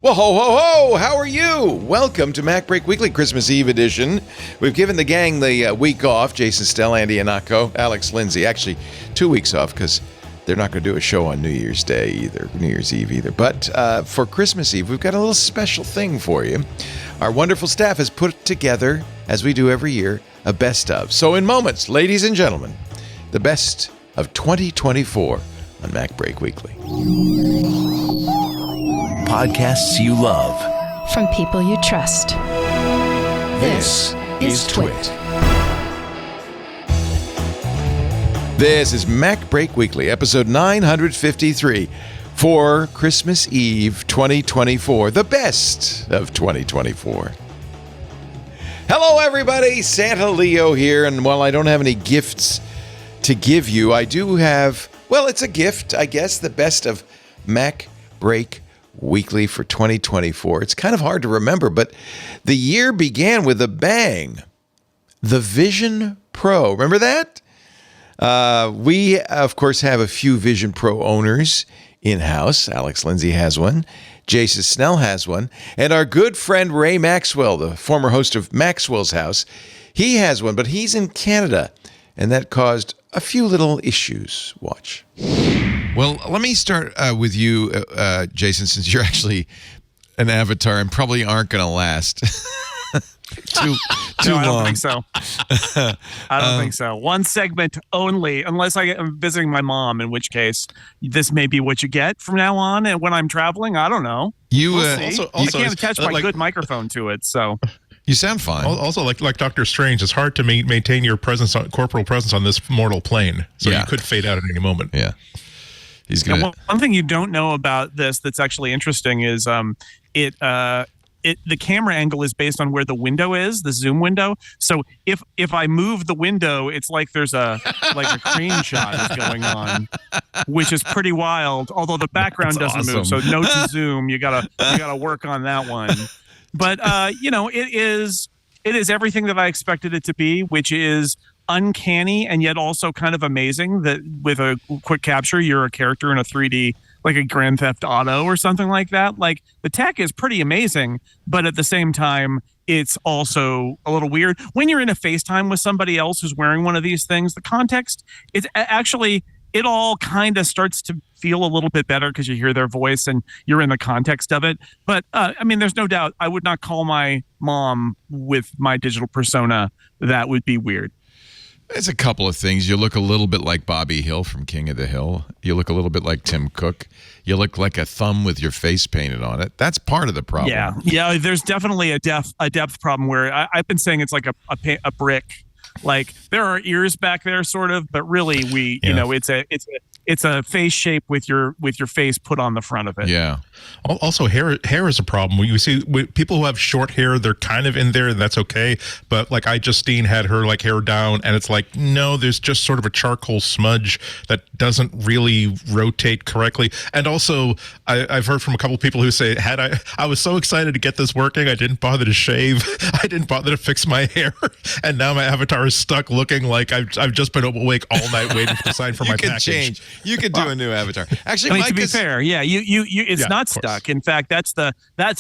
Well, ho, ho, ho! How are you? Welcome to MacBreak Weekly Christmas Eve edition. We've given the gang the week off. Jason Stell, Andy Anako, Alex Lindsay. Actually, 2 weeks off because they're not going to do a show on New Year's Day either, New Year's Eve either. But for Christmas Eve, we've got a little special thing for you. Our wonderful staff has put together, as we do every year, a best of. So in moments, ladies and gentlemen, the best of 2024 on MacBreak Weekly. Podcasts you love. From people you trust. This is TWiT. This is MacBreak Weekly, episode 953 for Christmas Eve 2024, the best of 2024. Hello, everybody. Santa Leo here, and while I don't have any gifts to give you, I do have, well, it's a gift, I guess, the best of MacBreak Weekly for 2024. It's kind of hard to remember, but the year began with a bang. The Vision Pro. Remember that? We, of course, have a few Vision Pro owners in-house. Alex Lindsay has one. Jason Snell has one. And our good friend Ray Maxwell, the former host of Maxwell's House, he has one, but he's in Canada. And that caused a few little issues. Watch. Well, let me start with you, Jason, since you're actually an avatar and probably aren't going to last too no, long. I don't think so. I don't think so. One segment only, unless I'm visiting my mom, in which case this may be what you get from now on. And when I'm traveling, I don't know. We'll see. I can't attach my good microphone to it, so... You sound fine. Also, like Doctor Strange, it's hard to maintain your corporal presence on this mortal plane. So you could fade out at any moment. Yeah. He's gonna. One thing you don't know about this that's actually interesting is the camera angle is based on where the window is, the zoom window. So if I move the window, it's like there's a crane shot is going on, which is pretty wild. Although the background doesn't move, so note to zoom. You gotta work on that one. But it is everything that I expected it to be, which is uncanny and yet also kind of amazing that with a quick capture, you're a character in a 3D, like a Grand Theft Auto or something like that. Like, the tech is pretty amazing, but at the same time, it's also a little weird. When you're in a FaceTime with somebody else who's wearing one of these things, the context, it's actually, it all kind of starts to feel a little bit better because you hear their voice and you're in the context of it. But there's no doubt I would not call my mom with my digital persona. That would be weird. There's a couple of things. You look a little bit like Bobby Hill from King of the Hill. You look a little bit like Tim Cook. You look like a thumb with your face painted on it. That's part of the problem. Yeah. There's definitely a depth problem where I've been saying it's like a brick. Like, there are ears back there, sort of, but really it's a face shape with your face put on the front of it. Yeah. Also, hair is a problem. You see, people who have short hair, they're kind of in there, and that's okay. But like Justine had her hair down, and it's like, no, there's just sort of a charcoal smudge that doesn't really rotate correctly. And also, I've heard from a couple of people who say, I was so excited to get this working, I didn't bother to shave, I didn't bother to fix my hair, and now my avatar is stuck looking like I've just been awake all night waiting to sign for my package. Change. You could do a new avatar. Actually, to be fair, it's not stuck. In fact, that's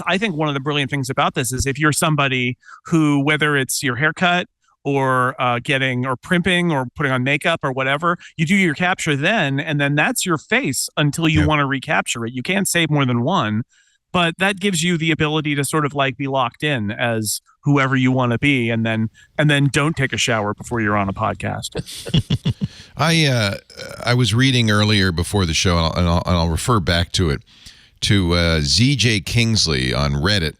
I think one of the brilliant things about this is if you're somebody who, whether it's your haircut or getting or primping or putting on makeup or whatever, you do your capture then, and then that's your face until you want to recapture it. You can't save more than one, but that gives you the ability to sort of be locked in as whoever you want to be, and then don't take a shower before you're on a podcast. I was reading earlier before the show, and I'll refer back to it, to ZJ Kingsley on Reddit,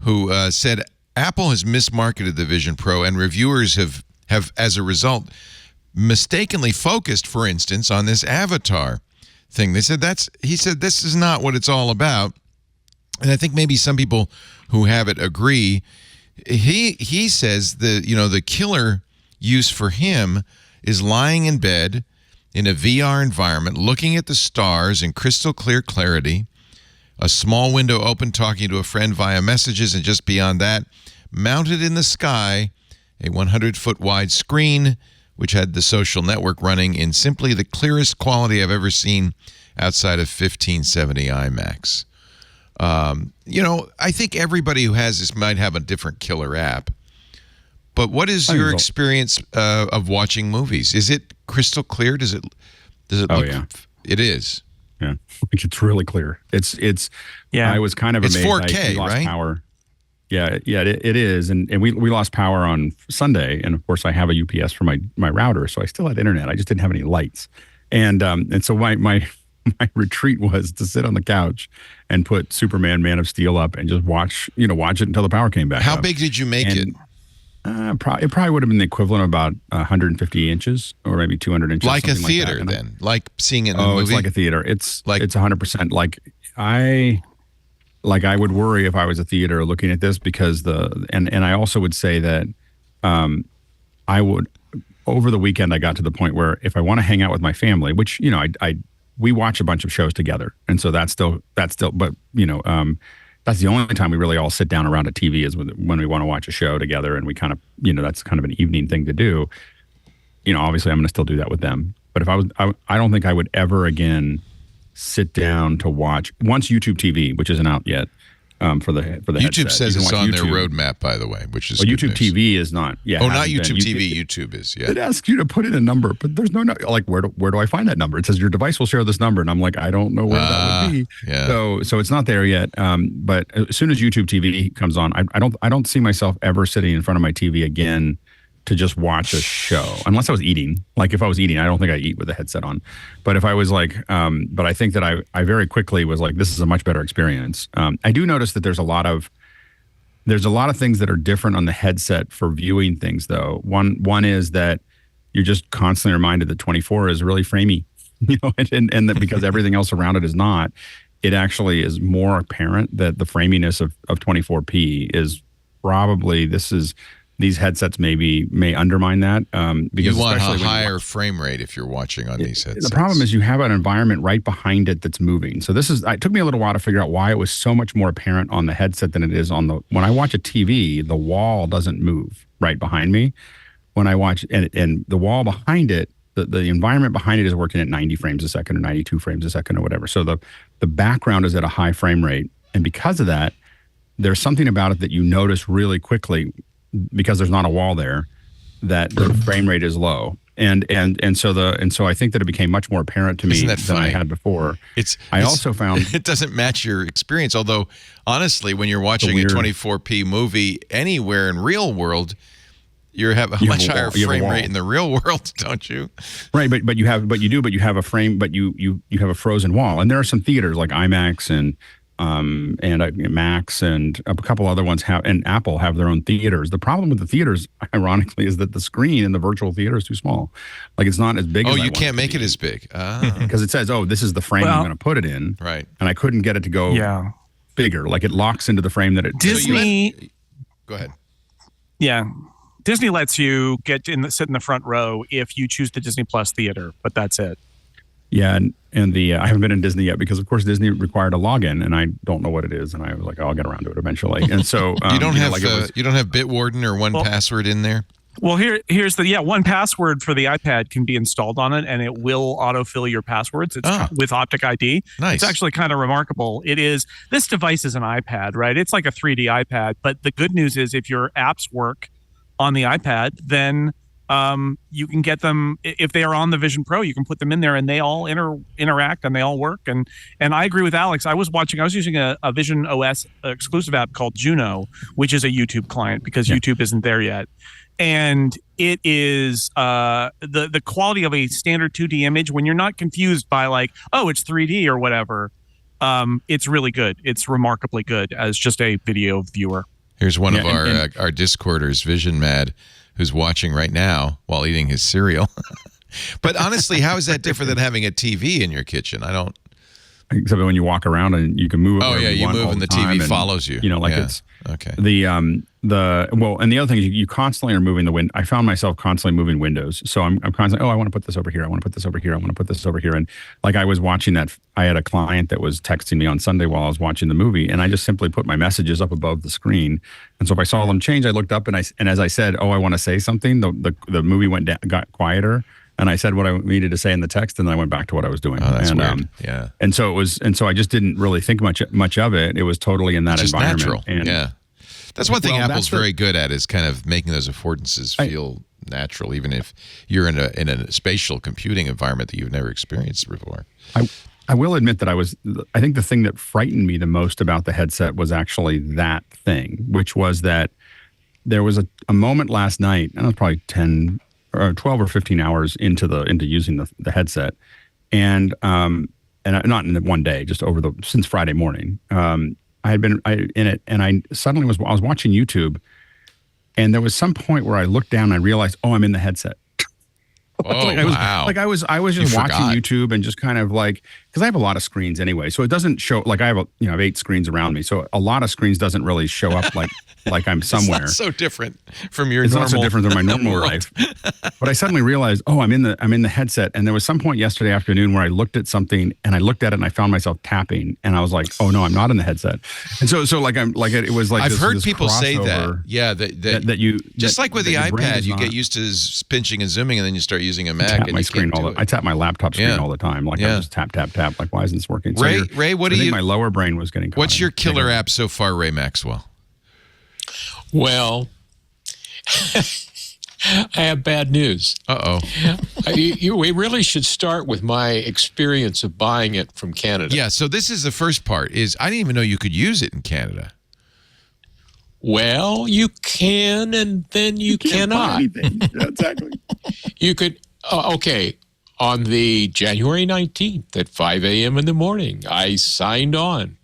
who said Apple has mismarketed the Vision Pro, and reviewers have as a result mistakenly focused, for instance, on this avatar thing. He said this is not what it's all about. And I think maybe some people who have it agree. He says the killer use for him is lying in bed in a VR environment, looking at the stars in crystal clear clarity, a small window open, talking to a friend via messages, and just beyond that, mounted in the sky, a 100-foot wide screen, which had the social network running in simply the clearest quality I've ever seen outside of 1570 IMAX. I think everybody who has this might have a different killer app. But what is your experience of watching movies? Is it crystal clear? Does it look? Yeah. It is. Yeah, it's really clear. It's. Yeah. I was kind of It's amazed. 4K, we lost right? Power. Yeah, it is, and we lost power on Sunday, and of course I have a UPS for my router, so I still had internet. I just didn't have any lights, and so my retreat was to sit on the couch and put Superman, Man of Steel up and just watch it until the power came back. How up. big did you make it? It probably would have been the equivalent of about 150 inches or maybe 200 inches. Like a something theater, like that. then? Like seeing it in a movie? It's like a theater. It's 100%. I would worry if I was a theater looking at this because and I also would say that I would, over the weekend, I got to the point where if I want to hang out with my family, which, we watch a bunch of shows together. And so that's still, but, that's the only time we really all sit down around a TV is when we want to watch a show together, and we kind of, that's kind of an evening thing to do. Obviously I'm going to still do that with them. But if I don't think I would ever again sit down to watch once YouTube TV, which isn't out yet for the YouTube headset. says it's on their YouTube. roadmap, by the way, which is YouTube good news. TV is not. Yeah. Oh, not hasn't YouTube been. TV. YouTube is. Yeah. It asks you to put in a number, but there's no like where do I find that number? It says your device will share this number, and I'm like, I don't know where that would be. Yeah. So it's not there yet. But as soon as YouTube TV comes on, I don't see myself ever sitting in front of my TV again to just watch a show, unless I was eating. Like if I was eating, I don't think I eat with a headset on. But if I was like, but I think that I very quickly was like, this is a much better experience. I do notice that there's a lot of things that are different on the headset for viewing things, though. One is that you're just constantly reminded that 24 is really framey, and that because everything else around it is not, it actually is more apparent that the framiness of 24p is probably these headsets may undermine that because you want a especially higher frame rate if you're watching on these headsets. The problem is you have an environment right behind it that's moving. So it took me a little while to figure out why it was so much more apparent on the headset than it is when I watch a TV, the wall doesn't move right behind me. When I watch, and the wall behind it, the environment behind it is working at 90 frames a second or 92 frames a second or whatever. So the background is at a high frame rate. And because of that, there's something about it that you notice really quickly because there's not a wall there, that the frame rate is low, and so I think that it became much more apparent to me than I had before. I also found it doesn't match your experience. Although honestly, when you're watching a 24p movie anywhere in real world, you have a much higher frame rate in the real world, don't you? Right, but you have a frame, but you have a frozen wall, and there are some theaters like IMAX and Max and a couple other ones and Apple have their own theaters. The problem with the theaters, ironically, is that the screen in the virtual theater is too small. Like it's not as big as I you want can't it make to it be. as big. Because it says, this is the frame I'm going to put it in. Right. And I couldn't get it to go bigger. Like it locks into the frame that it Disney. Go ahead. Yeah. Disney lets you sit in the front row if you choose the Disney Plus theater, but that's it. Yeah, and I haven't been in Disney yet because, of course, Disney required a login, and I don't know what it is. And I was like, I'll get around to it eventually. And so you don't have Bitwarden or 1Password in there. Well, here's the 1Password for the iPad can be installed on it, and it will autofill your passwords. It's with Optic ID. Nice. It's actually kind of remarkable. This device is an iPad, right? It's like a 3D iPad. But the good news is, if your apps work on the iPad, then you can get them if they are on the Vision Pro. You can put them in there, and they all interact and they all work. And I agree with Alex. I was using a Vision OS exclusive app called Juno, which is a YouTube client because YouTube isn't there yet. And it is the quality of a standard 2D image when you're not confused by like, it's 3D or whatever. It's really good. It's remarkably good as just a video viewer. Here's one of our Discorders, Vision Mad, who's watching right now while eating his cereal. But honestly, how is that different than having a TV in your kitchen? I don't. Except when you walk around and you can move. You move and the TV follows you. It's okay. And the other thing is you constantly are moving the window. I found myself constantly moving windows. So I'm constantly, I want to put this over here. I want to put this over here. I want to put this over here. And like I was watching that, I had a client that was texting me on Sunday while I was watching the movie, and I just simply put my messages up above the screen. And so if I saw them change, I looked up and as I said, I want to say something, the movie got quieter. and I said what I needed to say in the text, and then I went back to what I was doing. Oh, that's and, weird. Yeah. And so I just didn't really think much of it. It was totally in that It's just environment. natural. Yeah. That's one thing Well, Apple's very good at, is kind of making those affordances feel natural, even if you're in a spatial computing environment that you've never experienced before. I will admit that I think the thing that frightened me the most about the headset was actually that thing, which was that there was a moment last night, and I was probably 10 or 12 or 15 hours into using the headset, and not in one day, just since Friday morning. I had been in it, and I suddenly was watching YouTube, and there was some point where I looked down and I realized, oh, I'm in the headset. Oh, wow. I was just watching YouTube and just kind of like, because I have a lot of screens anyway, so it doesn't show, like I have 8 screens around me, so a lot of screens doesn't really show up like I'm somewhere. It's not so different from your it's normal. It's not so different than my normal life. But I suddenly realized, oh, I'm in the headset, and there was some point yesterday afternoon where I looked at something and I looked at it and I found myself tapping, and I was like, oh no, I'm not in the headset. And so it was like I've heard this people say that. crossover Yeah, that you just like with the iPad, you get used to pinching and zooming, and then you start using a Mac. I tap my laptop screen all the time. Like I just tap. Like, why isn't this working? So Ray, what do you? My lower brain was getting. What's your killer app so far, Ray Maxwell? Well, I have bad news. Uh-oh. We really should start with my experience of buying it from Canada. Yeah, so this is the first part. I didn't even know you could use it in Canada. Well, you can, and then you cannot. Yeah, exactly. You could, okay, on the January 19th at 5 a.m. in the morning, I signed on,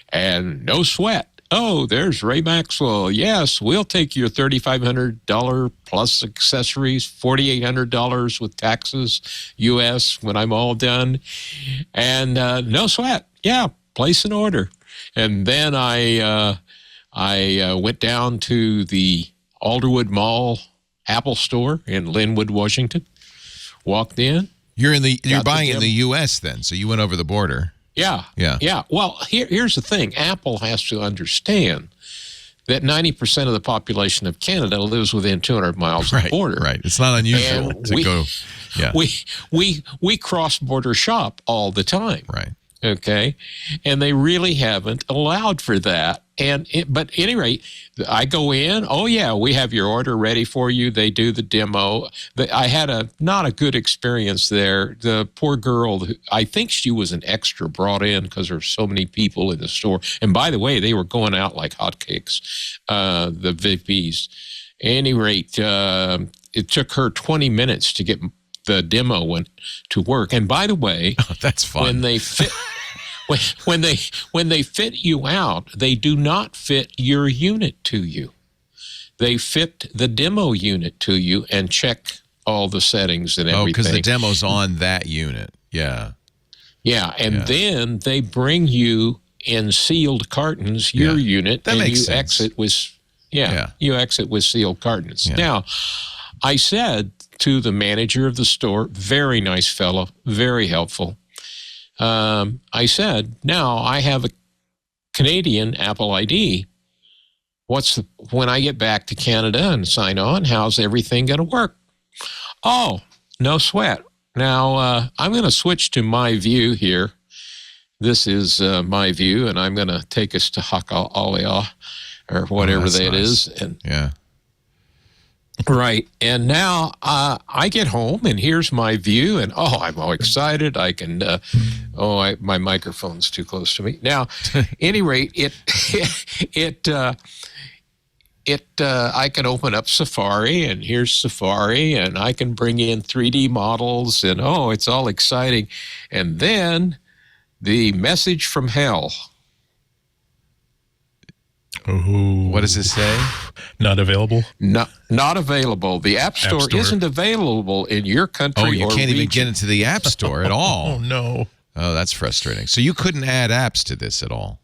and no sweat. Oh, there's Ray Maxwell. Yes, we'll take your $3,500 plus accessories, $4,800 with taxes, U.S. when I'm all done. And no sweat. Yeah, place an order. And then I went down to the Alderwood Mall Apple Store in Linwood, Washington. Walked in. You're buying in the U.S. then, so you went over the border. Yeah. Well, here's the thing. Apple has to understand that 90% of the population of Canada lives within 200 miles of the border. Right. It's not unusual to go. Yeah. We cross-border shop all the time. Right. Okay. And they really haven't allowed for that. But at any rate, I go in. Oh, yeah, we have your order ready for you. They do the demo. I had not a good experience there. The poor girl, I think she was an extra brought in because there's so many people in the store. And by the way, they were going out like hotcakes, the VPs. At any rate, it took her 20 minutes to get the demo to work. And by the way, that's fun. When they fit. When they fit you out, they do not fit your unit to you. They fit the demo unit to you and check all the settings and everything. Oh, because the demo's on that unit. Yeah. Yeah, and then they bring you in sealed cartons your unit, that and makes you sense. exit with you exit with sealed cartons. Yeah. Now, I said to the manager of the store, very nice fellow, very helpful. I said, now I have a Canadian Apple ID. When I get back to Canada and sign on, how's everything going to work? Oh, no sweat. Now, I'm going to switch to my view here. This is my view, and I'm going to take us to Hakaʻalea or whatever that is. And yeah. Right. And now I get home, and here's my view, and I'm all excited. I can, my microphone's too close to me. Now, at any rate, I can open up Safari, and here's Safari, and I can bring in 3D models, and it's all exciting. And then the message from hell. Ooh. What does it say? Not available? Not available. The App Store isn't available in your country or you can't even region. get into the App Store at all. Oh, no. Oh, that's frustrating. So you couldn't add apps to this at all.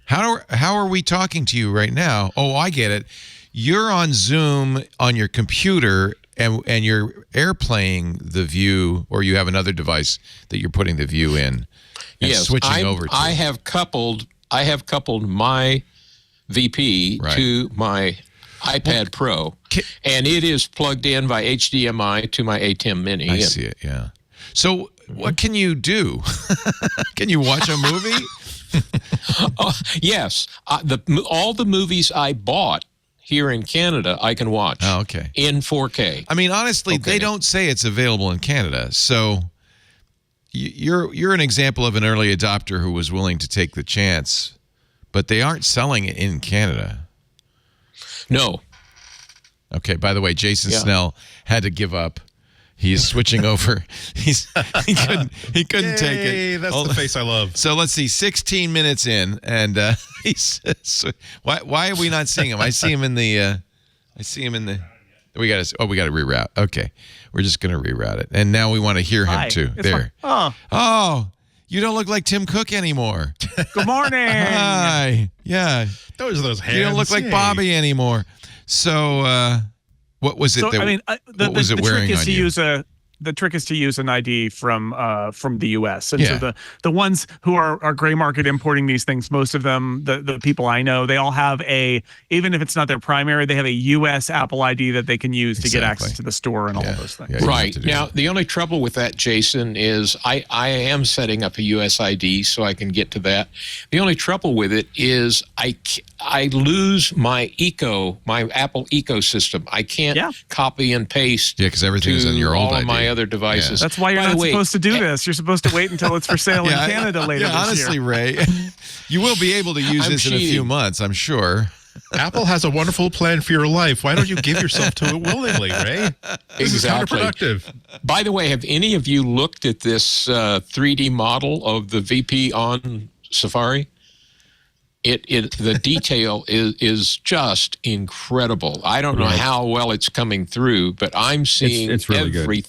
How are we talking to you right now? Oh, I get it. You're on Zoom on your computer, and you're airplaying the view, or you have another device that you're putting the view in and switching over to. I have coupled my VP to my iPad Pro. And it is plugged in by HDMI to my ATEM Mini. I see it, yeah. So what can you do? Can you watch a movie? Yes. All the movies I bought here in Canada, I can watch. Oh, okay. In 4K. I mean, honestly, they don't say it's available in Canada. So you're an example of an early adopter who was willing to take the chance, but they aren't selling it in Canada. No. Okay, by the way, Jason Snell had to give up. He's switching over. He couldn't take it. That's the face I love. So let's see, 16 minutes in, and he says, "Why are we not seeing him? I see him in the. We got to reroute. Okay, we're just going to reroute it, and now we want to hear him too. It's there. Oh, you don't look like Tim Cook anymore. good morning. Hi. Yeah. Those hands. You don't look like Bobby anymore. So. What was it? So, what was it wearing on you? The trick is to use an ID from the U.S. And Yeah. so the ones who are gray market importing these things, most of them, the people I know, they all have even if it's not their primary, they have a U.S. Apple ID that they can use to get access to the store and all of those things. Yeah, Right. Now, the only trouble with that, Jason, is I am setting up a US ID so I can get to that. The only trouble with it is I lose my Apple ecosystem. I can't copy and paste. Yeah, because everything's on your old all ID. of my other devices. That's why you're not supposed to do this. You're supposed to wait until it's for sale in Canada later this honestly, year. Ray, you will be able to use this in a few months, I'm sure. Apple has a wonderful plan for your life. Why don't you give yourself to it willingly, Ray? This is counterproductive. By the way, have any of you looked at this 3D model of the VP on Safari? The detail is just incredible. I don't know how well it's coming through, but I'm seeing it's really good.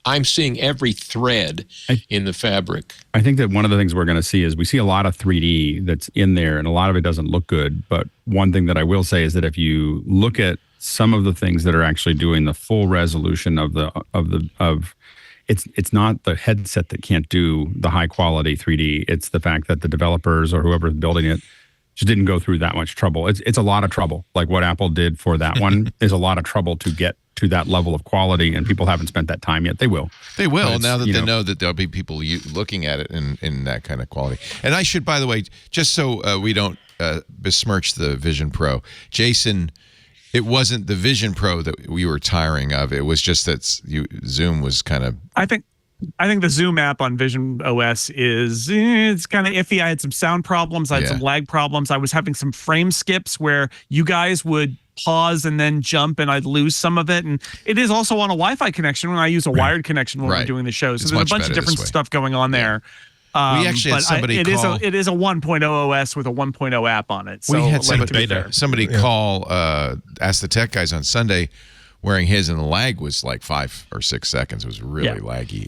I'm seeing every thread in the fabric. I think that one of the things we're going to see is we see a lot of 3D that's in there, and a lot of it doesn't look good. But one thing that I will say is that if you look at some of the things that are actually doing the full resolution it's not the headset that can't do the high quality 3D. It's the fact that the developers or whoever's building it just didn't go through that much trouble. It's a lot of trouble. Like what Apple did for that one is a lot of trouble to get to that level of quality, and people haven't spent that time yet. They will. They will, now that they know that there'll be people looking at it in that kind of quality. And I should, by the way, just so we don't besmirch the Vision Pro, Jason, it wasn't the Vision Pro that we were tiring of. It was just that Zoom was kind of... I think the Zoom app on Vision OS it's kind of iffy. I had some sound problems. I had some lag problems. I was having some frame skips where you guys would pause and then jump, and I'd lose some of it. And it is also on a Wi-Fi connection when I use a wired connection when we're doing the show. So there's a bunch of different stuff going on there. We actually had somebody call. It is a 1.0 OS with a 1.0 app on it. So we had somebody call, ask the tech guys on Sunday, wearing his, and the lag was like 5 or 6 seconds. It was really laggy.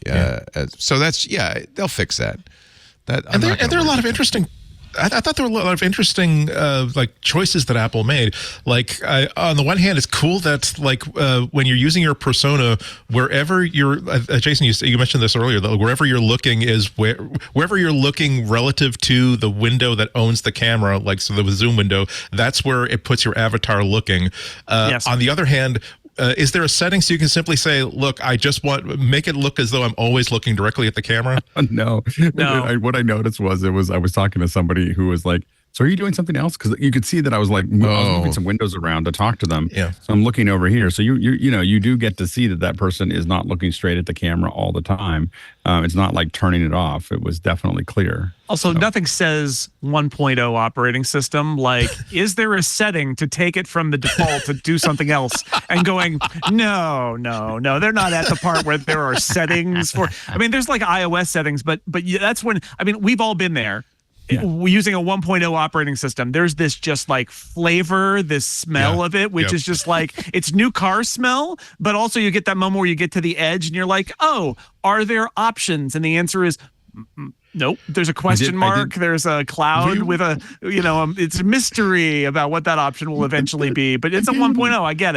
So that's they'll fix that. There are a lot of interesting. I thought there were a lot of interesting like choices that Apple made. Like on the one hand, it's cool that like when you're using your persona, wherever you're, Jason, you mentioned this earlier, that wherever you're looking is wherever you're looking relative to the window that owns the camera, like so the zoom window, that's where it puts your avatar looking. On the other hand, is there a setting so you can simply say, look, I just make it look as though I'm always looking directly at the camera? No. What I noticed was I was talking to somebody who was like, so are you doing something else? Because you could see that I was like, I was moving some windows around to talk to them. Yeah. So I'm looking over here. So you do get to see that person is not looking straight at the camera all the time. It's not like turning it off. It was definitely clear. Also, nothing says 1.0 operating system. Like, is there a setting to take it from the default to do something else? And going, no, they're not at the part where there are settings for. I mean, there's like iOS settings, but that's when. I mean, we've all been there. Using a 1.0 operating system, there's this just like flavor, this smell of it, which is just like, it's new car smell, but also you get that moment where you get to the edge and you're like, oh, are there options? And the answer is nope. There's a question mark. There's a cloud with a, it's a mystery about what that option will eventually be, but it's a 1.0. I get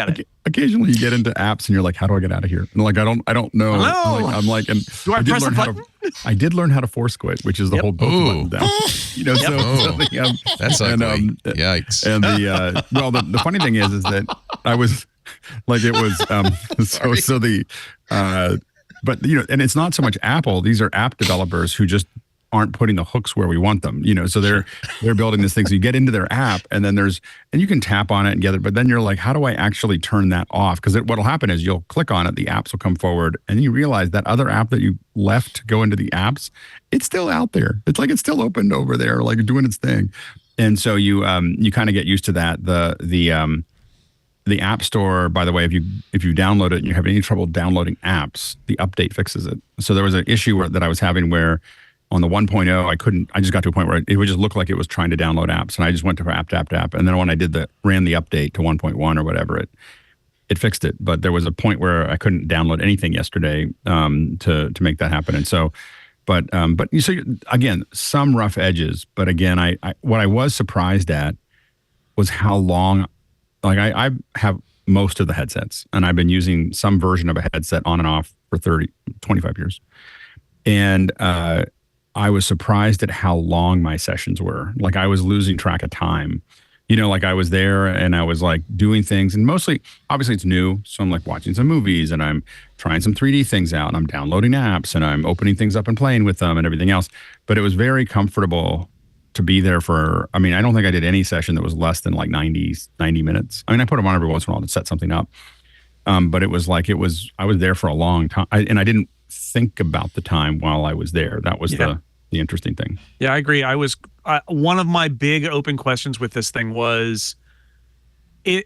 it. Occasionally you get into apps and you're like, how do I get out of here? And like, I don't know. Hello? I'm like, and do I press a button? I did learn how to force quit, which is the whole both button down. That's ugly. Yikes. And the funny thing is that I was like, it was, but and it's not so much Apple. These are app developers who just aren't putting the hooks where we want them, so they're building this thing. So you get into their app and then and you can tap on it and get it, but then you're like, how do I actually turn that off? Because what'll happen is you'll click on it, the apps will come forward, and then you realize that other app that you left to go into the apps, it's still out there. It's like it's still opened over there, like doing its thing. And so you kind of get used to that. The App Store, by the way, if you download it and you're having any trouble downloading apps, the update fixes it. So there was an issue that I was having where on the 1.0, I just got to a point where it would just look like it was trying to download apps. And I just went to app. And then when I ran the update to 1.1 or whatever, it fixed it. But there was a point where I couldn't download anything yesterday to make that happen. And so, but again, some rough edges. But again, what I was surprised at was how long, like I have most of the headsets and I've been using some version of a headset on and off for 25 years. And, I was surprised at how long my sessions were. Like I was losing track of time. Like I was there and I was like doing things, and mostly, obviously it's new. So I'm like watching some movies and I'm trying some 3D things out and I'm downloading apps and I'm opening things up and playing with them and everything else. But it was very comfortable to be there for, I don't think I did any session that was less than like 90 minutes. I put them on every once in a while to set something up. But it was like, I was there for a long time and I didn't think about the time while I was there. That was the interesting thing. Yeah, I agree. I was one of my big open questions with this thing was, could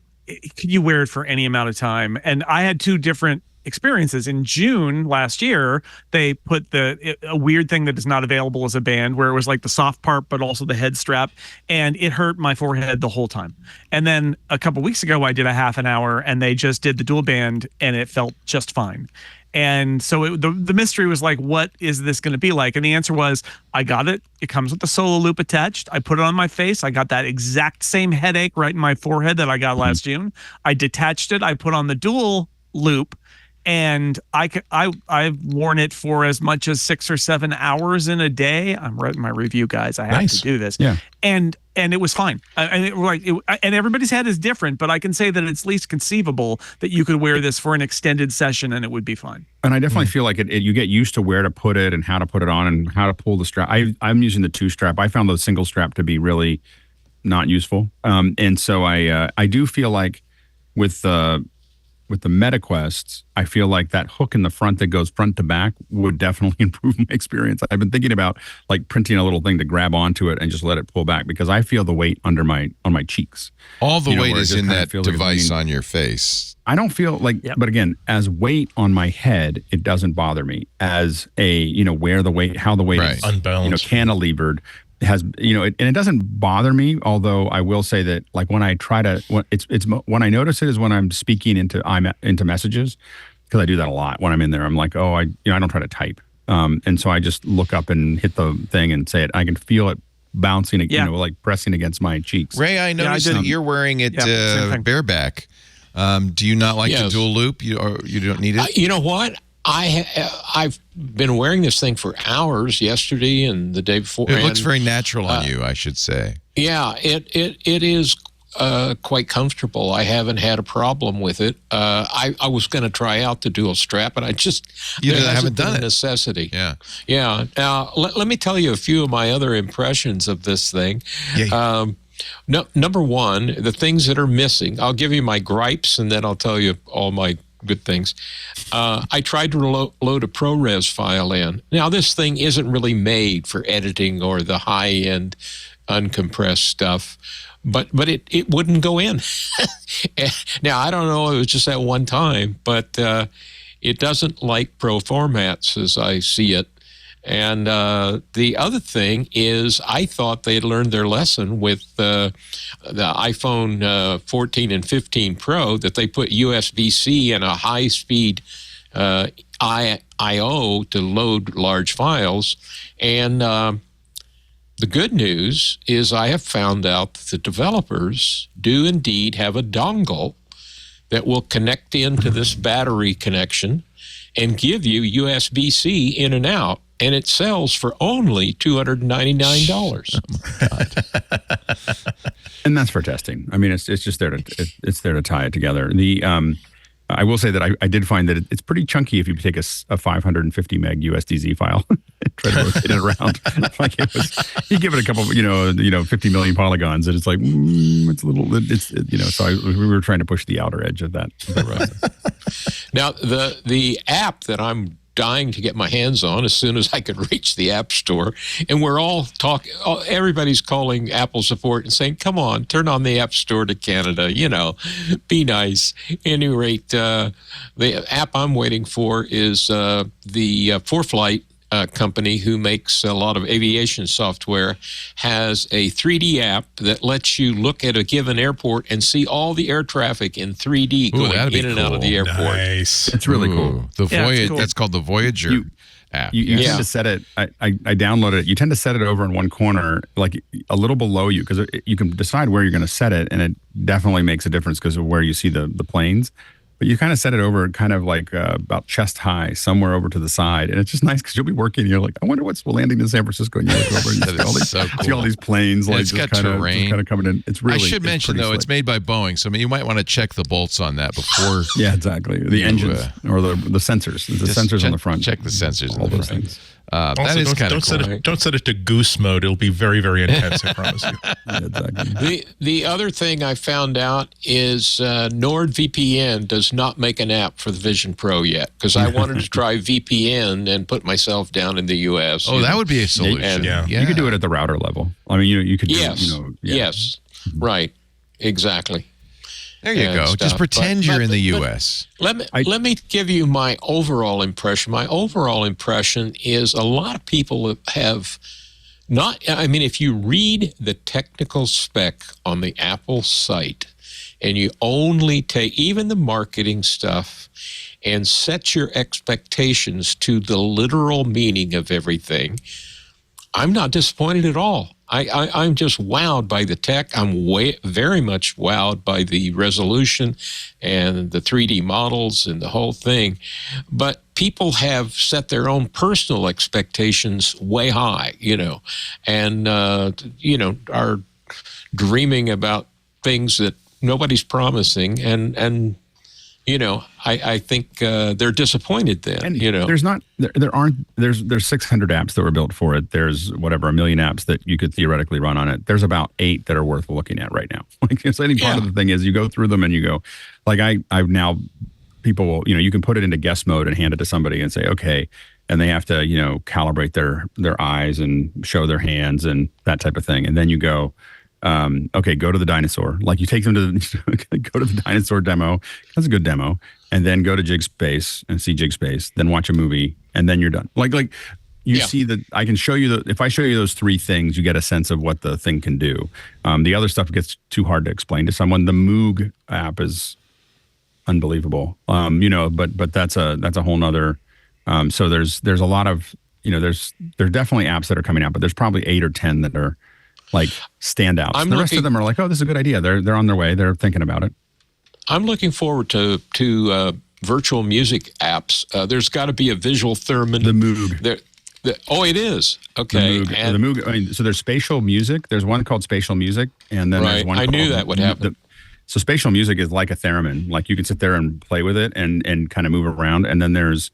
you wear it for any amount of time? And I had two different experiences. In June last year, they put a weird thing that is not available as a band, where it was like the soft part, but also the head strap, and it hurt my forehead the whole time. And then a couple weeks ago, I did a half an hour, and they just did the dual band, and it felt just fine. And so the mystery was like, what is this going to be like? And the answer was, I got it. It comes with the solo loop attached. I put it on my face. I got that exact same headache right in my forehead that I got last June. I detached it. I put on the dual loop, and I've worn it for as much as 6 or 7 hours in a day. I'm writing my review, guys. I have to do this. Yeah. And it was fine. And everybody's head is different, but I can say that it's least conceivable that you could wear this for an extended session and it would be fine. And I definitely feel like you get used to where to put it and how to put it on and how to pull the strap. I'm using the 2 strap. I found the single strap to be really not useful. And so I do feel like with the MetaQuest, I feel like that hook in the front that goes front to back would definitely improve my experience. I've been thinking about like printing a little thing to grab onto it and just let it pull back, because I feel the weight on my cheeks. All the weight is in that device on your face. I don't feel like, but again, as weight on my head, it doesn't bother me. As where the weight, how the weight is unbalanced, cantilevered. Has and it doesn't bother me, although I will say that like when I try to when I notice it is when I'm speaking into messages, because I do that a lot when I'm in there. I'm like, I don't try to type, and so I just look up and hit the thing and say it. I can feel it bouncing, like pressing against my cheeks. Ray, I noticed that you're wearing it bareback. Do you not like the dual loop? You don't need it? You know what? I've been wearing this thing for hours yesterday and the day before. It looks very natural on you, I should say. Yeah, it is quite comfortable. I haven't had a problem with it. I was going to try out the dual strap, but haven't done it. Necessity. Yeah. Now let me tell you a few of my other impressions of this thing. Number one, the things that are missing. I'll give you my gripes, and then I'll tell you all my good things. I tried to load a ProRes file in. Now, this thing isn't really made for editing or the high-end uncompressed stuff, but it wouldn't go in. Now, I don't know, it was just that one time, but it doesn't like pro formats as I see it. And the other thing is, I thought they'd learned their lesson with the iPhone 14 and 15 Pro, that they put USB-C and a high-speed I/O to load large files. And the good news is I have found out that the developers do indeed have a dongle that will connect into this battery connection, and give you USB-C in and out, and it sells for only $299. And that's for testing. I mean, it's just there to it's there to tie it together. I will say that I did find that it's pretty chunky if you take a 550 meg USDZ file and try to rotate it around. Like you give it a couple, 50 million polygons, and it's like it's a little, So we were trying to push the outer edge of that. Now, the app that I'm dying to get my hands on as soon as I could reach the App Store, and we're all talking, everybody's calling Apple support and saying, come on, turn on the App Store to Canada, be nice. At any rate, the app I'm waiting for is the ForeFlight company, who makes a lot of aviation software, has a 3D app that lets you look at a given airport and see all the air traffic in 3D going in and out of the airport. Nice. It's really cool. The Voyager, cool. That's called the Voyager app. You tend to set it. I downloaded it. You tend to set it over in one corner, like a little below you, because you can decide where you're going to set it, and it definitely makes a difference because of where you see the planes. But you kind of set it over kind of like about chest high, somewhere over to the side. And it's just nice because you'll be working and you're like, I wonder what's landing in San Francisco. And you look over and you see all these planes. And like it's got kind terrain. of coming in. It's really, I should mention, though, it's made by Boeing. So you might want to check the bolts on that before. Yeah, exactly. The engines or the sensors. The sensors on the front. Check the sensors all on the those front. things. That is kind of cool. Don't set it to goose mode. It'll be very, very intense, I promise you. Yeah, exactly. The other thing I found out is NordVPN does not make an app for the Vision Pro yet, because I wanted to try VPN and put myself down in the U.S. Oh, that would be a solution. Yeah. You could do it at the router level. I mean, you could. Yes. Right. Exactly. There you go. Stuff. Just pretend you're in the U.S. Let me give you my overall impression. My overall impression is a lot of people have not. I mean, if you read the technical spec on the Apple site, and you only take even the marketing stuff and set your expectations to the literal meaning of everything, I'm not disappointed at all. I'm just wowed by the tech. I'm very much wowed by the resolution and the 3D models and the whole thing. But people have set their own personal expectations way high, and, are dreaming about things that nobody's promising. And I think they're disappointed then. And there's 600 apps that were built for it. There's a million apps that you could theoretically run on it. There's about 8 that are worth looking at right now. Like, so any part of the thing is you go through them and you go, like I've now, people will, you can put it into guest mode and hand it to somebody and say, okay, and they have to, calibrate their eyes and show their hands and that type of thing. And then you go, okay, go to the dinosaur. Like you take them to go to the dinosaur demo. That's a good demo. And then go to Jig Space and see Jig Space. Then watch a movie, and then you're done. Like you see that I can show you if I show you those 3 things, you get a sense of what the thing can do. The other stuff gets too hard to explain to someone. The Moog app is unbelievable. But that's a whole nother. So there's a lot of there are definitely apps that are coming out, but there's probably 8 or 10 that are like standouts. The rest of them are like, oh, this is a good idea. They're on their way. They're thinking about it. I'm looking forward to virtual music apps. There's got to be a visual theremin. The Moog. It is. Okay. The Moog. I mean, so there's spatial music. There's one called spatial music, and then there's one. I knew that would happen. So spatial music is like a theremin. Like you can sit there and play with it and kind of move around. And then there's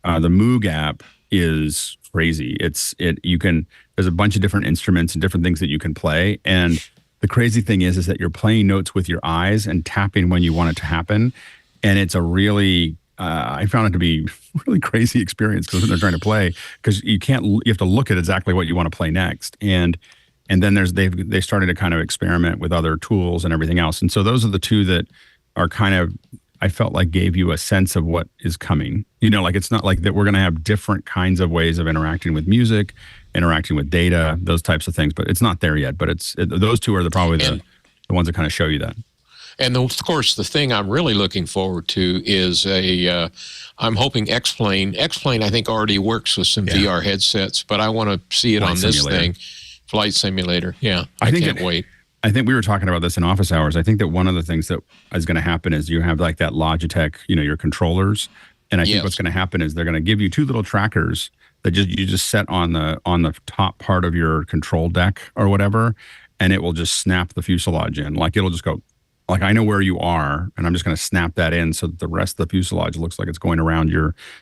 the Moog app is crazy. There's a bunch of different instruments and different things that you can play. And the crazy thing is that you're playing notes with your eyes and tapping when you want it to happen. And it's a really, I found it to be a really crazy experience because when they're trying to play, because you have to look at exactly what you want to play next. And then they started to kind of experiment with other tools and everything else. And so those are the 2 that are kind of, I felt like gave you a sense of what is coming. Like it's not like that we're going to have different kinds of ways of interacting with music, interacting with data, those types of things. But it's not there yet. But those 2 are probably the ones that kind of show you that. And of course, the thing I'm really looking forward to is I'm hoping X-Plane. X-Plane, I think, already works with some VR headsets, but I want to see it Flight on simulator. this thing. Flight simulator. Yeah, I can't wait. I think we were talking about this in office hours. I think that one of the things that is going to happen is you have like that Logitech, your controllers, And I think what's going to happen is they're going to give you two little trackers that you just set on the top part of your control deck or whatever, and it will just snap the fuselage in. Like it'll just go, like I know where you are, and I'm just going to snap that in so that the rest of the fuselage looks like it's going around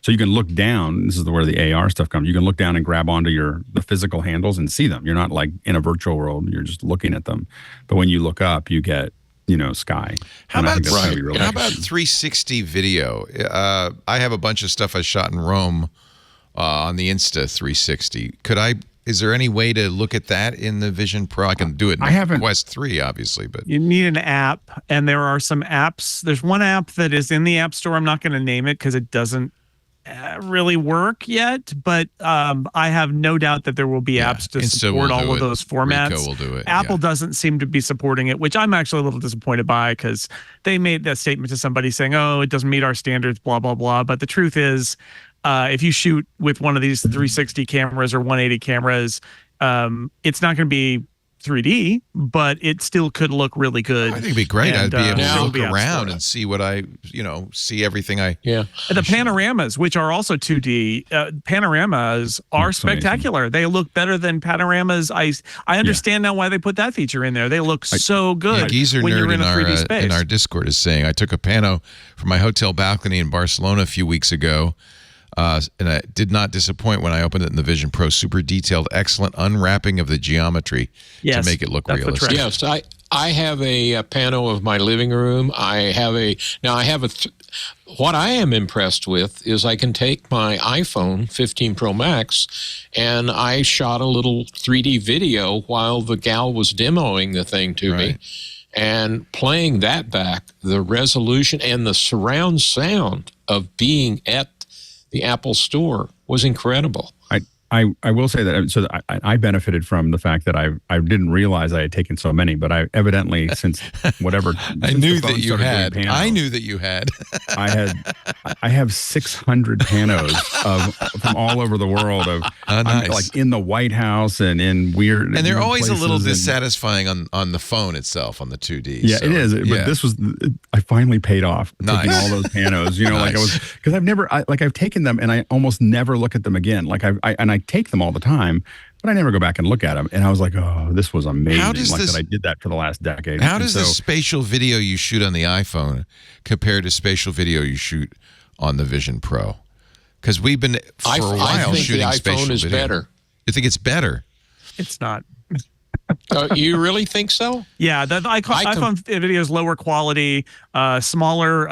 so you can look down. This is where the AR stuff comes. You can look down and grab onto the physical handles and see them. You're not like in a virtual world. You're just looking at them. But when you look up, you get, sky. How about really how about 360 video? I have a bunch of stuff I shot in Rome on the Insta 360. Is there any way to look at that in the Vision Pro? I can do it in Quest 3, obviously, but you need an app, and there are some apps. There's one app that is in the App Store. I'm not going to name it because it doesn't really work yet, but I have no doubt that there will be apps to support all of those formats. Rico will do it. Apple doesn't seem to be supporting it, which I'm actually a little disappointed by, because they made that statement to somebody saying, oh, it doesn't meet our standards, blah, blah, blah. But the truth is, if you shoot with one of these 360 cameras or 180 cameras, it's not going to be 3D, but it still could look really good. I think it'd be great. I'd be able to look around and see what see everything I... Yeah. And the panoramas, which are also 2D, panoramas are spectacular. Amazing. They look better than panoramas. I understand now why they put that feature in there. They look so good. Yeah, Geezer when Nerd you're in a 3D space. in our Discord is saying, I took a pano from my hotel balcony in Barcelona a few weeks ago, and it did not disappoint when I opened it in the Vision Pro. Super detailed, excellent unwrapping of the geometry to make it look realistic. Yes, I have a pano of my living room. What I am impressed with is I can take my iPhone 15 Pro Max and I shot a little 3D video while the gal was demoing the thing to me. And playing that back, the resolution and the surround sound of being at the Apple Store was incredible. I will say that I benefited from the fact that I didn't realize I had taken so many, but I evidently since whatever I knew that you had. I have 600 panos from all over the world like in the White House and in weird, and they're always a little dissatisfying on the phone itself on the 2D. Yeah, so, it is. But this was I finally paid off taking all those panos. Like I was because I've taken them and I almost never look at them again. Like I take them all the time, but I never go back and look at them. And I was like, oh, this was amazing. That I did that for the last decade. How does the spatial video you shoot on the iPhone compare to spatial video you shoot on the Vision Pro? Because we've been for a while shooting spatial video. I think the iPhone is better. You think it's better? It's not. You really think so? Yeah, the iPhone video is lower quality, smaller.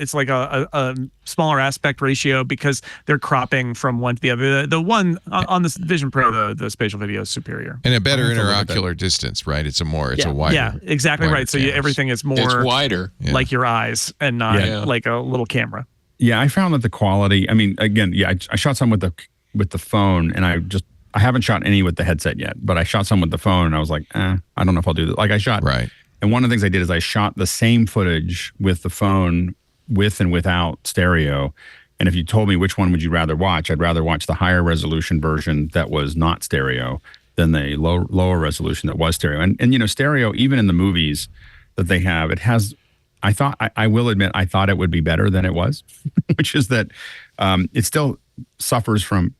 It's like a smaller aspect ratio because they're cropping from one to the other. The one on the Vision Pro, the spatial video is superior, and a better interocular distance, right? It's a wider. Yeah, exactly right. So everything is more. It's wider, like your eyes, and not like a little camera. Yeah, I found that the quality. I mean, again, I shot some with the phone, and I haven't shot any with the headset yet, but I shot some with the phone and I was like, I don't know if I'll do that. Like I shot, and one of the things I did is I shot the same footage with the phone with and without stereo. And if you told me which one would you rather watch, I'd rather watch the higher resolution version that was not stereo than the lower resolution that was stereo. And stereo, even in the movies that they have, it has, I will admit, I thought it would be better than it was, which is that it still suffers from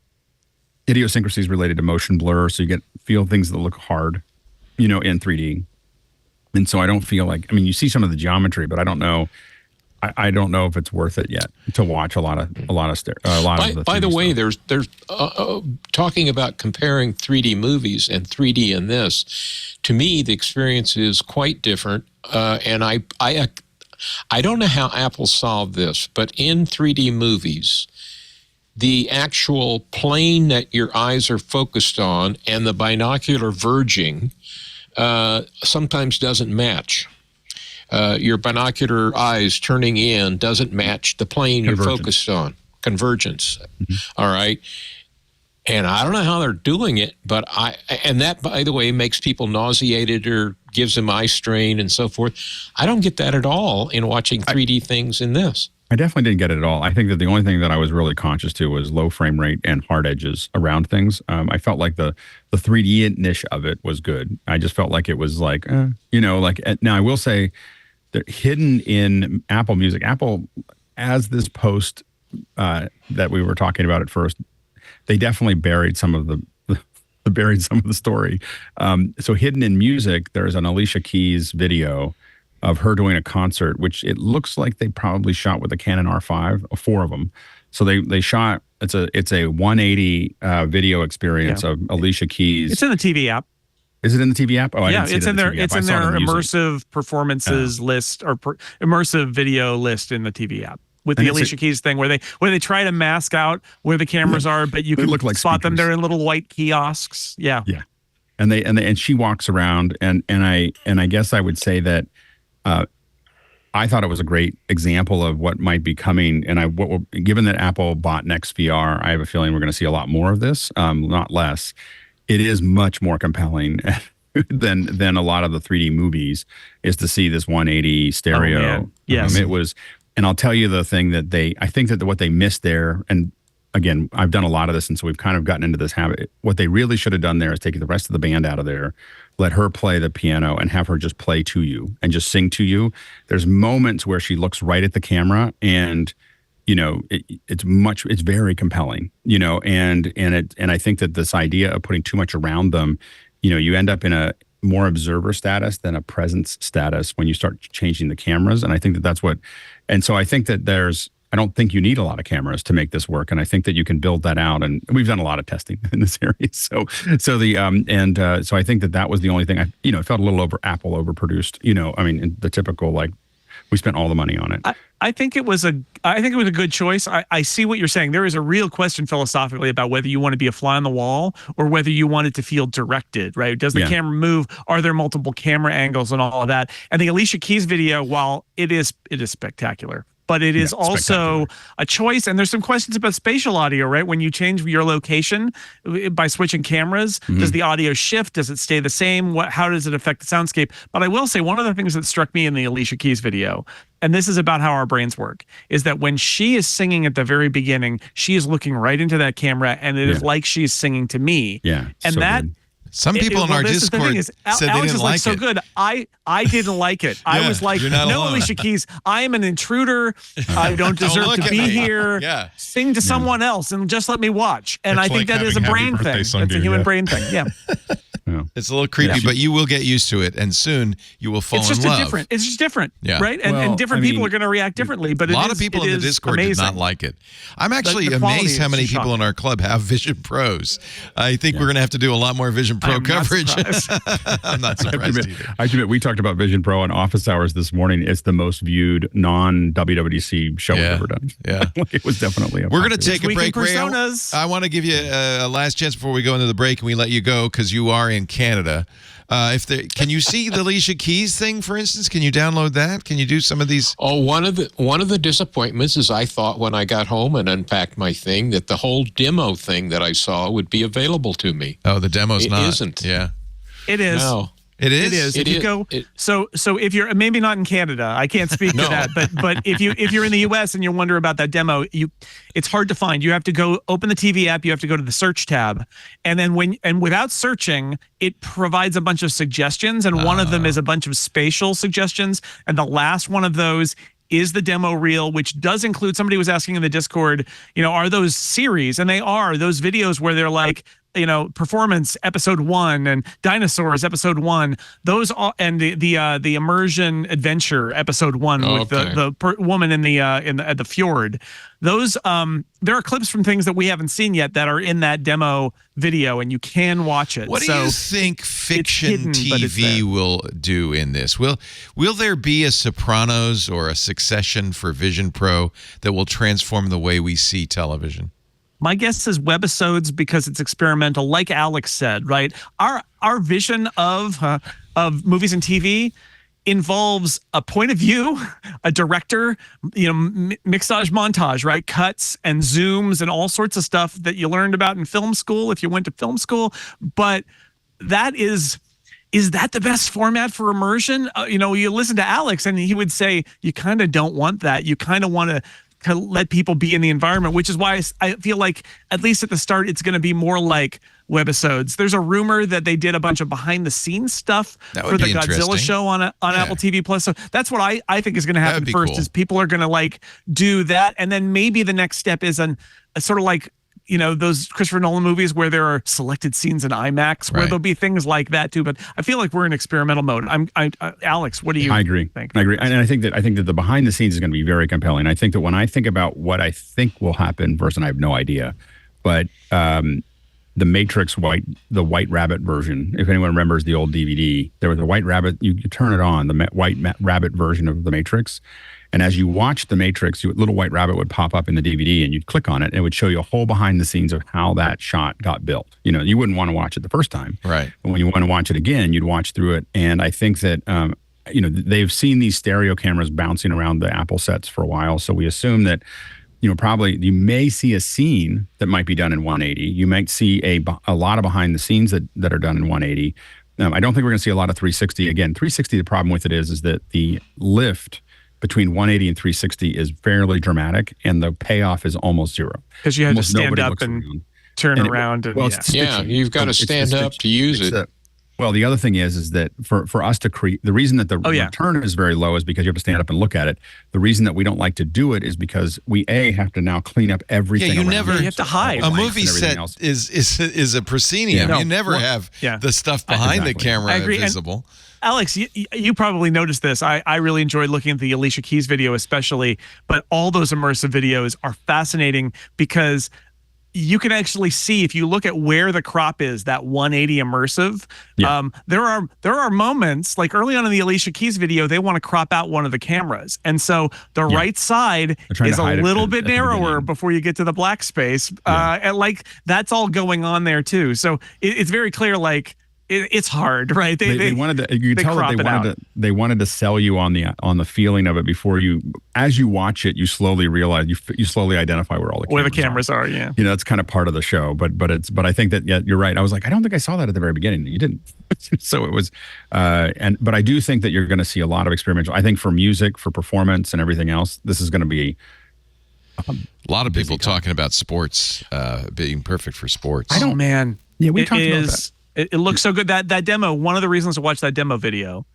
idiosyncrasies related to motion blur, so you feel things that look hard, in 3D. And so I don't feel like, you see some of the geometry, but I don't know. I don't know if it's worth it yet to watch a lot of the. By the way, there's talking about comparing 3D movies and 3D in this. To me, the experience is quite different, and I don't know how Apple solved this, but in 3D movies, the actual plane that your eyes are focused on and the binocular verging sometimes doesn't match. Your binocular eyes turning in doesn't match the plane you're focused on. Convergence. Mm-hmm. All right. And I don't know how they're doing it, but that, by the way, makes people nauseated or gives them eye strain and so forth. I don't get that at all in watching 3D things in this. I definitely didn't get it at all. I think that the only thing that I was really conscious to was low frame rate and hard edges around things. I felt like the 3D niche of it was good. I just felt like it was like, now I will say that hidden in Apple Music, Apple, as this post that we were talking about at first, they definitely buried some of the story. So hidden in music, there's an Alicia Keys video of her doing a concert, which it looks like they probably shot with a Canon R5, 4 of them. So they shot. It's a 180 video experience of Alicia Keys. It's in the TV app. Is it in the TV app? Oh, I didn't see it's it in their the TV it's app. in their immersive performances list or immersive video list in the TV app with the Alicia Keys thing where they try to mask out where the cameras are, but you can look like spot them. speakers. They're in little white kiosks. Yeah. And she walks around and I guess I would say that I thought it was a great example of what might be coming. And given that Apple bought NextVR, I have a feeling we're going to see a lot more of this, not less. It is much more compelling than a lot of the 3D movies is to see this 180 stereo. Oh, man. Yes. It was, and I'll tell you the thing that I think that what they missed there, and again, I've done a lot of this, and so we've kind of gotten into this habit. What they really should have done there is take the rest of the band out of there, let her play the piano, and have her just play to you and just sing to you. There's moments where she looks right at the camera, and it's very compelling, and I think that this idea of putting too much around them, you end up in a more observer status than a presence status when you start changing the cameras. And I think that that's what, and so I think that I don't think you need a lot of cameras to make this work. And I think that you can build that out. And we've done a lot of testing in this area. So I think that was the only thing it felt a little Apple overproduced, the typical, like, we spent all the money on it. I think it was a good choice. I see what you're saying. There is a real question philosophically about whether you want to be a fly on the wall or whether you want it to feel directed, right? Does the camera move? Are there multiple camera angles and all of that? And the Alicia Keys video, while it is spectacular, but it is also a choice. And there's some questions about spatial audio, right? When you change your location by switching cameras, does the audio shift? Does it stay the same? How does it affect the soundscape? But I will say one of the things that struck me in the Alicia Keys video, and this is about how our brains work, is that when she is singing at the very beginning, she is looking right into that camera, and it is like she's singing to me. Yeah. And so that... good. Some people in our Discord said they didn't like it. So good. I didn't like it. I was like, no, Alicia Keys, I am an intruder. I don't deserve to be here. Yeah. Sing to someone else and just let me watch. And I think that is a brain thing. That's a human brain thing. Yeah. It's a little creepy, but you will get used to it, and soon you will fall in love. It's just different, right? Well, and different people are going to react differently. But a lot of people in the Discord did not like it. I'm actually amazed how many people in our club have Vision Pros. I think we're going to have to do a lot more Vision Pro coverage. I'm not surprised either. I admit, we talked about Vision Pro on Office Hours this morning. It's the most viewed non-WWDC show we've ever done. Yeah. It was definitely We're going to take a break, Ray. Personas. I want to give you a last chance before we go into the break and we let you go because you are in Canada. Can you see the Alicia Keys thing, for instance? Can you download that? Can you do some of these? Oh, one of the disappointments is I thought when I got home and unpacked my thing that the whole demo thing that I saw would be available to me. Oh, the demo's not. It isn't. Yeah. It is. No. It is. It is. If you go, so if you're maybe not in Canada, I can't speak to that. But if you're in the U.S. and you wonder about that demo, it's hard to find. You have to go open the TV app. You have to go to the search tab, and then without searching, it provides a bunch of suggestions, and one of them is a bunch of spatial suggestions, and the last one of those is the demo reel, which does include, somebody was asking in the Discord, are those series? And they are those videos where they're like, performance episode 1 and dinosaurs episode 1. Those all, and the immersion adventure episode 1 with the woman in the fjord. Those there are clips from things that we haven't seen yet that are in that demo video, and you can watch it. What do you think fiction TV will do in this? Will there be a Sopranos or a Succession for Vision Pro that will transform the way we see television? My guess is webisodes because it's experimental, like Alex said, right? Our vision of movies and TV involves a point of view, a director, mixage montage, right? Cuts and zooms and all sorts of stuff that you learned about in film school if you went to film school. But that is that the best format for immersion? You listen to Alex and he would say, you kind of don't want that. You kind of want to to let people be in the environment, which is why I feel like at least at the start, it's going to be more like webisodes. There's a rumor that they did a bunch of behind the scenes stuff for the Godzilla show on Apple TV Plus. So that's what I think is going to happen first is people are going to like do that. And then maybe the next step is a sort of like, those Christopher Nolan movies where there are selected scenes in IMAX where there'll be things like that too. But I feel like we're in experimental mode. Alex, what do you think? I agree. And I think that the behind the scenes is going to be very compelling. I think that when I think about what I think will happen first, and I have no idea, but the Matrix the White Rabbit version, if anyone remembers the old DVD, there was a White Rabbit, you turn it on, the White Rabbit version of the Matrix. And as you watch the Matrix, little white rabbit would pop up in the DVD and you'd click on it and it would show you a whole behind the scenes of how that shot got built. You wouldn't want to watch it the first time. Right. But when you want to watch it again, you'd watch through it. And I think that, they've seen these stereo cameras bouncing around the Apple sets for a while. So we assume that, probably you may see a scene that might be done in 180. You might see a lot of behind the scenes that are done in 180. I don't think we're going to see a lot of 360. Again, 360, the problem with it is that the lift between 180 and 360 is fairly dramatic, and the payoff is almost zero. Because you had to stand up and turn around. You've got to stand up to use it. Well, the other thing is that for us to create, the reason that the return is very low is because you have to stand up and look at it. The reason that we don't like to do it is because we have to now clean up everything. Yeah, you have to hide. A movie set is a proscenium. You never have the stuff behind the camera visible. Alex, you probably noticed this. I really enjoyed looking at the Alicia Keys video especially, but all those immersive videos are fascinating because you can actually see, if you look at where the crop is, that 180 immersive, there are moments, like early on in the Alicia Keys video, they want to crop out one of the cameras. And so the right side is a little bit narrower before you get to the black space. And like that's all going on there too. So it's very clear, like, it's hard, right? They wanted to. You could tell that they wanted to sell you on the feeling of it before you, as you watch it, you slowly realize you slowly identify where all the cameras are. Yeah, it's kind of part of the show. But I think that you're right. I was like, I don't think I saw that at the very beginning. You didn't. So it was, but I do think that you're going to see a lot of experimental. I think for music, for performance, and everything else, this is going to be. A lot of people talking about sports being perfect for sports. Yeah, we talked about that. It looks so good. That demo, one of the reasons to watch that demo video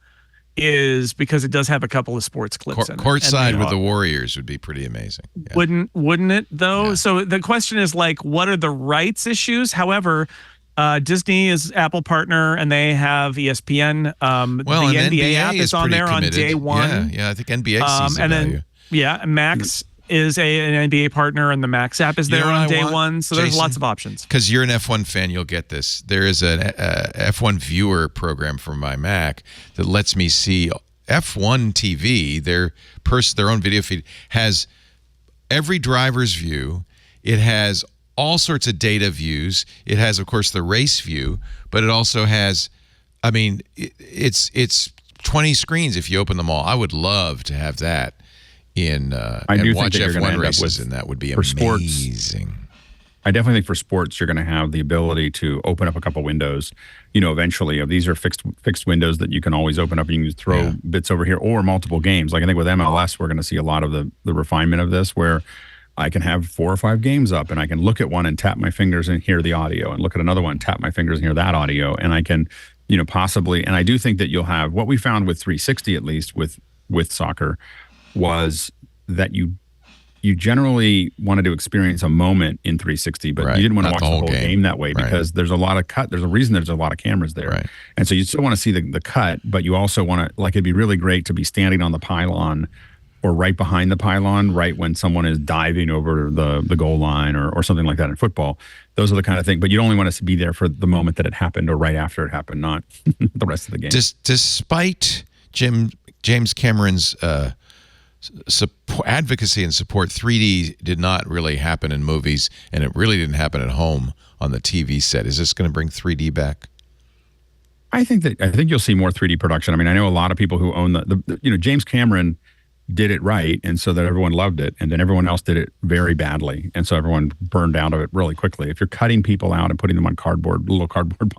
is because it does have a couple of sports clips in it. Courtside with the Warriors would be pretty amazing. Yeah. Wouldn't it though? Yeah. So the question is like, what are the rights issues? However, Disney is Apple partner and they have ESPN. The NBA app is on there on day one. Yeah, I think NBA sees the value. Max is an NBA partner, and the Max app is there on day one. So there's lots of options. Because you're an F1 fan, you'll get this. There is an F1 viewer program from my Mac that lets me see F1 TV. Their own video feed has every driver's view. It has all sorts of data views. It has, of course, the race view, but it also has, it's 20 screens if you open them all. I would love to have that. And watch F1 races, and that would be amazing. I definitely think for sports, you're going to have the ability to open up a couple windows, eventually. These are fixed windows that you can always open up, and you can throw bits over here or multiple games. Like I think with MLS, we're going to see a lot of the refinement of this, where I can have 4 or 5 games up, and I can look at one and tap my fingers and hear the audio, and look at another one, tap my fingers and hear that audio, and I can, possibly. And I do think that you'll have what we found with 360, at least with soccer, was that you generally wanted to experience a moment in 360, but you didn't want to watch the whole game that way because there's a lot of cut. There's a reason there's a lot of cameras there. Right. And so you still want to see the cut, but you also want to, like, it'd be really great to be standing on the pylon or right behind the pylon, right when someone is diving over the goal line or something like that in football. Those are the kind of thing, but you only want to be there for the moment that it happened or right after it happened, not the rest of the game. Despite James Cameron's advocacy and support, 3D did not really happen in movies, and it really didn't happen at home on the TV set. Is this going to bring 3D back? I think you'll see more 3D production. I know a lot of people who own the James Cameron did it right, and so that everyone loved it, and then everyone else did it very badly, and so everyone burned out of it really quickly. If you're cutting people out and putting them on little cardboard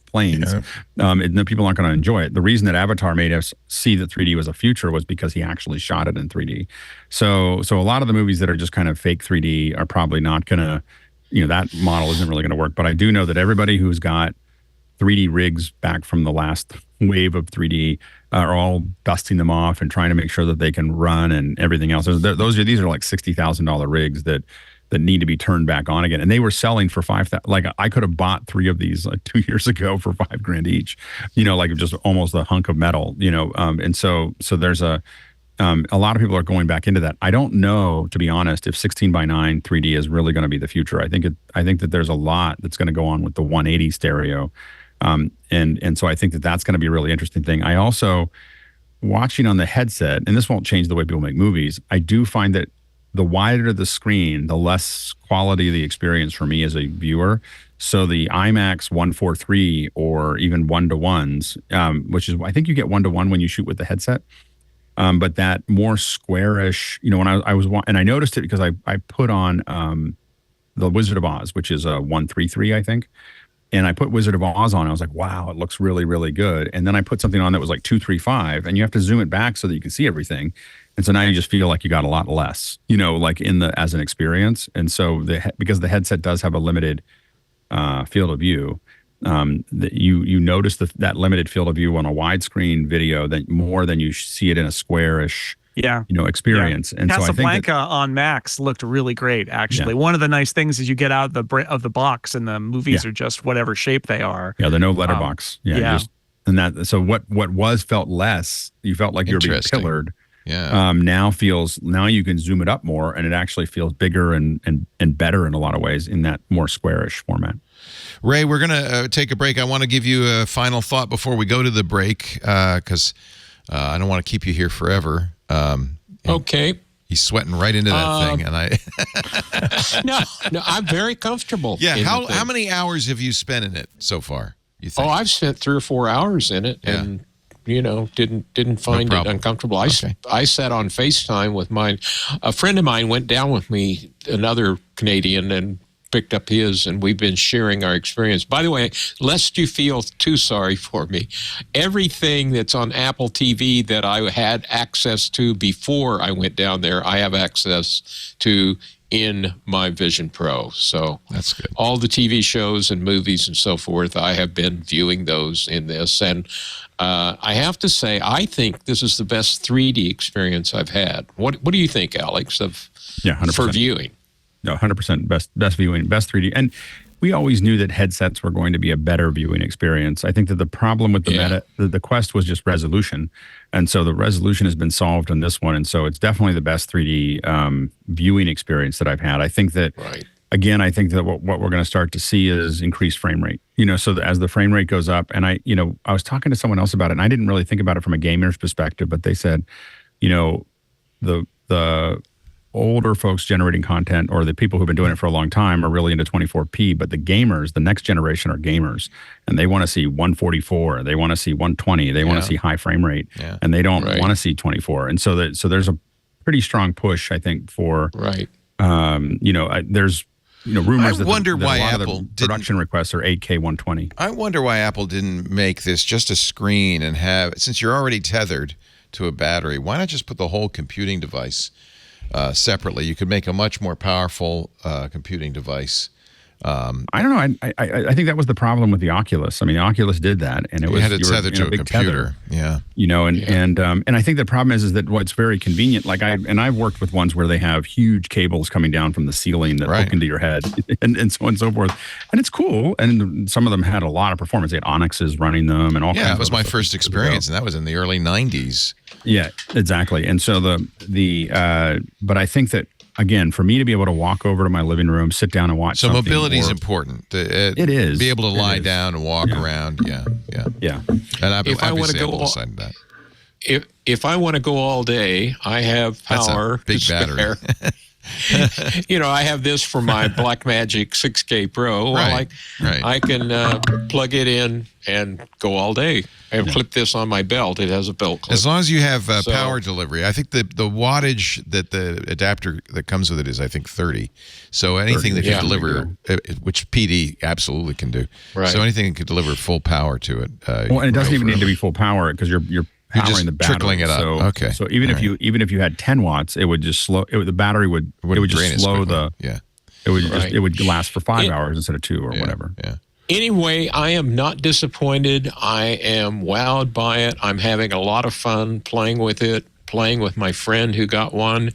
planes, then people aren't going to enjoy it. The reason that Avatar made us see that 3D was a future was because he actually shot it in 3D. So a lot of the movies that are just kind of fake 3D are probably not going to, that model isn't really going to work. But I do know that everybody who's got 3D rigs back from the last wave of 3D are all dusting them off and trying to make sure that they can run and everything else. These are like $60,000 rigs that need to be turned back on again. And they were selling for $5,000. Like I could have bought 3 of these like 2 years ago for $5,000 each. Like just almost a hunk of metal. And so there's a lot of people are going back into that. I don't know, to be honest, if 16:9 3D is really going to be the future. I think that there's a lot that's going to go on with the 180 stereo. And so I think that that's going to be a really interesting thing. I also, watching on the headset, and this won't change the way people make movies, I do find that the wider the screen, the less quality of the experience for me as a viewer. So the IMAX 143 or even 1:1s, which is, I think you get 1:1 when you shoot with the headset. But that more squarish, when I was, and I noticed it because I put on the Wizard of Oz, which is a 133, I think. And I put Wizard of Oz on. I was like, wow, it looks really, really good. And then I put something on that was like 235, and you have to zoom it back so that you can see everything. And so now you just feel like you got a lot less, like as an experience. And so because the headset does have a limited field of view, that you notice that limited field of view on a widescreen video that more than you see it in a squarish experience. Yeah. And Casablanca so I think on Max looked really great, actually. Yeah. One of the nice things is you get out of the box and the movies are just whatever shape they are. Yeah, they're no letterbox. So what felt less, you felt like you were being pillared. Yeah. Now you can zoom it up more, and it actually feels bigger and better in a lot of ways in that more squarish format. Ray, we're going to take a break. I want to give you a final thought before we go to the break, because I don't want to keep you here forever. Okay. He's sweating right into that thing, and I. No, I'm very comfortable. Yeah. How many hours have you spent in it so far? You think? Oh, I've spent 3 or 4 hours in it, and didn't find it uncomfortable. I sat on FaceTime with a friend of mine went down with me, another Canadian, and picked up his, and we've been sharing our experience. By the way, lest you feel too sorry for me, everything that's on Apple TV that I had access to before I went down there, I have access to in my Vision Pro. So that's good. All the TV shows and movies and so forth, I have been viewing those in this. And I have to say, I think this is the best 3D experience I've had. What do you think, Alex, 100%. For viewing? No, 100% best viewing, best 3D. And we always knew that headsets were going to be a better viewing experience. I think that the problem with the Quest was just resolution. And so the resolution has been solved on this one. And so it's definitely the best 3D viewing experience that I've had. I think that, again, I think that what we're going to start to see is increased frame rate. So that as the frame rate goes up, and I was talking to someone else about it, and I didn't really think about it from a gamer's perspective, but they said, the older folks generating content, or the people who've been doing it for a long time, are really into 24p, but the gamers, the next generation, are gamers, and they want to see 144, they want to see 120, they want to see high frame rate, and they don't want to see 24. And so there's a pretty strong push, I think, for there's rumors I wonder that why a lot Apple of the production requests are 8K 120. I wonder why Apple didn't make this just a screen and have, since you're already tethered to a battery, why not just put the whole computing device separately? You could make a much more powerful computing device. I don't know. I think that was the problem with the Oculus. I mean, the Oculus did that, and it was had it tethered to a big computer. Tether, and I think the problem is that what's very convenient. Like I've worked with ones where they have huge cables coming down from the ceiling that hook into your head, and so on and so forth. And it's cool. And some of them had a lot of performance. They had Onyxes running them, and all. Yeah, that was my first experience, and that was in the early '90s. Yeah, exactly. And so but I think that, again, for me to be able to walk over to my living room, sit down and watch so something. Mobility is important. It is. Be able to lie down and walk around. Yeah. And if I want to go that. If I want to go all day, I have power. That's a big battery. I have this for my Blackmagic 6K Pro. Well, I can plug it in and go all day. I have clipped this on my belt. It has a belt clip. As long as you have power delivery. I think the wattage that the adapter that comes with it is, I think, 30. So anything that can deliver, which PD absolutely can do. Right. So anything that can deliver full power to it. And it doesn't even need to be full power because you're powering the battery. Trickling it up. So even if you had 10 watts, it would just slow. The battery would just slow the. Yeah. It would last for 5 hours instead of 2 or whatever. Yeah. Anyway, I am not disappointed. I am wowed by it. I'm having a lot of fun playing with it, playing with my friend who got one.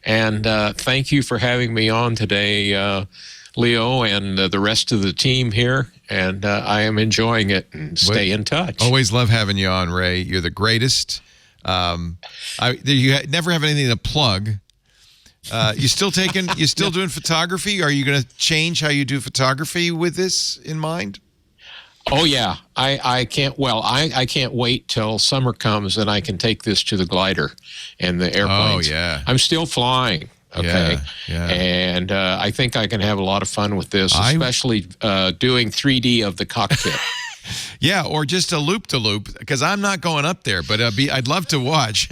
And thank you for having me on today, Leo, and the rest of the team here. And I am enjoying it, and stay in touch. Always love having you on, Ray. You're the greatest. You never have anything to plug. You still doing photography? Are you going to change how you do photography with this in mind? Oh yeah, I can't. Well, I can't wait till summer comes and I can take this to the glider and the airplanes. Oh yeah, I'm still flying. Okay, yeah. And I think I can have a lot of fun with this, especially doing 3D of the cockpit. Yeah, or just a loop-to-loop, because I'm not going up there, but I'd love to watch.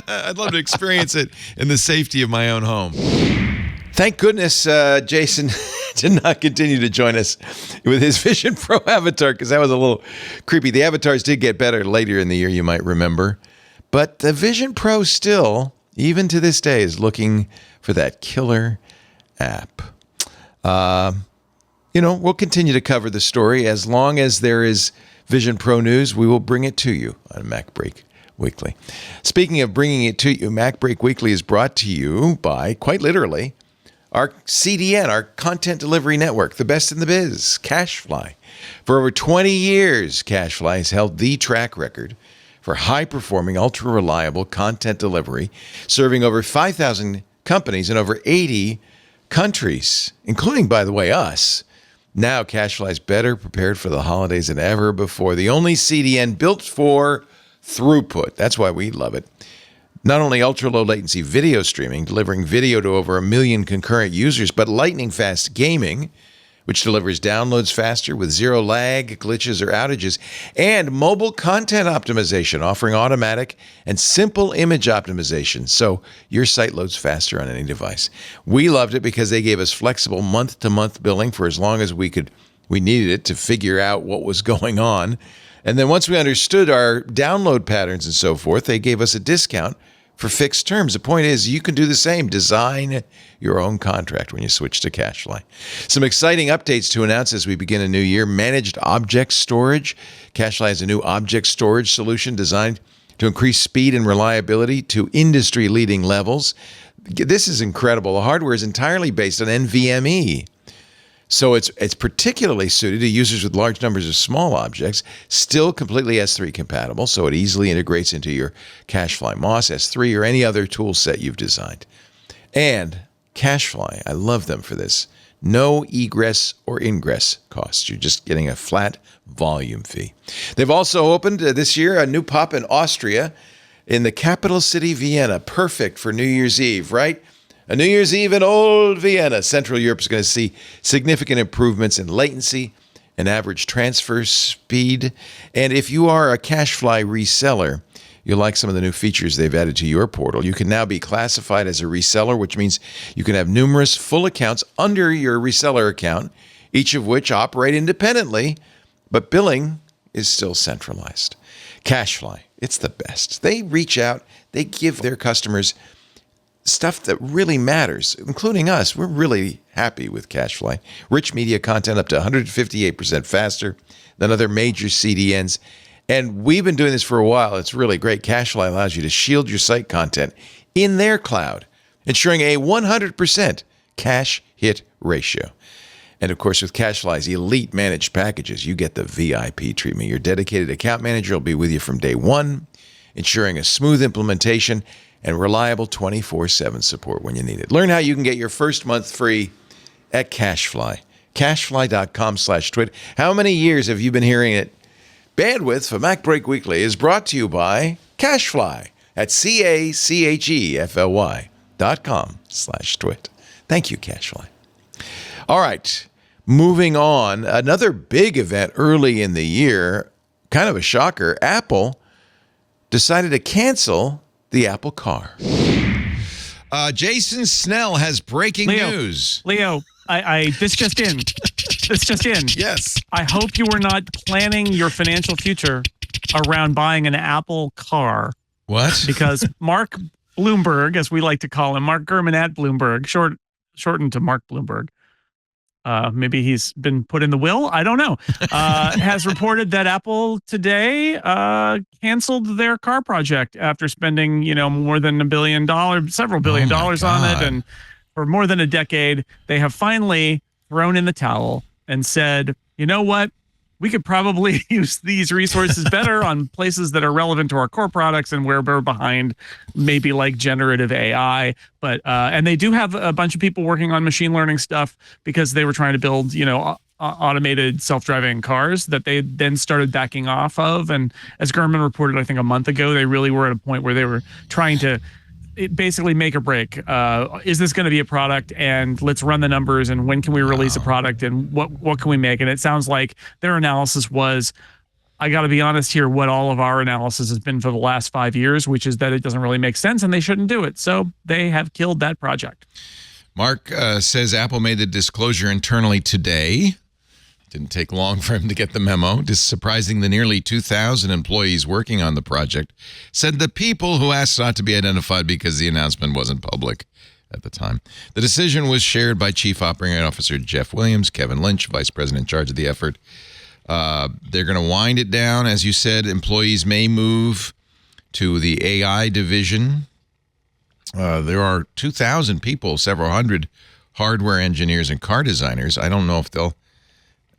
I'd love to experience it in the safety of my own home. Thank goodness Jason did not continue to join us with his Vision Pro avatar, because that was a little creepy. The avatars did get better later in the year, you might remember. But the Vision Pro still, even to this day, is looking for that killer app. We'll continue to cover the story. As long as there is Vision Pro news, we will bring it to you on MacBreak Weekly. Speaking of bringing it to you, MacBreak Weekly is brought to you by, quite literally, our CDN, our content delivery network, the best in the biz, CacheFly. For over 20 years, CacheFly has held the track record for high-performing, ultra-reliable content delivery, serving over 5,000 companies in over 80 countries, including, by the way, us. Now, CacheFly is better prepared for the holidays than ever before. The only CDN built for throughput. That's why we love it. Not only ultra-low latency video streaming, delivering video to over 1 million concurrent users, but lightning-fast gaming, which delivers downloads faster with zero lag, glitches, or outages, and mobile content optimization, offering automatic and simple image optimization, so your site loads faster on any device. We loved it because they gave us flexible month-to-month billing for as long as we needed it to figure out what was going on. And then once we understood our download patterns and so forth, they gave us a discount for fixed terms. The point is, you can do the same. Design your own contract when you switch to CacheFly. Some exciting updates to announce as we begin a new year. Managed object storage. CacheFly has a new object storage solution designed to increase speed and reliability to industry-leading levels. This is incredible. The hardware is entirely based on NVMe. So it's particularly suited to users with large numbers of small objects, still completely S3 compatible, so it easily integrates into your CacheFly MOS, S3, or any other tool set you've designed. And CacheFly, I love them for this. No egress or ingress costs. You're just getting a flat volume fee. They've also opened this year a new POP in Austria, in the capital city, Vienna. Perfect for New Year's Eve, right? A New Year's Eve in old Vienna. Central Europe is going to see significant improvements in latency and average transfer speed. And if you are a CacheFly reseller, you'll like some of the new features they've added to your portal. You can now be classified as a reseller, which means you can have numerous full accounts under your reseller account, each of which operate independently, but billing is still centralized. CacheFly, it's the best. They reach out, they give their customers stuff that really matters, including us. We're really happy with CacheFly. Rich media content up to 158% faster than other major CDNs. And we've been doing this for a while. It's really great. CacheFly allows you to shield your site content in their cloud, ensuring a 100% cache hit ratio. And of course, with CacheFly's elite managed packages, you get the VIP treatment. Your dedicated account manager will be with you from day one, ensuring a smooth implementation and reliable 24/7 support when you need it. Learn how you can get your first month free at CacheFly. CacheFly.com/twit. How many years have you been hearing it? Bandwidth for MacBreak Weekly is brought to you by CacheFly at CacheFly.com. cashfly.com/twit. Thank you, Cashfly. All right, moving on. Another big event early in the year, kind of a shocker. Apple decided to cancel the Apple Car. Jason Snell has breaking news. Leo, this just in. This just in. Yes. I hope you were not planning your financial future around buying an Apple car. What? Because Mark Bloomberg, as we like to call him, Mark Gurman at Bloomberg, shortened to Mark Bloomberg. Maybe he's been put in the will. I don't know. Has reported that Apple today canceled their car project after spending, more than $1 billion, several billion dollars on it, and for more than a decade, they have finally thrown in the towel and said, you know what? We could probably use these resources better on places that are relevant to our core products and where we're behind, maybe like generative AI. But and they do have a bunch of people working on machine learning stuff because they were trying to build, automated self-driving cars that they then started backing off of. And as Gurman reported, I think a month ago, they really were at a point where they were trying to basically make or break. Is this going to be a product, and let's run the numbers, and when can we release a product, and what can we make? And it sounds like their analysis was, I got to be honest here, what all of our analysis has been for the last 5 years, which is that it doesn't really make sense and they shouldn't do it. So they have killed that project. Mark says Apple made the disclosure internally today. Didn't take long for him to get the memo. Just surprising, the nearly 2,000 employees working on the project said the people who asked not to be identified because the announcement wasn't public at the time. The decision was shared by Chief Operating Officer Jeff Williams, Kevin Lynch, Vice President in charge of the effort. They're going to wind it down. As you said, employees may move to the AI division. There are 2,000 people, several hundred hardware engineers and car designers. I don't know if they'll...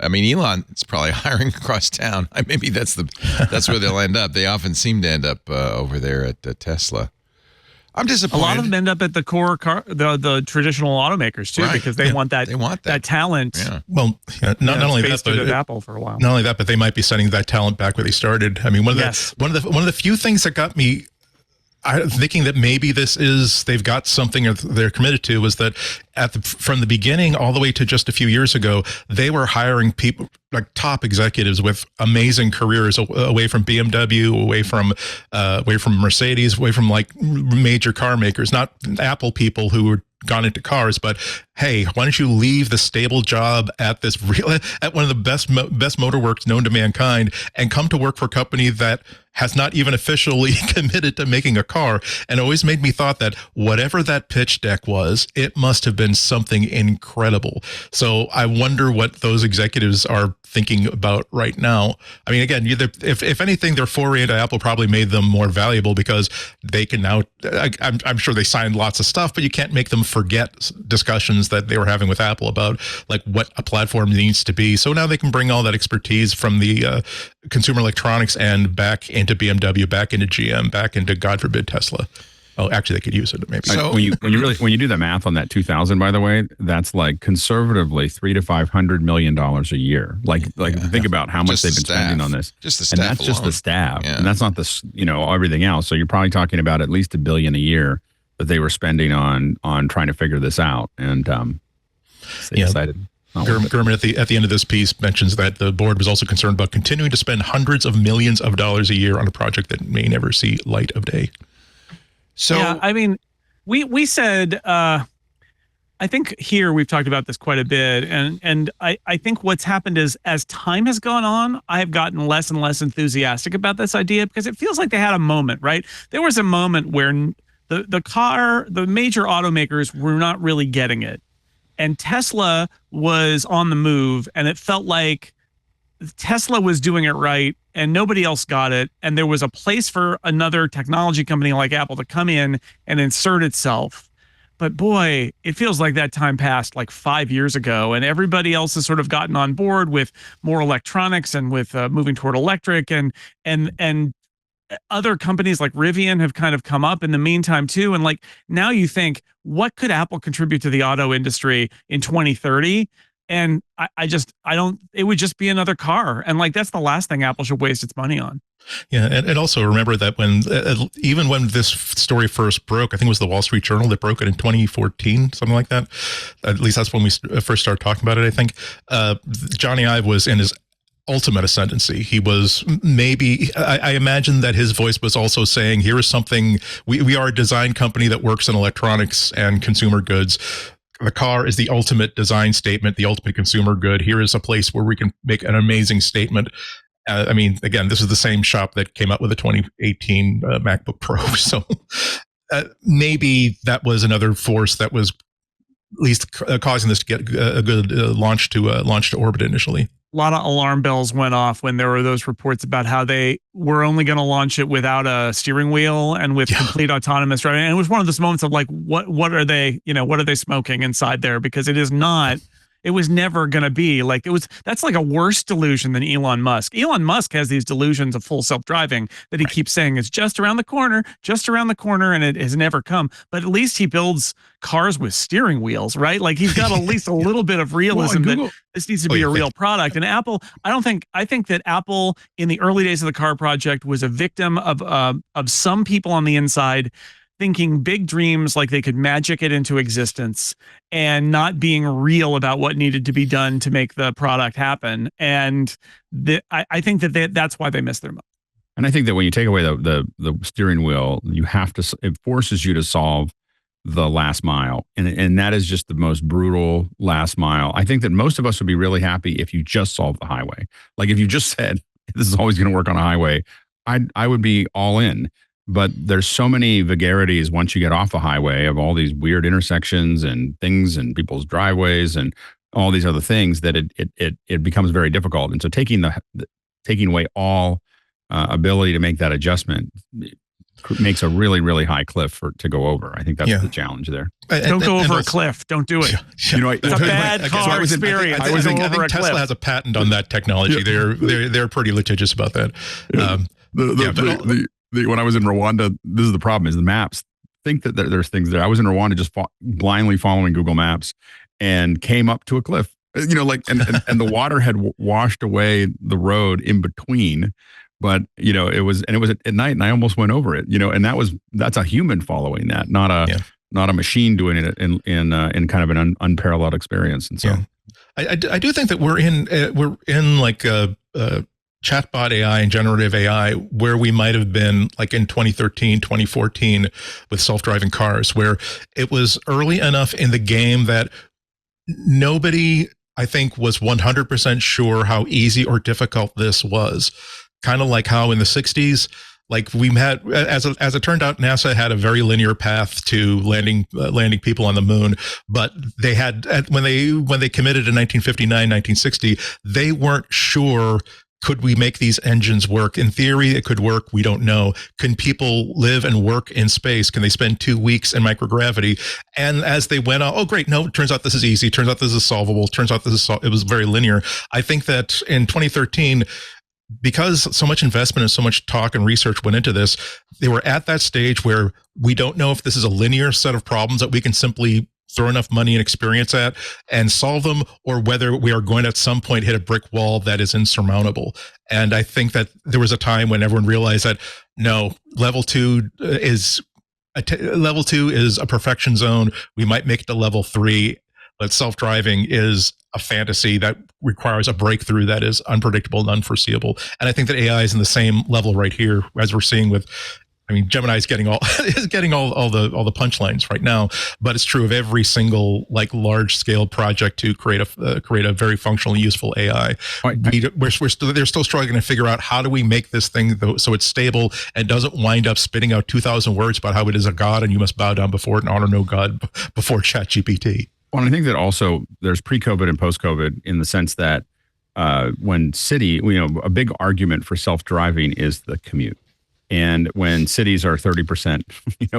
Elon is probably hiring across town. Maybe that's where they'll end up. They often seem to end up over there at Tesla. I'm disappointed. A lot of them end up at the core car, the traditional automakers too, right, because they want that talent. Yeah. Well, not only that, but at Apple for a while. Not only that, but they might be sending that talent back where they started. One of the few things that got me thinking that maybe they've got something they're committed to was that from the beginning all the way to just a few years ago, they were hiring people like top executives with amazing careers away from BMW, away from Mercedes, away from like major car makers, not Apple people who were gone into cars, but hey, why don't you leave the stable job at one of the best motorworks known to mankind and come to work for a company that has not even officially committed to making a car? And it always made me thought that whatever that pitch deck was, it must have been something incredible. So I wonder what those executives are thinking about right now. Again, if anything, their foray into Apple probably made them more valuable because they can now, I'm sure they signed lots of stuff, but you can't make them forget discussions that they were having with Apple about like what a platform needs to be. So now they can bring all that expertise from the consumer electronics and back into BMW, back into GM, back into, God forbid, Tesla. Oh, actually, they could use it maybe. So when you do the math on that 2,000, by the way, that's like conservatively $300 to $500 million a year. Think about how much they've been spending on this. Just the staff, and that's alone. Just the staff, and that's not everything else. So you're probably talking about at least $1 billion a year that they were spending on trying to figure this out, and they decided. Gurman at the end of this piece mentions that the board was also concerned about continuing to spend hundreds of millions of dollars a year on a project that may never see light of day. So yeah, we said I think here we've talked about this quite a bit, and I think what's happened is as time has gone on, I have gotten less and less enthusiastic about this idea because it feels like they had a moment, right? There was a moment where the major automakers were not really getting it. And Tesla was on the move, and it felt like Tesla was doing it right and nobody else got it. And there was a place for another technology company like Apple to come in and insert itself. But boy, it feels like that time passed like 5 years ago, and everybody else has sort of gotten on board with more electronics and with moving toward electric, and other companies like Rivian have kind of come up in the meantime too. And like now you think, what could Apple contribute to the auto industry in 2030? And I don't, it would just be another car. And like, that's the last thing Apple should waste its money on. Yeah, and also remember that when even when this story first broke, I think it was the Wall Street Journal that broke it in 2014, something like that. At least that's when we first started talking about it, I think. Johnny Ive was in his ultimate ascendancy. He was maybe, I imagine that his voice was also saying, here is something, we are a design company that works in electronics and consumer goods. The car is the ultimate design statement, the ultimate consumer good. Here is a place where we can make an amazing statement. I mean, again, this is the same shop that came out with the 2018 MacBook Pro. So maybe that was another force that was at least causing this to get a good launch to orbit initially. A lot of alarm bells went off when there were those reports about how they were only going to launch it without a steering wheel and with complete autonomous driving. And it was one of those moments of like, what are they, what are they smoking inside there? Because it is not. It was never going to be like that's like a worse delusion than Elon Musk. Elon Musk has these delusions of full self-driving that he keeps saying it's just around the corner, and it has never come. But at least he builds cars with steering wheels, right? Like he's got at least a little bit of realism that this needs to be a real product. And Apple, I think that Apple in the early days of the car project was a victim of some people on the inside thinking big dreams like they could magic it into existence and not being real about what needed to be done to make the product happen. And I think that's why they missed their moment. And I think that when you take away the steering wheel, it forces you to solve the last mile. And that is just the most brutal last mile. I think that most of us would be really happy if you just solved the highway. Like if you just said, this is always going to work on a highway, I would be all in. But there's so many vagaries once you get off a highway of all these weird intersections and things and people's driveways and all these other things that it becomes very difficult. And so taking away all ability to make that adjustment makes a really, really high cliff to go over. I think that's the challenge there. Don't go over a cliff. Don't do it. It's a bad car experience. I think Tesla has a patent on that technology. They're pretty litigious about that. When I was in Rwanda, this is the problem: is the maps think that there's things there. I was in Rwanda just blindly following Google Maps and came up to a cliff. And the water had washed away the road in between. But it was at night, and I almost went over it. And that's a human following that, not a machine doing it in kind of an unparalleled experience. And so, I do think that we're in like a chatbot AI and generative AI where we might have been like in 2013, 2014 with self-driving cars, where it was early enough in the game that nobody, I think, was 100% sure how easy or difficult this was. Kind of like how in the 60s, like we had, as it turned out, NASA had a very linear path to landing people on the moon. But they had, when they committed in 1959, 1960, they weren't sure, could we make these engines work? In theory, it could work. We don't know. Can people live and work in space? Can they spend 2 weeks in microgravity? And as they went on, oh, great. No, it turns out this is easy. Turns out this is solvable. Turns out it was very linear. I think that in 2013, because so much investment and so much talk and research went into this, they were at that stage where we don't know if this is a linear set of problems that we can simply throw enough money and experience at and solve them, or whether we are going to at some point hit a brick wall that is insurmountable. And I think that there was a time when everyone realized that no, level two is a perfection zone. We might make it to level 3, but self-driving is a fantasy that requires a breakthrough that is unpredictable and unforeseeable. And I think that AI is in the same level right here, as we're seeing with, Gemini is getting all the punchlines right now, but it's true of every single like large scale project to create a very functional, useful AI. They're still struggling to figure out how do we make this thing so it's stable and doesn't wind up spitting out 2,000 words about how it is a god and you must bow down before it and honor no god before ChatGPT. Well, I think that also there's pre-COVID and post-COVID in the sense that when a big argument for self-driving is the commute. And when cities are 30%,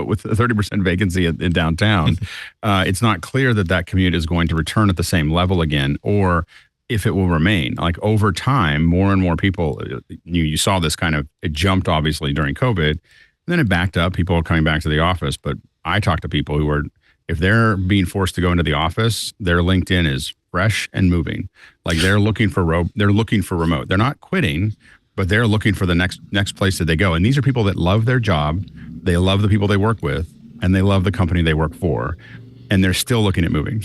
with a 30% vacancy in downtown, it's not clear that commute is going to return at the same level again, or if it will remain. Like over time, more and more people, you saw this it jumped obviously during COVID, and then it backed up. People are coming back to the office, but I talked to people who were if they're being forced to go into the office, their LinkedIn is fresh and moving. Like they're looking for remote. They're not quitting, but they're looking for the next place that they go. And these are people that love their job, they love the people they work with, and they love the company they work for. And they're still looking at moving,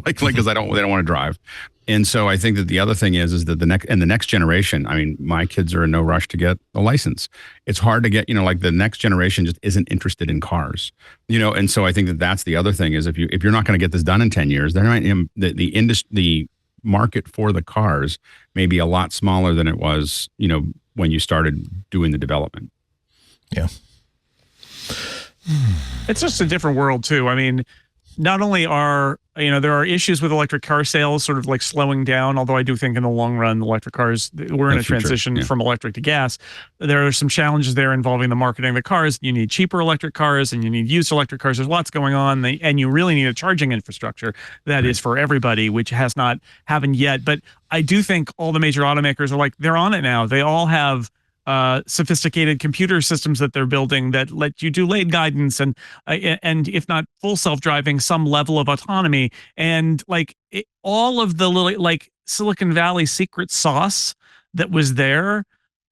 because they don't want to drive. And so I think that the other thing is that the next generation, I mean, my kids are in no rush to get a license. It's hard to get, the next generation just isn't interested in cars, and so I think that that's the other thing is if you're not going to get this done in 10 years, they're not the market for the cars may be a lot smaller than it was, when you started doing the development. Yeah. It's just a different world too. I mean, not only there are issues with electric car sales sort of like slowing down, although I do think in the long run, electric cars, we're in a transition from electric to gas. There are some challenges there involving the marketing of the cars. You need cheaper electric cars and you need used electric cars. There's lots going on, and you really need a charging infrastructure that is for everybody, which has not happened yet. But I do think all the major automakers are they're on it now. They all have sophisticated computer systems that they're building that let you do lane guidance and if not full self-driving, some level of autonomy. And all of the little Silicon Valley secret sauce that was there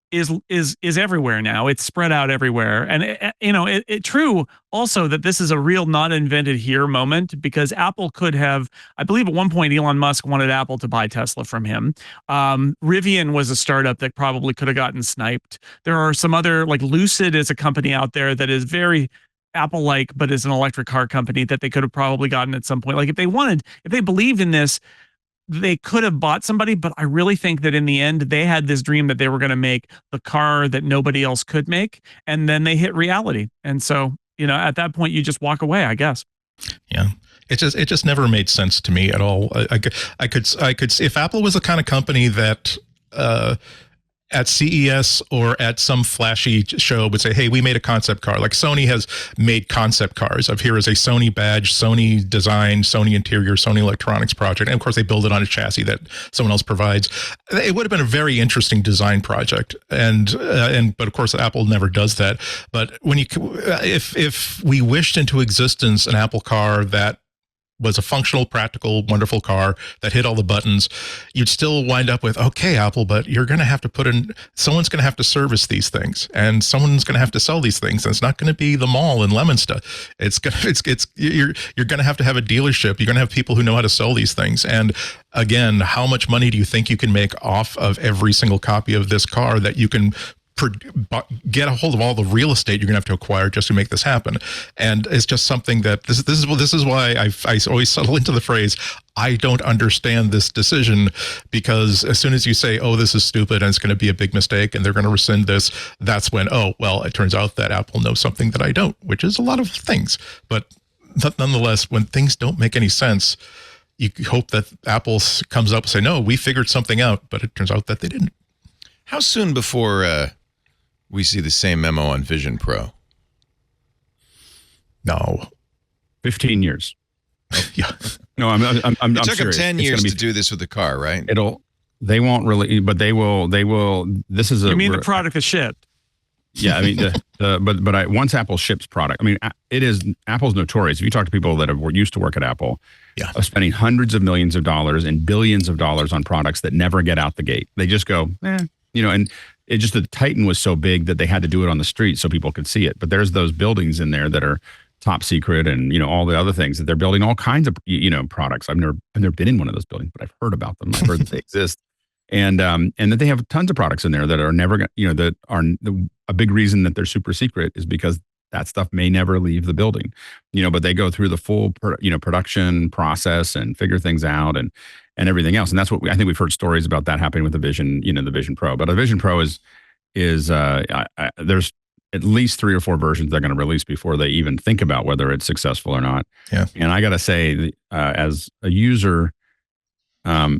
is everywhere now. It's spread out everywhere. And it true also that this is a real not invented here moment, because Apple could have, I believe at one point Elon Musk wanted Apple to buy Tesla from him. Rivian was a startup that probably could have gotten sniped. There are some other, Lucid is a company out there that is very Apple-like, but is an electric car company that they could have probably gotten at some point. If they believed in this, they could have bought somebody, but I really think that in the end, they had this dream that they were going to make the car that nobody else could make, and then they hit reality. And so, at that point, you just walk away, I guess. Yeah. It just never made sense to me at all. I could if Apple was the kind of company that at CES or at some flashy show would say, hey, we made a concept car. Like Sony has made concept cars. Here is a Sony badge, Sony design, Sony interior, Sony electronics project. And of course they build it on a chassis that someone else provides. It would have been a very interesting design project. But of course Apple never does that. But when if we wished into existence an Apple car that was a functional, practical, wonderful car that hit all the buttons, you'd still wind up with, okay, Apple, but you're going to have to someone's going to have to service these things, and someone's going to have to sell these things. And it's not going to be the mall in Leominster. You're going to have a dealership. You're going to have people who know how to sell these things. And again, how much money do you think you can make off of every single copy of this car that you can get a hold of all the real estate you're going to have to acquire just to make this happen? And it's just something that this is why I always settle into the phrase, I don't understand this decision, because as soon as you say, oh, this is stupid and it's going to be a big mistake and they're going to rescind this, that's when, oh, well, it turns out that Apple knows something that I don't, which is a lot of things. But nonetheless, when things don't make any sense, you hope that Apple comes up and say, no, we figured something out, but it turns out that they didn't. How soon before we see the same memo on Vision Pro? No. 15 years. Yeah. No, I'm It took them serious. 10 years to do this with the car, right? They won't really, but they will, this is You mean the product is shipped? Yeah, I mean, once Apple ships product, I mean, Apple's notorious. If you talk to people that used to work at Apple, of spending hundreds of millions of dollars and billions of dollars on products that never get out the gate. They just go, and it just, the Titan was so big that they had to do it on the street so people could see it. But there's those buildings in there that are top secret, and all the other things that they're building, all kinds of products. I've never been in one of those buildings, but I've heard about them. I've heard that they exist, and that they have tons of products in there that are never that are a big reason that they're super secret is because that stuff may never leave the building, but they go through the full production process and figure things out and everything else. And that's what I think we've heard stories about that happening with the Vision, the Vision Pro. But a Vision Pro is there's at least 3 or 4 versions they're going to release before they even think about whether it's successful or not. Yeah. And I got to say, as a user, I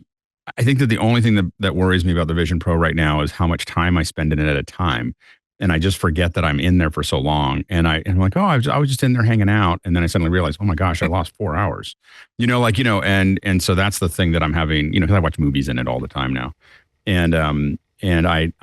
think that the only thing that worries me about the Vision Pro right now is how much time I spend in it at a time. And I just forget that I'm in there for so long. And I'm like, oh, I was just in there hanging out. And then I suddenly realized, oh my gosh, I lost 4 hours, and so that's the thing that I'm having, because I watch movies in it all the time now. And anyway,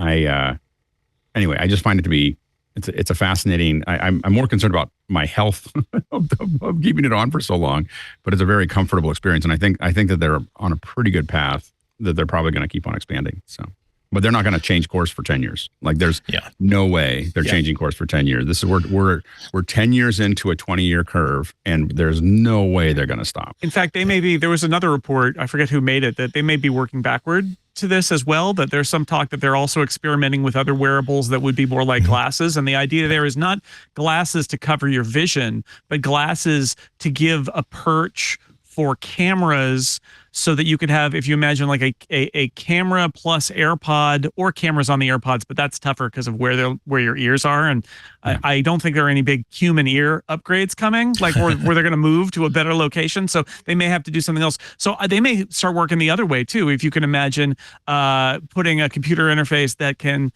I just find it to be it's a fascinating. I'm more concerned about my health of keeping it on for so long, but it's a very comfortable experience, and I think that they're on a pretty good path. That they're probably going to keep on expanding. So, but they're not going to change course for 10 years. Like there's no way they're changing course for 10 years. This is we're 10 years into a 20-year curve, and there's no way they're going to stop. In fact, there was another report, I forget who made it, that they may be working backward to this as well, that there's some talk that they're also experimenting with other wearables that would be more like glasses. And the idea there is not glasses to cover your vision, but glasses to give a perch for cameras, so that you could have, if you imagine like a camera plus AirPod, or cameras on the AirPods, but that's tougher because of where your ears are. And I don't think there are any big human ear upgrades coming, like where they're going to move to a better location. So they may have to do something else. So they may start working the other way too. If you can imagine putting a computer interface that can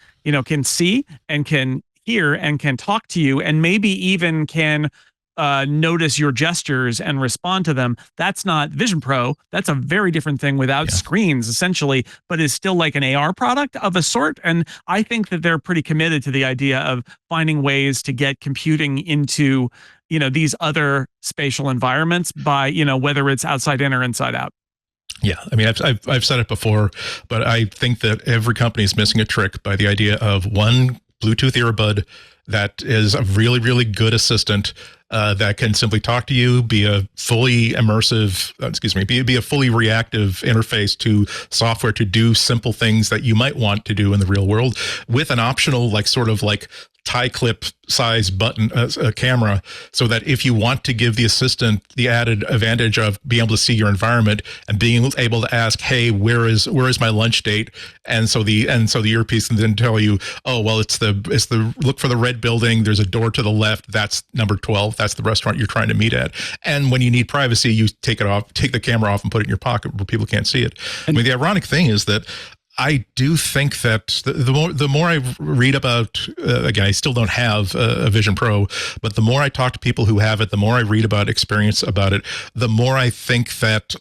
see and can hear and can talk to you, and maybe even can notice your gestures and respond to them. That's not Vision Pro. That's a very different thing without screens, essentially, but is still like an AR product of a sort. And I think that they're pretty committed to the idea of finding ways to get computing into, these other spatial environments by, whether it's outside in or inside out. Yeah, I mean, I've said it before, but I think that every company is missing a trick by the idea of one Bluetooth earbud that is a really, really good assistant that can simply talk to you, be a fully immersive, be a fully reactive interface to software to do simple things that you might want to do in the real world, with an optional, sort of tie clip size button camera, so that if you want to give the assistant the added advantage of being able to see your environment and being able to ask, hey, where is my lunch date, and so the earpiece can then tell you, oh well, it's the look for the red building, there's a door to the left, that's number 12, that's the restaurant you're trying to meet at. And when you need privacy, you take the camera off and put it in your pocket where people can't see it. I mean, the ironic thing is that I do think that the more I read about, again, I still don't have a Vision Pro, but the more I talk to people who have it, the more I read about experience about it, the more I think that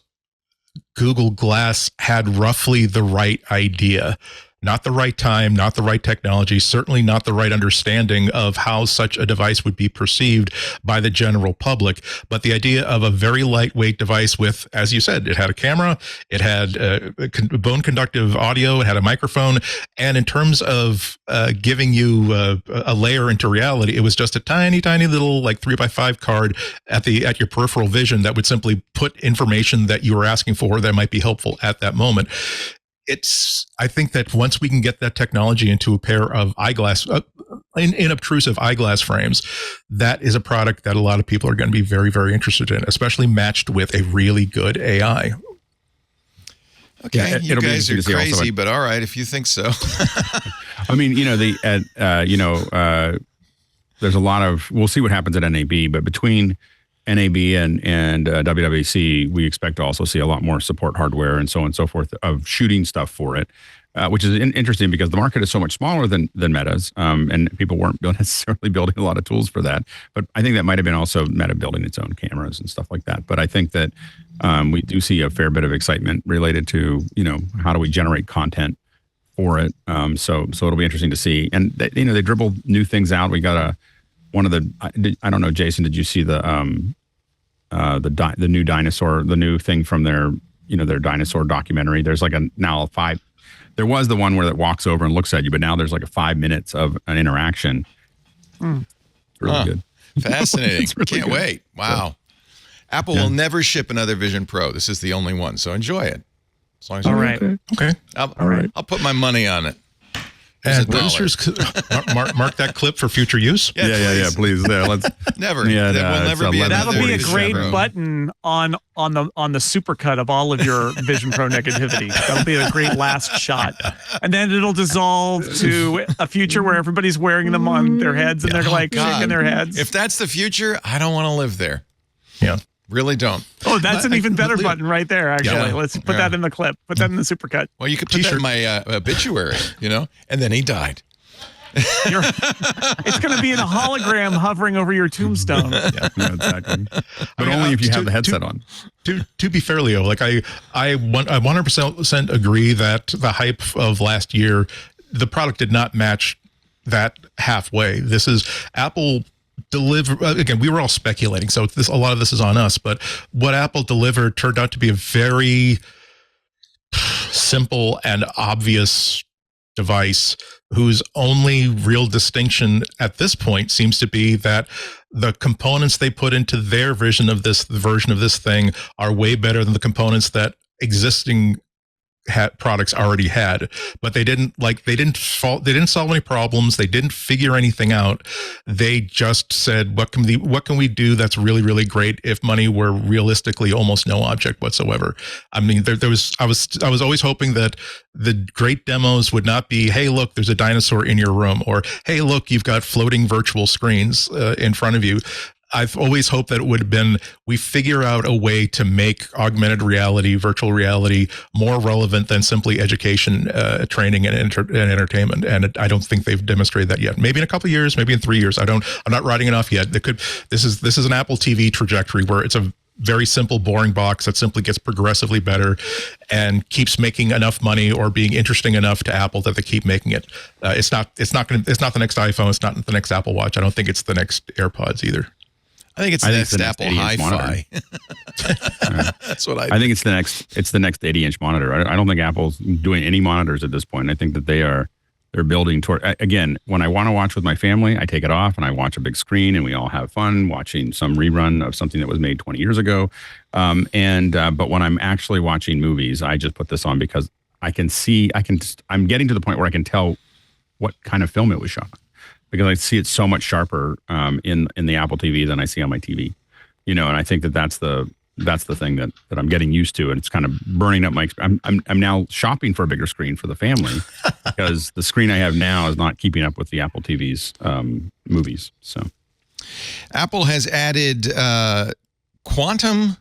Google Glass had roughly the right idea. Not the right time, not the right technology, certainly not the right understanding of how such a device would be perceived by the general public. But the idea of a very lightweight device with, as you said, it had a camera, it had bone conductive audio, it had a microphone. And in terms of giving you a layer into reality, it was just a tiny, tiny little 3x5 card at your peripheral vision that would simply put information that you were asking for that might be helpful at that moment. I think that once we can get that technology into a pair of inobtrusive eyeglass frames, that is a product that a lot of people are going to be very, very interested in, especially matched with a really good AI. Okay, you guys are crazy, but all right, if you think so. I mean, there's a lot of, we'll see what happens at NAB, but between NAB and WWDC, we expect to also see a lot more support hardware and so on and so forth of shooting stuff for it, which is interesting because the market is so much smaller than Meta's, and people weren't necessarily building a lot of tools for that. But I think that might have been also Meta building its own cameras and stuff like that. But I think that we do see a fair bit of excitement related to, how do we generate content for it. So it'll be interesting to see. And they dribble new things out. We got I don't know, Jason, did you see the new dinosaur, the new thing from their dinosaur documentary? There's there was the one where it walks over and looks at you, but now there's 5 minutes of an interaction. It's really good. Fascinating. Really Can't good. wait. Wow. Apple will never ship another Vision Pro. This is the only one. So enjoy it. As long as All right. Okay. I'll put my money on it. And listeners, mark that clip for future use. Yeah. Please, let's never. That will never be. That'll be a great Pro. button on the supercut of all of your Vision Pro negativity. That'll be a great last shot, and then it'll dissolve to a future where everybody's wearing them on their heads and they're shaking their heads. If that's the future, I don't want to live there. Yeah. Really don't. Oh, that's an even better button right there, actually. Yeah. Let's put that in the clip. Put that in the supercut. Well, you could put that in my obituary, and then he died. It's going to be in a hologram hovering over your tombstone. Yeah, exactly. But only if you have the headset on. To be fair, Leo, I 100% agree that the hype of last year, the product did not match that halfway. This is Apple deliver. Again, we were all speculating, so a lot of this is on us. But what Apple delivered turned out to be a very simple and obvious device whose only real distinction at this point seems to be that the components they put into their version of this thing are way better than the components that existing products already had. But they didn't solve any problems. They didn't figure anything out. They just said, what can we do that's really, really great if money were realistically almost no object whatsoever? I mean, I was always hoping that the great demos would not be, hey, look, there's a dinosaur in your room, or hey, look, you've got floating virtual screens in front of you. I've always hoped that it would have been, we figure out a way to make augmented reality, virtual reality more relevant than simply education, training, and entertainment. And I don't think they've demonstrated that yet. Maybe in a couple of years, maybe in 3 years. I'm not writing it off yet. This is an Apple TV trajectory where it's a very simple, boring box that simply gets progressively better and keeps making enough money or being interesting enough to Apple that they keep making it. It's not the next iPhone. It's not the next Apple Watch. I don't think it's the next AirPods either. I think it's the next Apple Hi-Fi. That's what I think. It's the next 80-inch monitor. I don't think Apple's doing any monitors at this point. I think that they're building toward, again, when I want to watch with my family, I take it off and I watch a big screen and we all have fun watching some rerun of something that was made 20 years ago. But when I'm actually watching movies, I just put this on because I'm getting to the point where I can tell what kind of film it was shot, because I see it so much sharper in the Apple TV than I see on my TV, and I think that's the thing that I'm getting used to, and it's kind of burning up my. I'm now shopping for a bigger screen for the family because the screen I have now is not keeping up with the Apple TV's movies. So, Apple has added quantum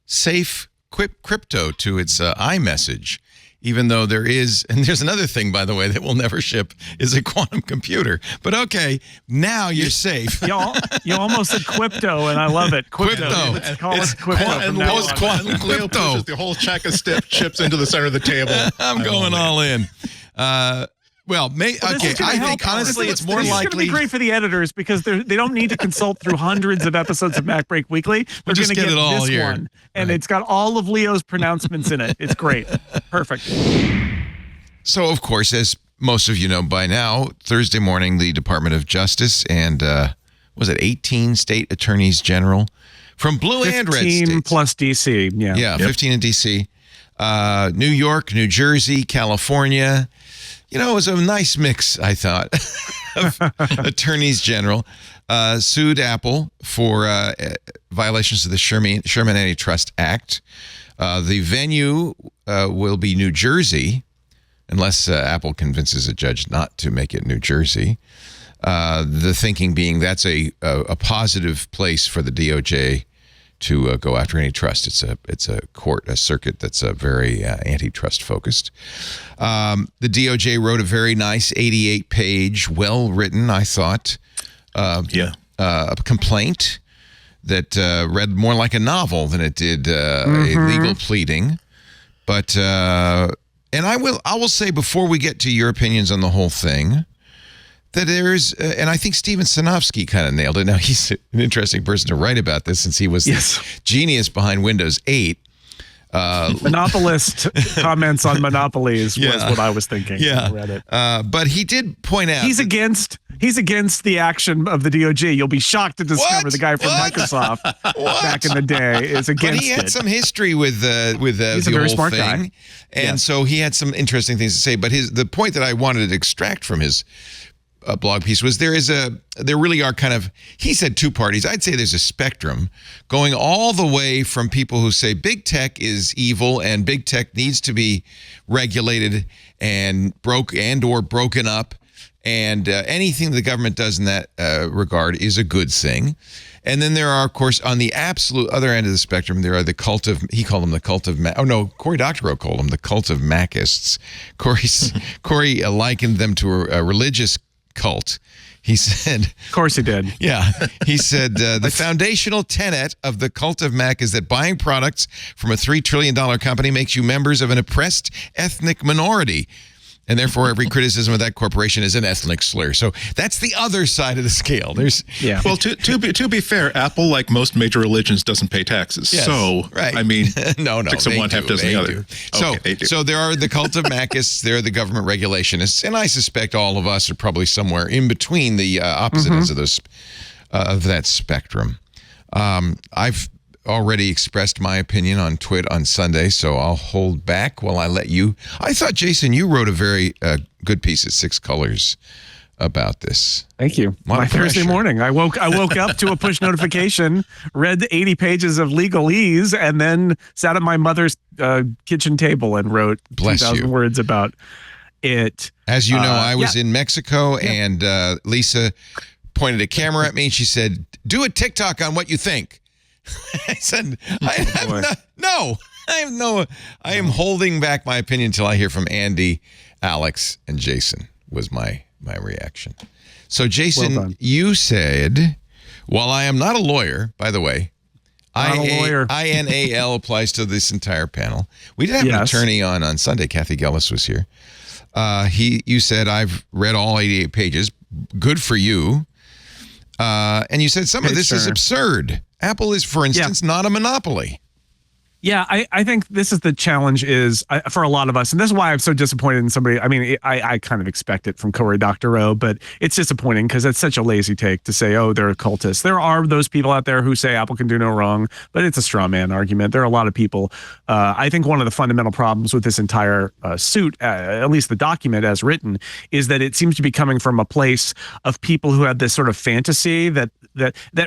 safe crypto to its iMessage. Even though there's another thing, by the way, that will never ship, is a quantum computer. But okay, now you're safe. You almost said Quipto, and I love it. Quipto. Let's call it Quipto. And post-quantum Cleo pushes the whole check of chips into the center of the table. I'm going all in. I think honestly it's more likely. It's going to be great for the editors because they don't need to consult through hundreds of episodes of MacBreak Weekly. They're going to get this here. One, and It's got all of Leo's pronouncements in it. It's great. Perfect. So, of course, as most of you know by now, Thursday morning, the Department of Justice and 18 state attorneys general from blue and red states. 15 plus DC. Yeah, 15 in DC. New York, New Jersey, California. It was a nice mix, I thought, of attorneys general sued Apple for violations of the Sherman Antitrust Act. The venue will be New Jersey, unless Apple convinces a judge not to make it New Jersey. The thinking being that's a positive place for the DOJ to go after antitrust. It's a court, a circuit that's very antitrust focused. The DOJ wrote a very nice 88-page, well-written, I thought, a complaint that read more like a novel than it did a legal pleading. But and I will say before we get to your opinions on the whole thing, that there's, and I think Steven Sinofsky kind of nailed it. Now, he's an interesting person to write about this since he was the genius behind Windows 8. Monopolist comments on monopolies was what I was thinking. Yeah, when I read it. But he did point out he's against the action of the DOJ. You'll be shocked to discover the guy from Microsoft back in the day is against it. But he had some history with the he's a very whole smart thing, guy. And so he had some interesting things to say. But the point that I wanted to extract from his blog piece was there really are kind of, he said, two parties. I'd say there's a spectrum going all the way from people who say big tech is evil and big tech needs to be regulated and broken up, and anything the government does in that regard is a good thing. And then there are, of course, on the absolute other end of the spectrum, there are the cult of, he called them the cult of, Cory Doctorow called them the cult of Macists. Cory likened them to a religious cult. He said, of course he did. Yeah. He said, the foundational tenet of the cult of Mac is that buying products from a $3 trillion company makes you members of an oppressed ethnic minority. And therefore, every criticism of that corporation is an ethnic slur. So that's the other side of the scale. Well, to be fair, Apple, like most major religions, doesn't pay taxes. Yes, so, right. I mean, no, 6 of one, half dozen the other. So there are the cult of Macists, there are the government regulationists, and I suspect all of us are probably somewhere in between the opposite ends of those of that spectrum. I've already expressed my opinion on TWiT on Sunday, so I'll hold back while I let you. I thought, Jason, you wrote a very good piece at 6 Colors about this. Thank you. My Thursday morning, I woke up to a push notification, read the 80 pages of legalese, and then sat at my mother's kitchen table and wrote 2,000 words about it. As you know, I was in Mexico, and Lisa pointed a camera at me, and she said, "Do a TikTok on what you think." I said, I am holding back my opinion until I hear from Andy, Alex, and Jason was my reaction. So, Jason, you said, while I am not a lawyer, by the way, INAL applies to this entire panel. We did have an attorney on Sunday. Kathy Gellis was here. You said, I've read all 88 pages. Good for you. And you said some of this is absurd. Apple is, for instance, not a monopoly. Yeah, I think this is the challenge is for a lot of us, and this is why I'm so disappointed in somebody. I mean, I kind of expect it from Cory Doctorow, but it's disappointing because it's such a lazy take to say, oh, they're occultists. There are those people out there who say Apple can do no wrong, but it's a straw man argument. There are a lot of people. I think one of the fundamental problems with this entire suit, at least the document as written, is that it seems to be coming from a place of people who have this sort of fantasy that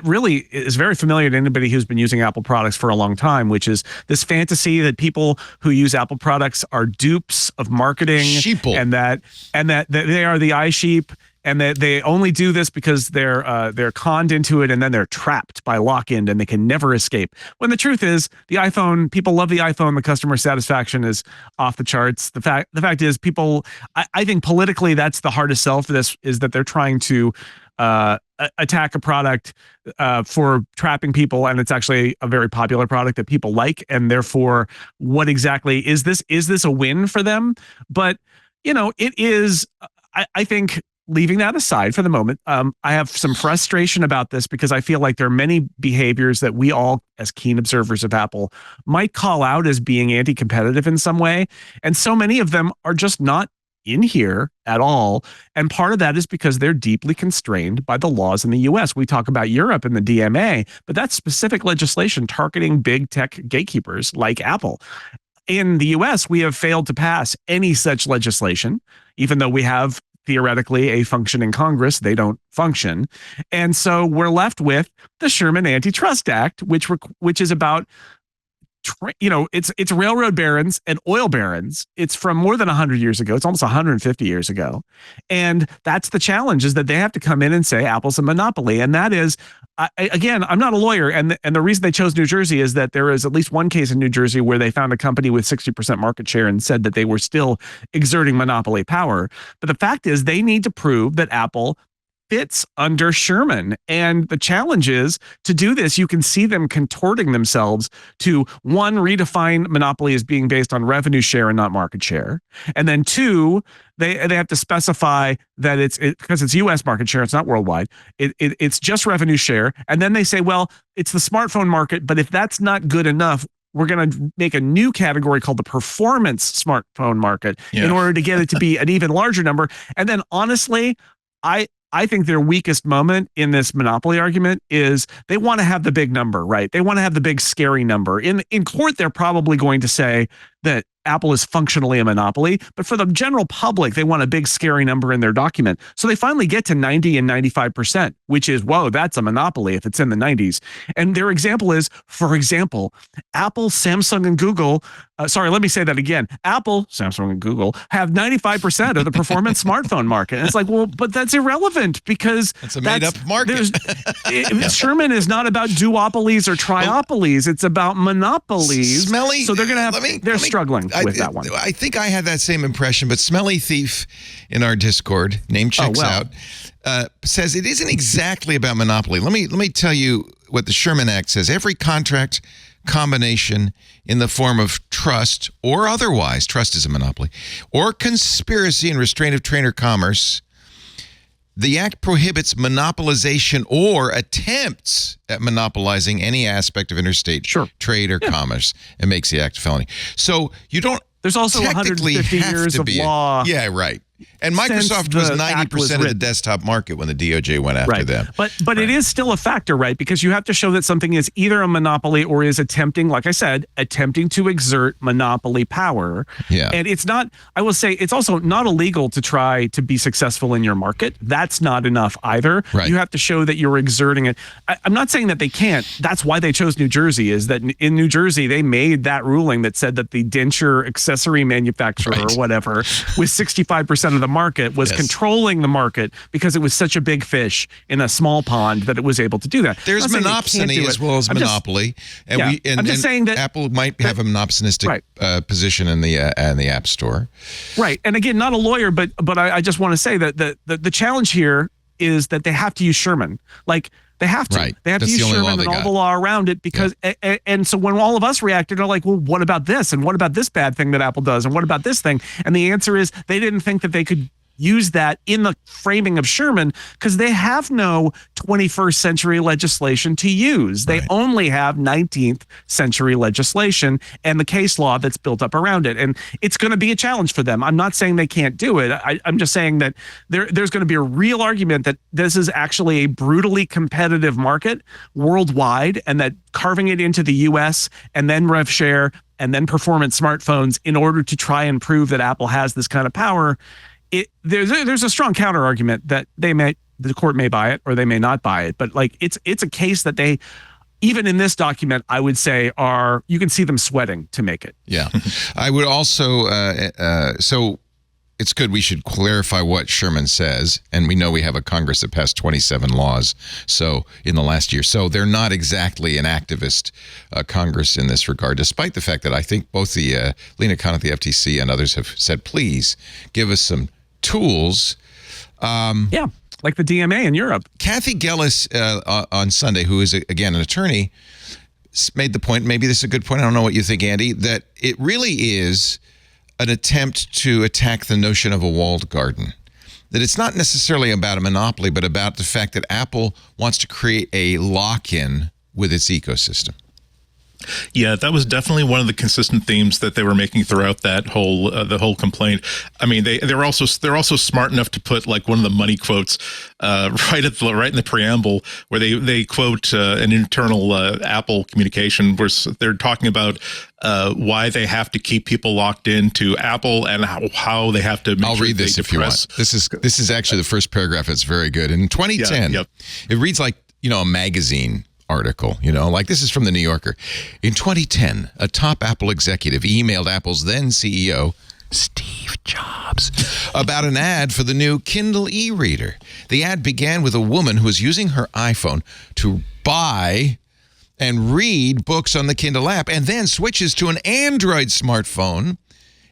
really is very familiar to anybody who's been using Apple products for a long time, which is this fantasy that people who use Apple products are dupes of marketing, sheeple, and that they are the eye sheep, and that they only do this because they're conned into it, and then they're trapped by lock-in and they can never escape. When the truth is, the iPhone, people love the iPhone. The customer satisfaction is off the charts. The fact is, people, I think politically that's the hardest sell for this, is that they're trying to attack a product for trapping people, and it's actually a very popular product that people like, and therefore, what exactly is this? Is this a win for them? But it is. I think, leaving that aside for the moment, I have some frustration about this because I feel like there are many behaviors that we all, as keen observers of Apple, might call out as being anti-competitive in some way, and so many of them are just not in here at all. And part of that is because they're deeply constrained by the laws in the US. We talk about Europe and the DMA, but that's specific legislation targeting big tech gatekeepers like Apple. In the US, we have failed to pass any such legislation, even though we have theoretically a functioning Congress. They don't function. And so we're left with the Sherman Antitrust Act, which is about it's railroad barons and oil barons. It's from more than 100 years ago. It's almost 150 years ago. And that's the challenge, is that they have to come in and say Apple's a monopoly. And that is, again, I'm not a lawyer. And the reason they chose New Jersey is that there is at least one case in New Jersey where they found a company with 60% market share and said that they were still exerting monopoly power. But the fact is, they need to prove that Apple fits under Sherman. And the challenge is, to do this, you can see them contorting themselves to, one, redefine monopoly as being based on revenue share and not market share. And then two, they have to specify that it's because it's US market share, it's not worldwide. It's just revenue share. And then they say, well, it's the smartphone market, but if that's not good enough, we're going to make a new category called the performance smartphone market in order to get it to be an even larger number. And then honestly, I think their weakest moment in this monopoly argument is they want to have the big number, right? They want to have the big scary number. In court, they're probably going to say that Apple is functionally a monopoly, but for the general public, they want a big scary number in their document. So they finally get to 90 and 95%, which is, whoa, that's a monopoly if it's in the 90s. And their example is, for example, Apple, Samsung, and Google, let me say that again. Apple, Samsung, and Google have 95% of the performance smartphone market. And it's like, well, but that's irrelevant because it's a made-up market. Sherman is not about duopolies or triopolies. It's about monopolies. Smelly. So they're going to they're struggling with that one. I think I had that same impression, but Smelly Thief in our Discord, name checks out, says it isn't exactly about monopoly. Let me tell you what the Sherman Act says. Every contract combination in the form of trust or otherwise, trust is a monopoly, or conspiracy and restraint of trade or commerce, the act prohibits monopolization or attempts at monopolizing any aspect of interstate trade or commerce and makes the act a felony. So you don't There's also technically 150 have years to of be law. Yeah, right. And Microsoft was 90% of the desktop market when the DOJ went after them. But it is still a factor, right? Because you have to show that something is either a monopoly or is attempting, like I said, attempting to exert monopoly power. Yeah. And it's not, I will say, it's also not illegal to try to be successful in your market. That's not enough either. Right. You have to show that you're exerting it. I'm not saying that they can't. That's why they chose New Jersey, is that in New Jersey, they made that ruling that said that the denture accessory manufacturer or whatever with 65% of the market was controlling the market because it was such a big fish in a small pond that it was able to do that. There's monopsony as well as monopoly. I'm just saying that Apple might have a monopsonistic position in the App Store. Right. And again, not a lawyer, but I just want to say that the challenge here is that they have to use Sherman. Like, they have to. They have to use Sherman and all the law around it because, and so when all of us reacted, they're like, well, what about this? And what about this bad thing that Apple does? And what about this thing? And the answer is they didn't think that they could use that in the framing of Sherman because they have no 21st century legislation to use. They only have 19th century legislation and the case law that's built up around it. And it's going to be a challenge for them. I'm not saying they can't do it. I'm just saying that there's going to be a real argument that this is actually a brutally competitive market worldwide and that carving it into the US and then rev share and then performance smartphones in order to try and prove that Apple has this kind of power, there's a strong counter argument that the court may buy it or they may not buy it, but like it's a case that they, even in this document, I would say you can see them sweating to make it. Yeah, I would also so it's good we should clarify what Sherman says, and we know we have a Congress that passed 27 laws in the last year, so they're not exactly an activist Congress in this regard, despite the fact that I think both the Lena Khan at the FTC and others have said, please give us some tools. Like the DMA in Europe. Kathy Gellis on Sunday, who is, again, an attorney, made the point, maybe this is a good point, I don't know what you think, Andy, that it really is an attempt to attack the notion of a walled garden. That it's not necessarily about a monopoly, but about the fact that Apple wants to create a lock-in with its ecosystem. Yeah, that was definitely one of the consistent themes that they were making throughout that whole the whole complaint. I mean, they're also smart enough to put like one of the money quotes right in the preamble where they quote an internal Apple communication where they're talking about why they have to keep people locked into Apple and how they have to. I'll read this if you want. This is actually the first paragraph. It's very good. In 2010, it reads like a magazine article, like this is from the New Yorker. In 2010, a top Apple executive emailed Apple's then CEO, Steve Jobs, about an ad for the new Kindle e-reader. The ad began with a woman who was using her iPhone to buy and read books on the Kindle app and then switches to an Android smartphone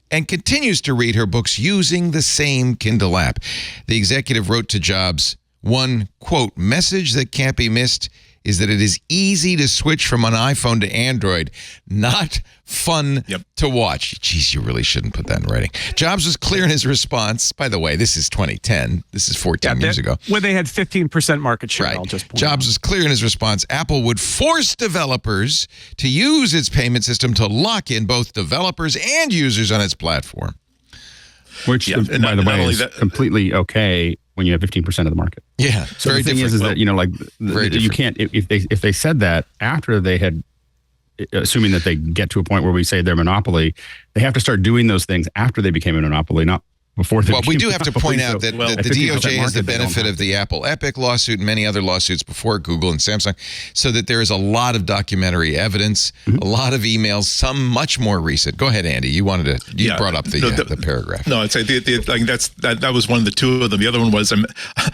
and continues to read her books using the same Kindle app. The executive wrote to Jobs, one, quote, message that can't be missed is that it is easy to switch from an iPhone to Android, not fun to watch. Geez, you really shouldn't put that in writing. Jobs was clear in his response. By the way, this is 2010. This is 14 years ago. When they had 15% market share, right. I'll just point Jobs out. was clear in his response. Apple would force developers to use its payment system to lock in both developers and users on its platform. Which, by the way, is completely okay when you have 15% of the market. Yeah, so the thing is that you can't if they said that after they had, assuming that they get to a point where we say they're monopoly, they have to start doing those things after they became a monopoly, not before they. Well, we do have to point out that the DOJ has the benefit of the Apple Epic lawsuit and many other lawsuits before Google and Samsung, so that there is a lot of documentary evidence, a lot of emails, some much more recent. Go ahead, Andy. You brought up the paragraph. No, I'd say that was one of the two of them. The other one was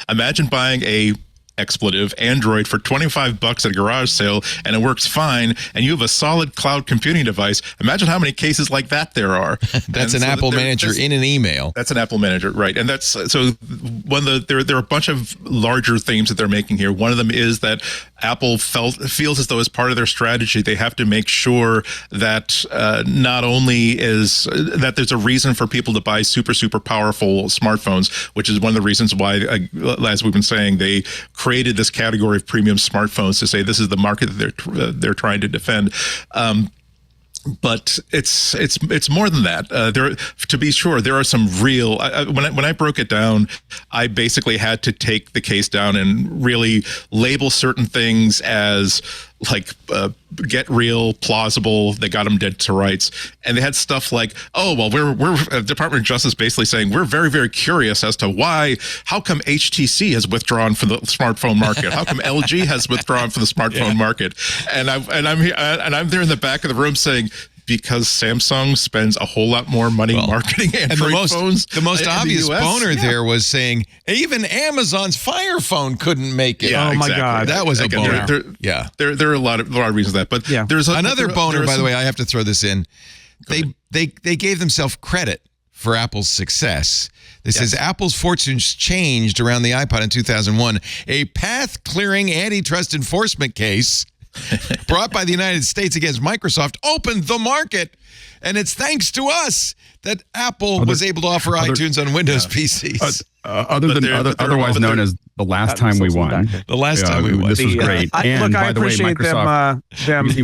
imagine buying a expletive Android for $25 at a garage sale, and it works fine, and you have a solid cloud computing device. Imagine how many cases like that there are. That's an Apple Manager in an email. That's an Apple Manager, right? And that's so there are a bunch of larger themes that they're making here. One of them is that Apple feels as though as part of their strategy, they have to make sure that not only is that there's a reason for people to buy super powerful smartphones, which is one of the reasons why, as we've been saying, they created this category of premium smartphones to say this is the market that they're trying to defend. But it's more than that. To be sure, there are some real. When I broke it down, I basically had to take the case down and really label certain things as like get real, plausible. They got them dead to rights, and they had stuff like, oh well, we're Department of Justice basically saying we're very curious as to how come HTC has withdrawn from the smartphone market, how come LG has withdrawn from the smartphone market, and I'm there in the back of the room saying, because Samsung spends a whole lot more money marketing Android phones. The most obvious boner there was saying even Amazon's Fire Phone couldn't make it. Yeah, oh my God, that was a boner. There are a lot of reasons for that, but there's another boner. By the way, I have to throw this in. They gave themselves credit for Apple's success. This says Apple's fortunes changed around the iPod in 2001. A path-clearing antitrust enforcement case brought by the United States against Microsoft opened the market, and it's thanks to us that Apple was able to offer iTunes on Windows PCs. Otherwise known as the last time we won. The last time we won. This was great. And look, by I the way, appreciate them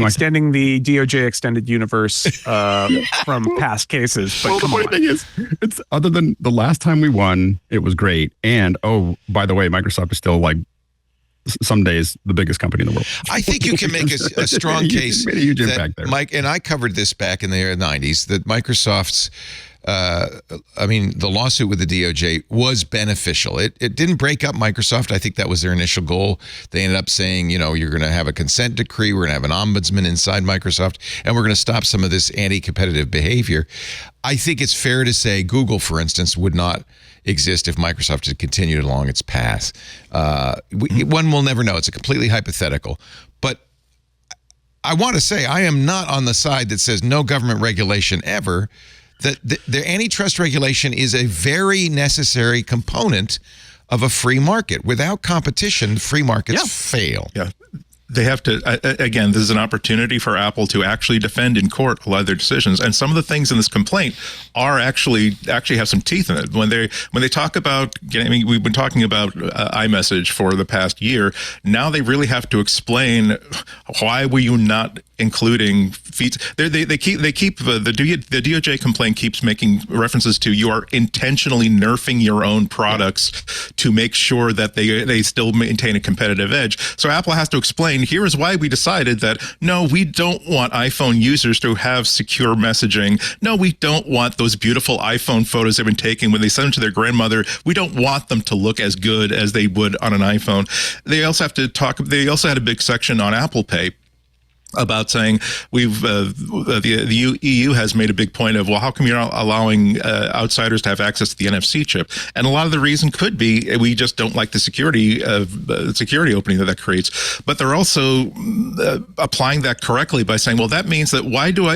extending the DOJ extended universe from past cases. But the funny thing is, it's other than the last time we won, it was great. And by the way, Microsoft is still like some days the biggest company in the world. I think you can make a strong case made a huge impact there. Mike, and I covered this back in the 90s, that Microsoft's the lawsuit with the DOJ was beneficial. It didn't break up Microsoft. I think that was their initial goal. They ended up saying, you're going to have a consent decree, we're going to have an ombudsman inside Microsoft, and we're going to stop some of this anti-competitive behavior. I think it's fair to say Google, for instance, would not exist if Microsoft had continued along its path. One will never know. It's a completely hypothetical. But I want to say I am not on the side that says no government regulation ever. That the antitrust regulation is a very necessary component of a free market. Without competition, free markets fail. Yeah. They have to, again, this is an opportunity for Apple to actually defend in court a lot of their decisions. And some of the things in this complaint are actually have some teeth in it. When they talk about, we've been talking about iMessage for the past year. Now they really have to explain why were you not including feeds. They keep the DOJ complaint keeps making references to you are intentionally nerfing your own products to make sure that they still maintain a competitive edge. So Apple has to explain, here is why we decided that no, we don't want iPhone users to have secure messaging. No, we don't want those beautiful iPhone photos they've been taking when they send them to their grandmother. We don't want them to look as good as they would on an iPhone. They also have to talk. They also had a big section on Apple Pay about saying the EU has made a big point of, well, how come you're not allowing outsiders to have access to the NFC chip? And a lot of the reason could be we just don't like the security opening that creates. But they're also applying that correctly by saying, well, that means that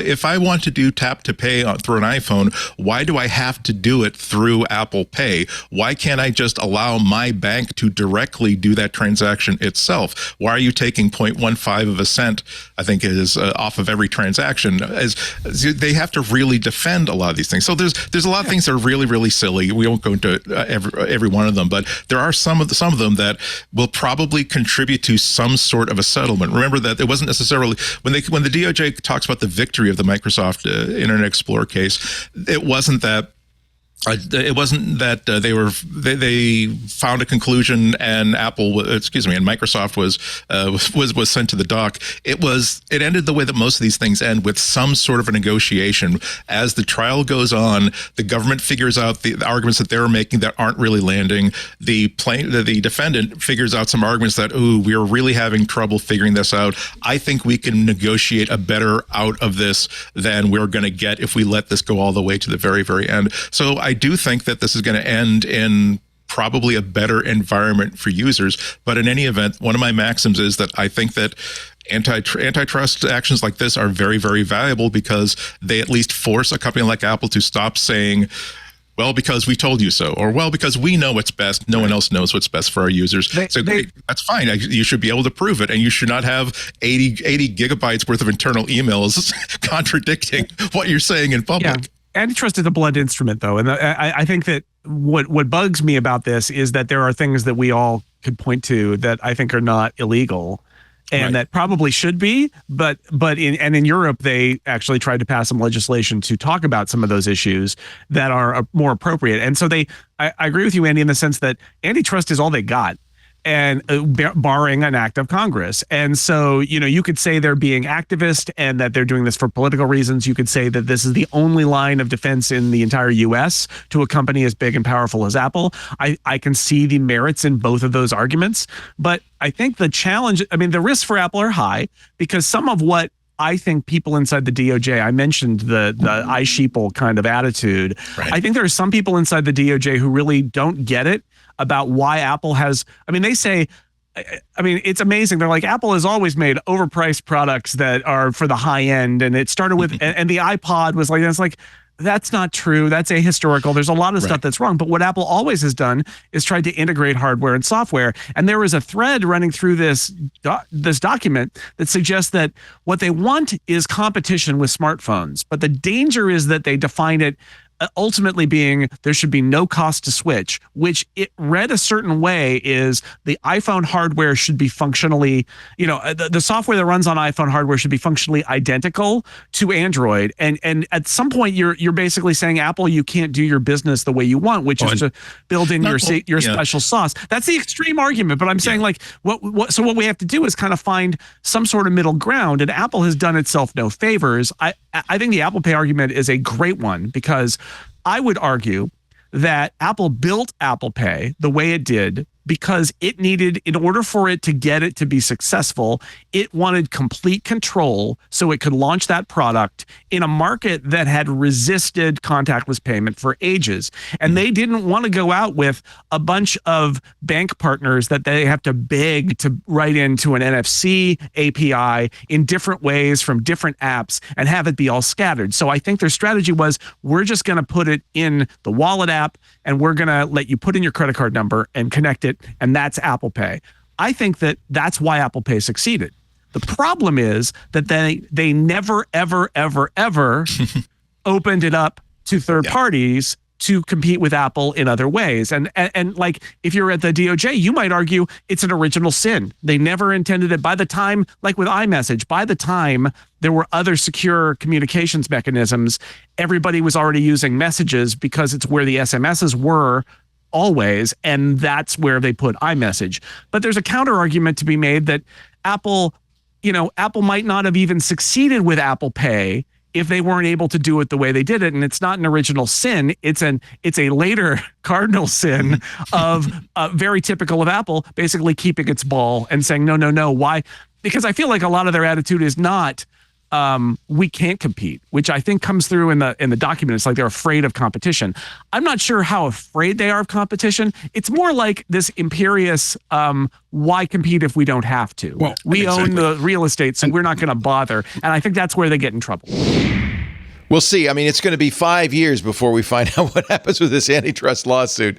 if I want to do tap to pay through an iPhone, why do I have to do it through Apple Pay? Why can't I just allow my bank to directly do that transaction itself? Why are you taking 0.15 of a cent, I think it is, off of every transaction? As they have to really defend a lot of these things. So there's a lot of things that are really, really silly. We won't go into every one of them, but there are some of them that will probably contribute to some sort of a settlement. Remember that it wasn't necessarily when the DOJ talks about the victory of the Microsoft Internet Explorer case, it wasn't that. They found a conclusion and Microsoft was sent to the dock. It ended the way that most of these things end, with some sort of a negotiation. As the trial goes on, the government figures out the arguments that they're making that aren't really landing. The defendant figures out some arguments that, we're really having trouble figuring this out. I think we can negotiate a better out of this than we're going to get if we let this go all the way to the very, very end. So I do think that this is going to end in probably a better environment for users. But in any event, one of my maxims is that I think that antitrust actions like this are very, very valuable because they at least force a company like Apple to stop saying, well, because we told you so, or well, because we know what's best. No one else knows what's best for our users. Great, that's fine. You should be able to prove it, and you should not have 80 gigabytes worth of internal emails contradicting what you're saying in public. Yeah. Antitrust is a blunt instrument, though, and I think that what bugs me about this is that there are things that we all could point to that I think are not illegal. And that probably should be, but in Europe, they actually tried to pass some legislation to talk about some of those issues that are more appropriate. And so I agree with you, Andy, in the sense that antitrust is all they got, and barring an act of Congress. And so, you could say they're being activist and that they're doing this for political reasons. You could say that this is the only line of defense in the entire U.S. to a company as big and powerful as Apple. I can see the merits in both of those arguments, but I think the challenge, the risks for Apple are high because some of what I think people inside the DOJ, I mentioned the iSheeple kind of attitude. Right. I think there are some people inside the DOJ who really don't get it about why Apple has, they say, it's amazing. They're like, Apple has always made overpriced products that are for the high end. And it started with, and the iPod was like, it's like, that's not true. That's ahistorical. There's a lot of stuff that's wrong. But what Apple always has done is tried to integrate hardware and software. And there is a thread running through this document that suggests that what they want is competition with smartphones. But the danger is that they define it ultimately being there should be no cost to switch, which it read a certain way is the iPhone hardware should be functionally, the software that runs on iPhone hardware should be functionally identical to Android. And at some point you're basically saying, Apple, you can't do your business the way you want, which is to build in your special sauce. That's the extreme argument. But I'm saying what we have to do is kind of find some sort of middle ground. And Apple has done itself no favors. I think the Apple Pay argument is a great one because I would argue that Apple built Apple Pay the way it did because it needed, in order for it to get it to be successful, it wanted complete control so it could launch that product in a market that had resisted contactless payment for ages. And they didn't want to go out with a bunch of bank partners that they have to beg to write into an NFC API in different ways from different apps and have it be all scattered. So I think their strategy was, we're just going to put it in the wallet app and we're going to let you put in your credit card number and connect it. And that's Apple Pay. I think that that's why Apple Pay succeeded. The problem is that they never, ever, ever, ever opened it up to third parties to compete with Apple in other ways. And like, if you're at the DOJ, you might argue it's an original sin. They never intended it. By the time, like with iMessage, by the time there were other secure communications mechanisms, everybody was already using messages because it's where the SMSs were always, and that's where they put iMessage. But there's a counter argument to be made that Apple might not have even succeeded with Apple Pay if they weren't able to do it the way they did it. And it's not an original sin. It's a later cardinal sin of very typical of Apple, basically keeping its ball and saying, no. Why? Because I feel like a lot of their attitude is not, we can't compete, which I think comes through in the document. It's like they're afraid of competition. I'm not sure how afraid they are of competition. It's more like this imperious, why compete if we don't have to? Well, we own the real estate, so we're not going to bother. And I think that's where they get in trouble. We'll see. It's going to be 5 years before we find out what happens with this antitrust lawsuit.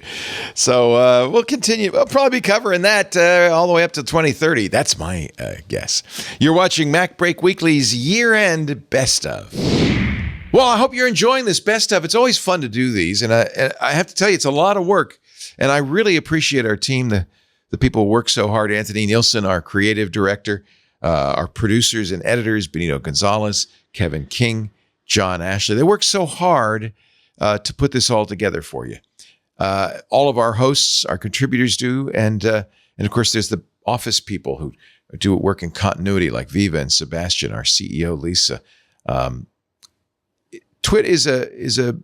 So we'll continue. We'll probably be covering that all the way up to 2030. That's my guess. You're watching MacBreak Weekly's year-end Best Of. Well, I hope you're enjoying this Best Of. It's always fun to do these. And I have to tell you, it's a lot of work. And I really appreciate our team, the people who work so hard. Anthony Nielsen, our creative director, our producers and editors, Benito Gonzalez, Kevin King, John Ashley. They work so hard to put this all together for you. All of our hosts, our contributors do. And of course, there's the office people who do work in continuity, like Viva and Sebastian, our CEO, Lisa. TWiT is a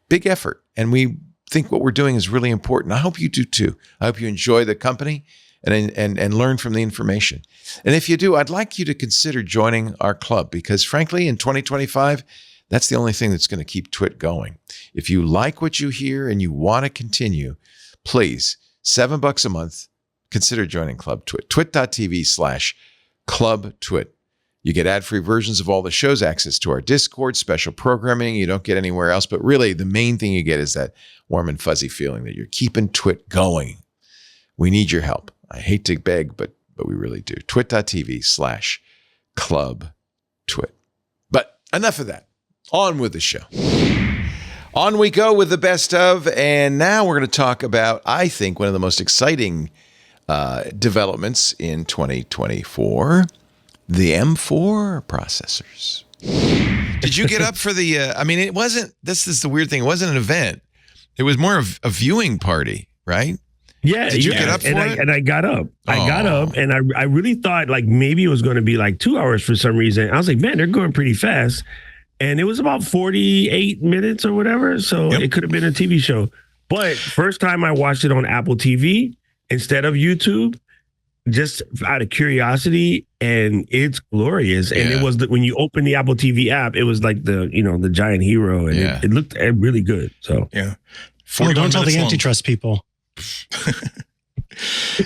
big effort, and we think what we're doing is really important. I hope you do too. I hope you enjoy the company and learn from the information. And if you do, I'd like you to consider joining our club because, frankly, in 2025, that's the only thing that's going to keep TWiT going. If you like what you hear and you want to continue, please, $7 a month. Consider joining Club Twit. Twit.tv/Club Twit. You get ad-free versions of all the shows, access to our Discord, special programming you don't get anywhere else. But really, the main thing you get is that warm and fuzzy feeling that you're keeping Twit going. We need your help. I hate to beg, but we really do. Twit.tv/Club Twit. But enough of that. On with the show. On we go with the best of. And now we're going to talk about, I think, one of the most exciting developments in 2024. The M4 processors. Did you get up for the, it wasn't, this is the weird thing. It wasn't an event. It was more of a viewing party, right? Yeah. Did you get up for it? And I got up. I got up and I really thought like maybe it was going to be like 2 hours for some reason. I was like, man, they're going pretty fast. And it was about 48 minutes or whatever. So It could have been a TV show. But first time I watched it on Apple TV instead of YouTube, just out of curiosity, and it's glorious. And it was when you open the Apple TV app, it was like the giant hero, and it looked really good. So don't tell the antitrust people.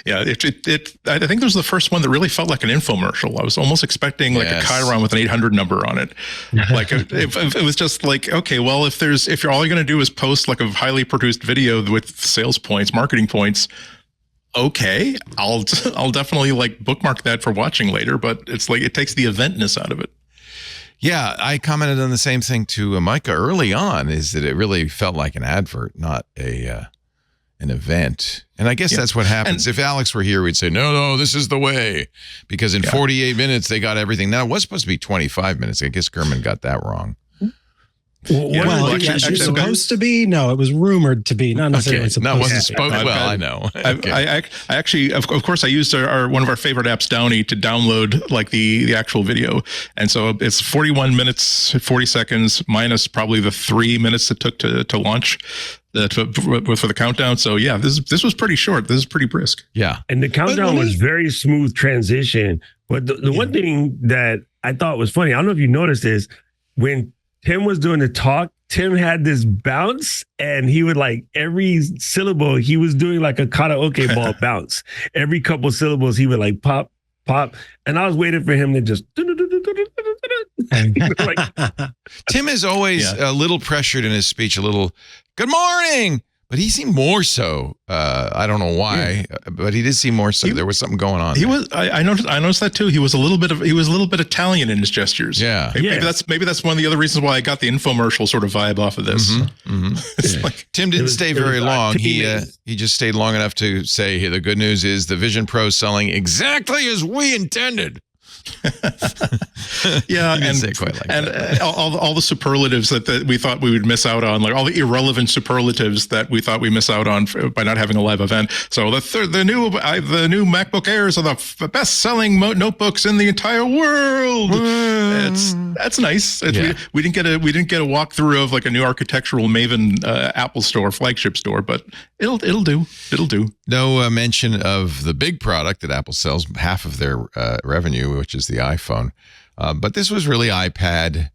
I think this was the first one that really felt like an infomercial. I was almost expecting like a Chiron with an 800 number on it. Like if it was just like, okay, well, if you're all you're going to do is post like a highly produced video with sales points, marketing points. Okay, I'll definitely like bookmark that for watching later, but it's like it takes the eventness out of it. Yeah, I commented on the same thing to Micah early on, is that it really felt like an advert, not an event. And I guess that's what happens. If Alex were here, we'd say, no, this is the way. Because in 48 minutes, they got everything. Now, it was supposed to be 25 minutes. I guess Kerman got that wrong. Actually, supposed to be? No, it was rumored to be. Not necessarily supposed to be. No, it wasn't supposed. Well, I know. I actually, of course, I used one of our favorite apps, Downy, to download like the actual video. And so it's 41 minutes, 40 seconds, minus probably the 3 minutes it took to launch for the countdown. So yeah, this was pretty short. This is pretty brisk. Yeah. And the countdown was very smooth transition. But the one thing that I thought was funny, I don't know if you noticed this, when Tim was doing the talk, Tim had this bounce, and he would like every syllable, he was doing like a karaoke ball bounce. Every couple syllables, he would like pop, pop. And I was waiting for him to just. Tim is always a little pressured in his speech, a little, good morning. But he seemed more so. I don't know why, but he did seem more so. There was something going on. I noticed that too. He was a little bit Italian in his gestures. Yeah. Maybe that's one of the other reasons why I got the infomercial sort of vibe off of this. Like, Tim didn't stay very long. He just stayed long enough to say, "Hey, the good news is the Vision Pro is selling exactly as we intended." All the superlatives that we thought we would miss out on, like all the irrelevant superlatives that we thought we miss out on by not having a live event. So the new MacBook Airs are the best-selling notebooks in the entire world. That's nice. We didn't get a walkthrough of like a new architectural Maven Apple store, flagship store, but it'll do. No mention of the big product that Apple sells, half of their revenue, which is the iPhone. But this was really iPad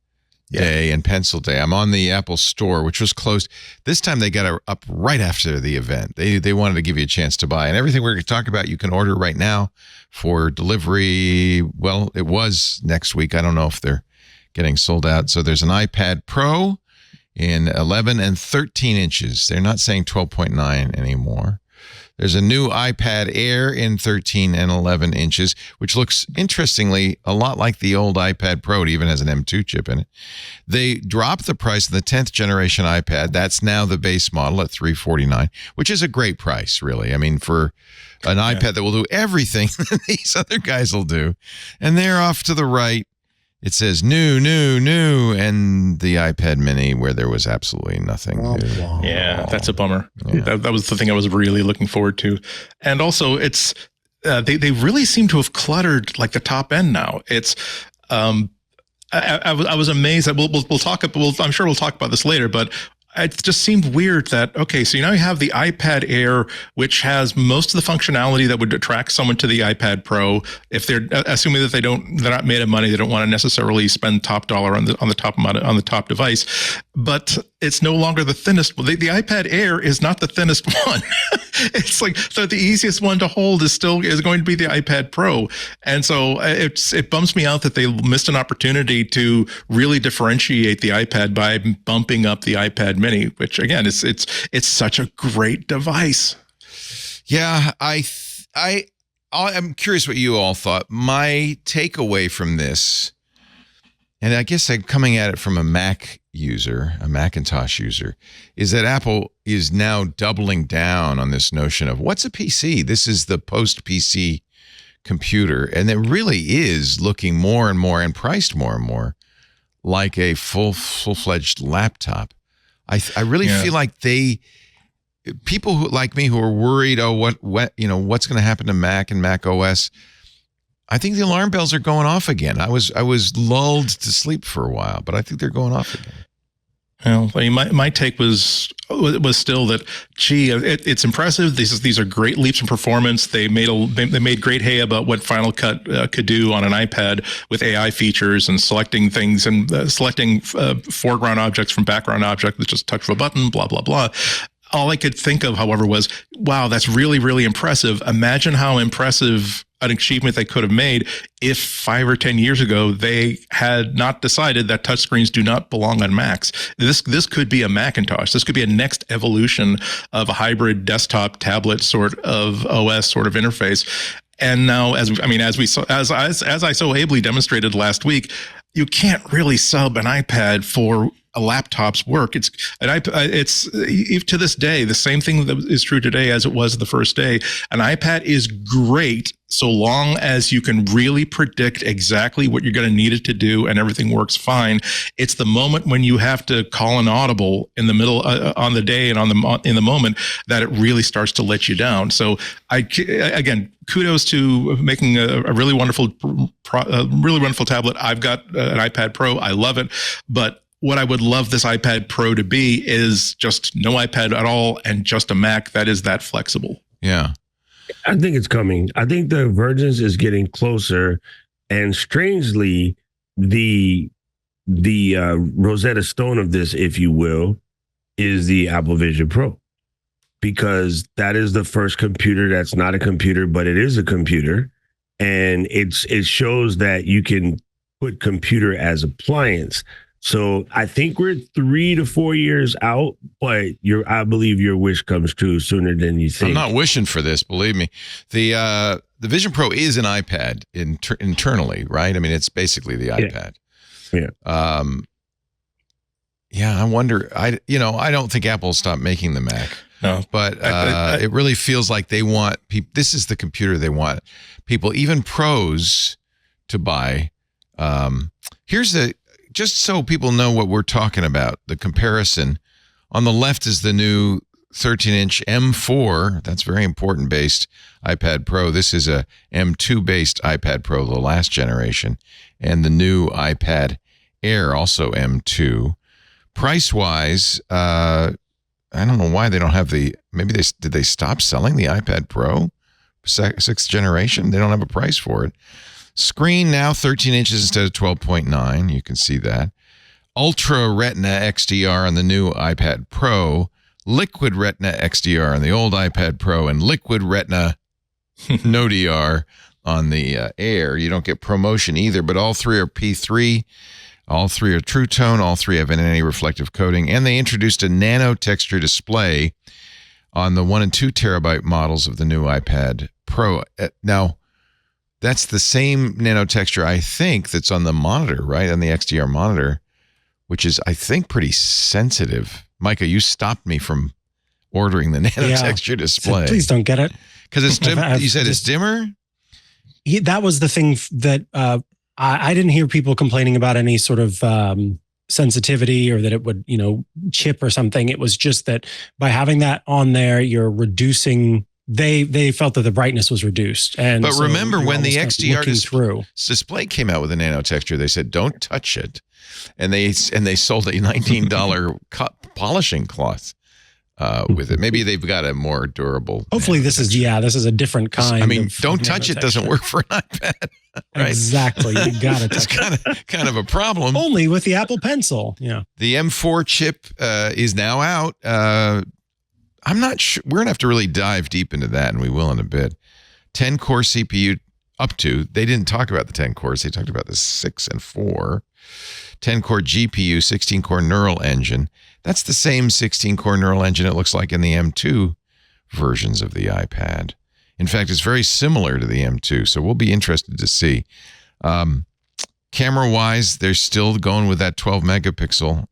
day and pencil day. I'm on the Apple Store, which was closed. This time they got up right after the event. They wanted to give you a chance to buy. And everything we're going to talk about, you can order right now for delivery. Well, it was next week. I don't know if they're getting sold out. So there's an iPad Pro in 11 and 13 inches. They're not saying 12.9 anymore. There's a new iPad Air in 13 and 11 inches, which looks interestingly a lot like the old iPad Pro. It even has an M2 chip in it. They dropped the price of the 10th generation iPad. That's now the base model at $349, which is a great price, really. I mean, for an iPad that will do everything that these other guys will do. And they're off to the right. It says new, and the iPad Mini where there was absolutely nothing new. Yeah, that's a bummer. Yeah. That was the thing I was really looking forward to. And also, it's they really seem to have cluttered like the top end now. It's I was amazed that we'll talk. I'm sure we'll talk about this later, but it just seemed weird that, okay, so now you have the iPad Air, which has most of the functionality that would attract someone to the iPad Pro. If they're assuming that they're not made of money, they don't want to necessarily spend top dollar on the top device. But it's no longer the thinnest. The iPad Air is not the thinnest one. It's like, so the easiest one to hold is going to be the iPad Pro. And so it bums me out that they missed an opportunity to really differentiate the iPad by bumping up the iPad Mini, which again, it's such a great device. Yeah, I'm curious what you all thought. My takeaway from this, and I guess I'm coming at it from a Mac user, a Macintosh user, is that Apple is now doubling down on this notion of what's a PC? This is the post-PC computer. And it really is looking more and more and priced more and more like a full-fledged laptop. I really feel like people who like me who are worried, what's going to happen to Mac and Mac OS, I think the alarm bells are going off again. I was lulled to sleep for a while, but I think they're going off again. Well, I mean, my take was still that, it's impressive. These are great leaps in performance. They made great hay about what Final Cut could do on an iPad with AI features and selecting things and selecting foreground objects from background objects with just a touch of a button. Blah blah blah. All I could think of, however, was, wow, that's really, really impressive. Imagine how impressive an achievement they could have made if 5 or 10 years ago they had not decided that touchscreens do not belong on Macs. This could be a Macintosh. This could be a next evolution of a hybrid desktop tablet sort of OS sort of interface. And now, as I so ably demonstrated last week, you can't really sub an iPad for a laptop's work. It's to this day, the same thing that is true today as it was the first day. An iPad is great so long as you can really predict exactly what you're going to need it to do and everything works fine. It's the moment when you have to call an audible in the middle on the day and in the moment that it really starts to let you down. So again, kudos to making a really wonderful tablet. I've got an iPad Pro. I love it, but what I would love this iPad Pro to be is just no iPad at all and just a Mac that is that flexible. Yeah. I think it's coming. I think the emergence is getting closer. And strangely, the Rosetta Stone of this, if you will, is the Apple Vision Pro. Because that is the first computer that's not a computer, but it is a computer. And it shows that you can put computer as appliance. So I think we're 3 to 4 years out, but I believe your wish comes true sooner than you think. I'm not wishing for this, believe me. The Vision Pro is an iPad internally, right? I mean, it's basically the iPad. Yeah. Yeah. I wonder. I don't think Apple will stop making the Mac. No, but it really feels like they want people. This is the computer they want people, even pros, to buy. Just so people know what we're talking about, the comparison. On the left is the new 13-inch M4. That's very important based iPad Pro. This is a M2 based iPad Pro, the last generation, and the new iPad Air, also M2. Price wise, I don't know why they don't have did they stop selling the iPad Pro 6th generation? They don't have a price for it. Screen now 13 inches instead of 12.9. You can see that. Ultra Retina XDR on the new iPad Pro. Liquid Retina XDR on the old iPad Pro. And Liquid Retina no DR on the Air. You don't get ProMotion either, but all three are P3. All three are True Tone. All three have an anti-reflective coating. And they introduced a nano texture display on the 1 and 2 terabyte models of the new iPad Pro. Now, that's the same nano texture, I think, that's on the monitor, right? On the XDR monitor, which is, I think, pretty sensitive. Micah, you stopped me from ordering the nano texture display. So please don't get it. Because it's you said it's dimmer? That was the thing that I didn't hear people complaining about any sort of sensitivity or that it would, chip or something. It was just that by having that on there, you're reducing... They felt that the brightness was reduced. But so remember when the XDR display came out with a nano texture, they said, don't touch it. And they sold a $19 polishing cloth. with it. Maybe they've got a more durable. Hopefully, this is a different kind. I mean, don't touch it doesn't work for an iPad. Right? Exactly, you got to touch it. Kind of a problem. Only with the Apple Pencil. Yeah. The M4 chip is now out. I'm not sure. We're gonna have to really dive deep into that, and we will in a bit. 10-core CPU up to. They didn't talk about the 10 cores. They talked about the 6 and 4. 10-core GPU, 16-core neural engine. That's the same 16-core neural engine it looks like in the M2 versions of the iPad. In fact, it's very similar to the M2, so we'll be interested to see. Camera-wise, they're still going with that 12-megapixel.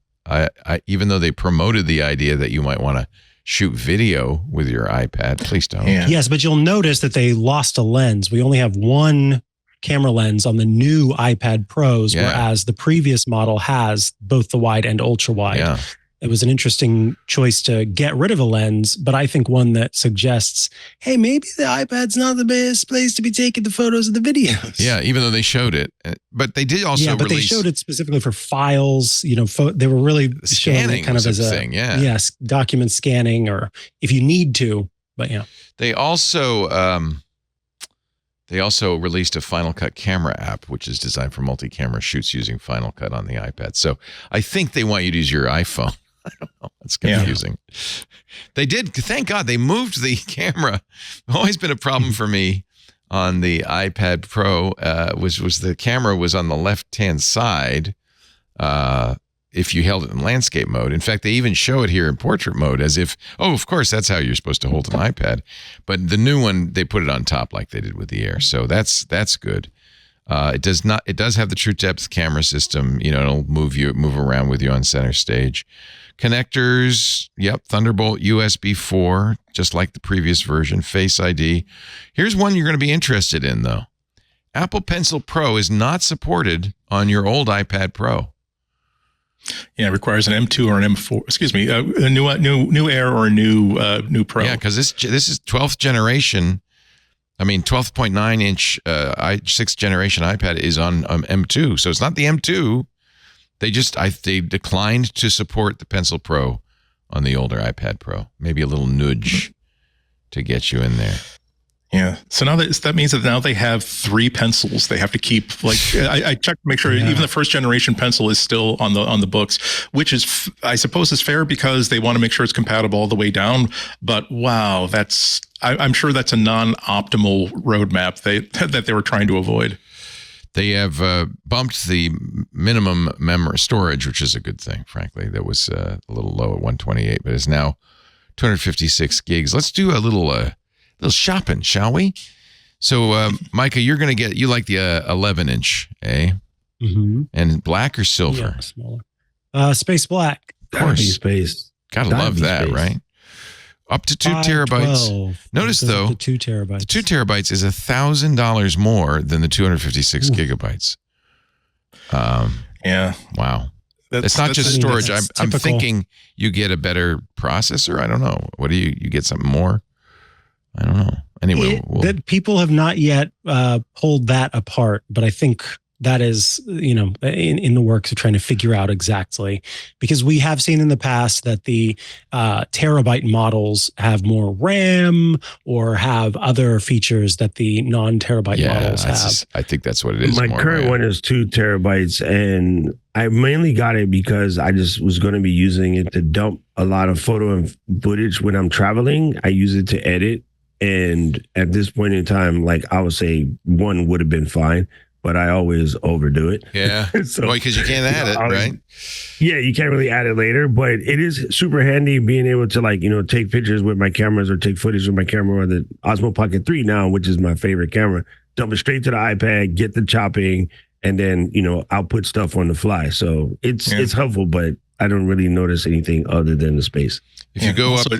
Even though they promoted the idea that you might want to shoot video with your iPad, please don't. Yeah. Yes, but you'll notice that they lost a lens. We only have one camera lens on the new iPad Pros, whereas the previous model has both the wide and ultra wide. Yeah. It was an interesting choice to get rid of a lens, but I think one that suggests, hey, maybe the iPad's not the best place to be taking the photos of the videos. Yeah, even though they showed it. But they did also but they showed it specifically for files. You know, they were really scanning kind of as a thing. Yeah. Yes, document scanning, or if you need to. But yeah. They also released a Final Cut camera app, which is designed for multi-camera shoots using Final Cut on the iPad. So I think they want you to use your iPhone. I don't know. It's confusing. Yeah. They did. Thank God they moved the camera. Always been a problem for me on the iPad Pro. Was the camera was on the left-hand side if you held it in landscape mode. In fact, they even show it here in portrait mode as if, of course, that's how you're supposed to hold an iPad. But the new one, they put it on top like they did with the Air. So that's good. It does have the True Depth camera system. You know, it'll move around with you on center stage. Connectors, Thunderbolt, USB 4, just like the previous version. Face ID. Here's one you're going to be interested in, though. Apple Pencil Pro is not supported on your old iPad Pro. Yeah, it requires an M2 or an M4. Excuse me, a new Air or a new Pro. Yeah, because this is 12th generation. I mean, 12.9 inch 6th generation iPad is on M2, so it's not the M2. They declined to support the Pencil Pro on the older iPad Pro. Maybe a little nudge to get you in there. Yeah. So now that means that now they have 3 pencils. They have to keep, like, I checked to make sure even the first generation pencil is still on the books, which is, I suppose, is fair because they want to make sure it's compatible all the way down. But wow, I'm sure that's a non-optimal roadmap that they were trying to avoid. They have bumped the minimum memory storage, which is a good thing, frankly. That was a little low at 128, but it's now 256 gigs. Let's do a little shopping, shall we? So, Micah, you like the 11-inch, eh? Mm-hmm. And black or silver? Yeah, smaller. Space black. Of course. Space. Gotta love that, space. Right? Up to 2 terabytes. 12. Notice, though, 2 terabytes. The 2 terabytes is $1,000 more than the 256 gigabytes. Yeah. Wow. It's not just storage. I'm thinking you get a better processor. I don't know. What do you get something more? I don't know. Anyway, that people have not yet pulled that apart, but I think that is, in the works of trying to figure out exactly, because we have seen in the past that the terabyte models have more RAM or have other features that the non-terabyte models have. I think that's what it is. My current one is 2 terabytes, and I mainly got it because I just was going to be using it to dump a lot of photo and footage when I'm traveling. I use it to edit. And at this point in time, like I would say 1 would have been fine, but I always overdo it. Yeah. So, because you can't add it, right? Yeah, you can't really add it later, but it is super handy being able to take pictures with my cameras or take footage with my camera or the Osmo Pocket 3 now, which is my favorite camera. Dump it straight to the iPad, get the chopping, and then, output stuff on the fly. So it's helpful, but I don't really notice anything other than the space. If you go up,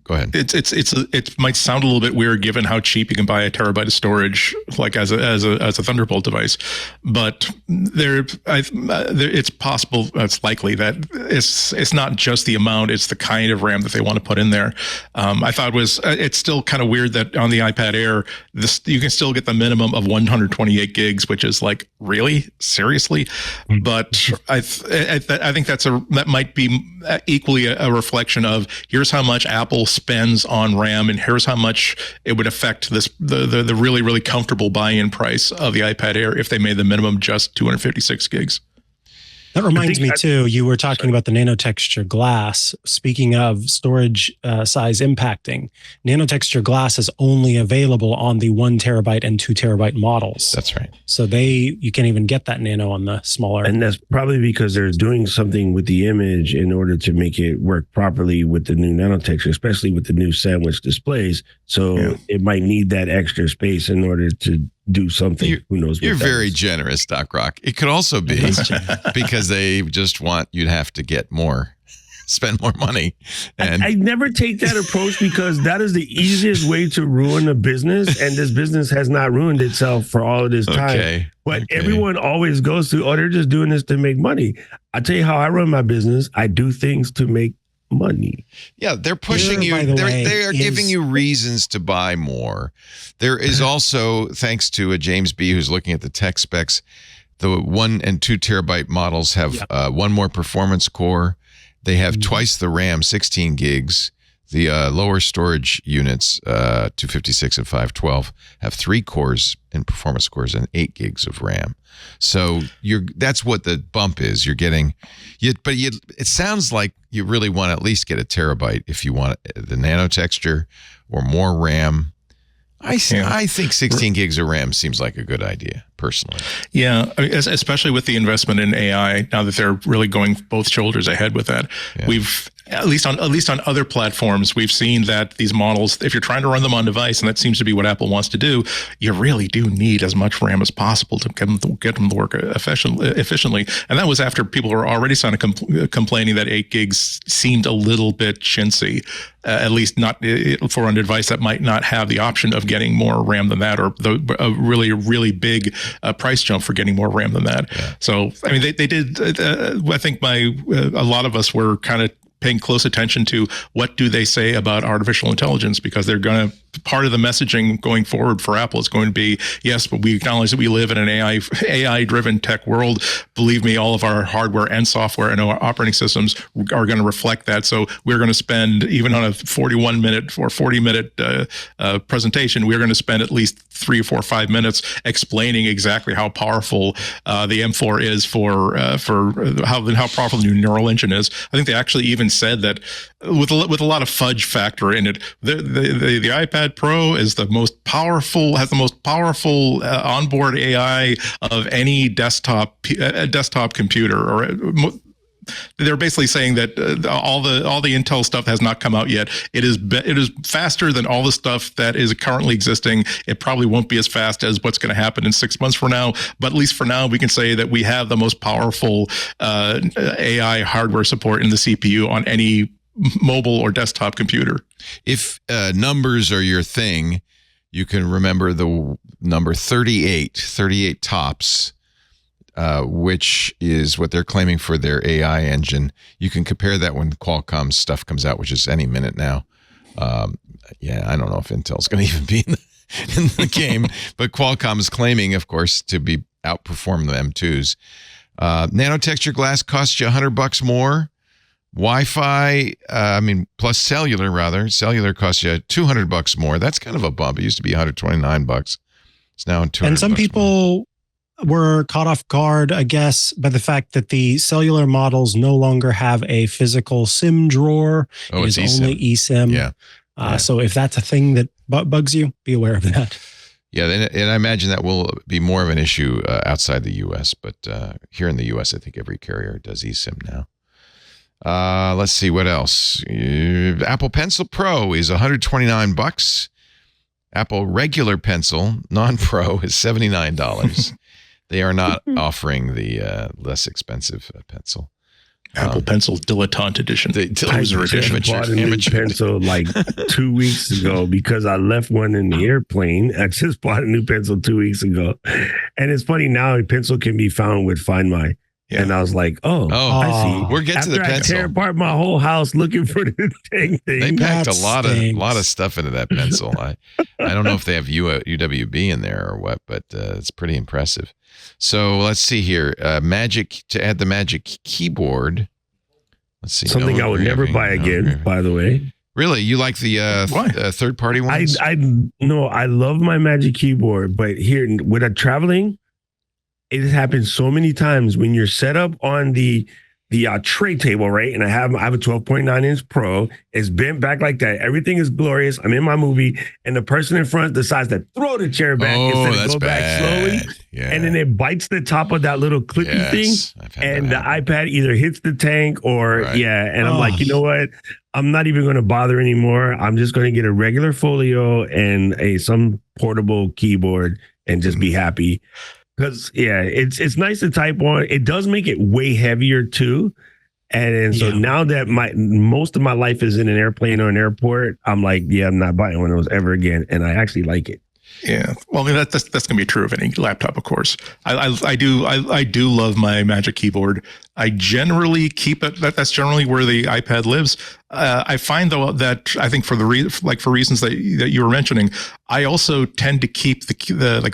Go ahead. It might sound a little bit weird given how cheap you can buy a terabyte of storage, like as a Thunderbolt device, but it's possible, it's likely that it's not just the amount, it's the kind of RAM that they want to put in there. I thought it's still kind of weird that on the iPad Air, you can still get the minimum of 128 gigs, which is like, really, seriously. But I think that might be equally a reflection of here's how much Apple spends on RAM, and here's how much it would affect the really, really comfortable buy-in price of the iPad Air if they made the minimum just 256 gigs. That reminds me too, you were talking about the nanotexture glass. Speaking of storage size impacting, nanotexture glass is only available on the 1 terabyte and 2 terabyte models. That's right. So you can't even get that nano on the smaller. And that's probably because they're doing something with the image in order to make it work properly with the new nanotexture, especially with the new sandwich displays. So it might need that extra space in order to do something. Who knows? You're very generous, Doc Rock. It could also be because they just want you to have to get more, spend more money. And I never take that approach because that is the easiest way to ruin a business. And this business has not ruined itself for all of this time. But everyone always goes to, they're just doing this to make money. I tell you how I run my business. I do things to make money. Yeah, they're pushing you. They are giving you reasons to buy more. There is also, thanks to a James B. who's looking at the tech specs, the 1 and 2 terabyte models have one more performance core. They have twice the RAM, 16 gigs. The lower storage units, 256 and 512, have 3 cores in performance cores and 8 gigs of RAM. So that's what the bump is. You're getting, it sounds like you really want to at least get a terabyte if you want the nano texture or more RAM. I think 16 gigs of RAM seems like a good idea, personally. Yeah, especially with the investment in AI, now that they're really going both shoulders ahead with that. Yeah. We've at least on other platforms, we've seen that these models, if you're trying to run them on device, and that seems to be what Apple wants to do, you really do need as much RAM as possible to get them to work efficiently. And that was after people were already complaining that 8 gigs seemed a little bit chintzy, at least not for a device that might not have the option of getting more RAM than that, or a really, really big price jump for getting more RAM than that. Yeah. So, I mean, they did, I think a lot of us were kind of paying close attention to what do they say about artificial intelligence, because they're going to, part of the messaging going forward for Apple is going to be, yes, but we acknowledge that we live in an AI driven tech world. Believe me, all of our hardware and software and our operating systems are going to reflect that. So we're going to spend, even on a 41-minute or 40-minute presentation, we're going to spend at least 3 or 4 or 5 minutes explaining exactly how powerful the M4 is for how powerful the new neural engine is. I think they actually even said that with a lot of fudge factor in it, the iPad Pro is the most powerful, has the most powerful onboard AI of any desktop computer. Or they're basically saying that all the Intel stuff has not come out yet. It is faster than all the stuff that is currently existing. It probably won't be as fast as what's going to happen in 6 months from now, but at least for now, we can say that we have the most powerful AI hardware support in the CPU on any mobile or desktop computer. If numbers are your thing, you can remember the number 38 tops, which is what they're claiming for their AI engine. You can compare that when Qualcomm's stuff comes out, which is any minute now. I don't know if Intel's going to even be in the game, but Qualcomm is claiming, of course, to be outperform the M2s. Nanotexture glass costs you $100 more. Wi-Fi, plus cellular costs you $200 more. That's kind of a bump. It used to be $129. It's now $200. And some people were caught off guard, I guess, by the fact that the cellular models no longer have a physical SIM drawer. Oh, it is only eSIM. Yeah. So if that's a thing that bugs you, be aware of that. Yeah, and I imagine that will be more of an issue outside the U.S., but here in the U.S., I think every carrier does eSIM now. Let's see what else. Apple Pencil Pro is $129. Apple regular pencil, non-Pro, is $79. They are not offering the less expensive pencil. Apple Pencil Dilettante Edition. I just bought a new pencil like 2 weeks ago because I left one in the airplane. I just bought a new pencil 2 weeks ago. And it's funny now, a pencil can be found with Find My. Yeah. And I was like, I see. We're getting to the pencil. I tear apart my whole house looking for the dang thing. They packed a lot of stuff into that pencil. I don't know if they have UWB in there or what, but it's pretty impressive. So let's see here. Magic to add the Magic keyboard. Let's see. Something I would never buy again, by the way. Really? You like the third-party ones? I love my Magic keyboard, but here when I'm traveling, it has happened so many times when you're set up on the tray table, right? And I have a 12.9-inch Pro. It's bent back like that. Everything is glorious. I'm in my movie, and the person in front decides to throw the chair back instead of go back slowly. Yeah. And then it bites the top of that little clippy thing, and the iPad either hits the tank or And I'm like, you know what? I'm not even going to bother anymore. I'm just going to get a regular folio and some portable keyboard and just be happy. Because it's nice to type on. It does make it way heavier too, and so now that most of my life is in an airplane or an airport, I'm like, I'm not buying one of those ever again, and I actually like it. Yeah, well, that's going to be true of any laptop, of course. I do love my Magic Keyboard. I generally keep it. That's generally where the iPad lives. I find though that I think for reasons that you were mentioning, I also tend to keep the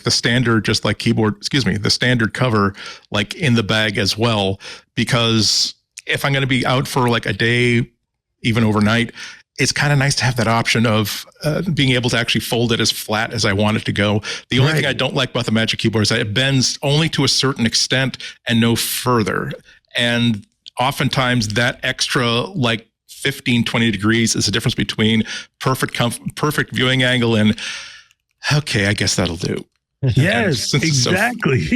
standard the standard cover like in the bag as well, because if I'm going to be out for like a day, even overnight, it's kind of nice to have that option of being able to actually fold it as flat as I want it to go. The only thing I don't like about the Magic Keyboard is that it bends only to a certain extent and no further. And oftentimes that extra like 15, 20 degrees is the difference between perfect viewing angle and, okay, I guess that'll do. Yes, exactly.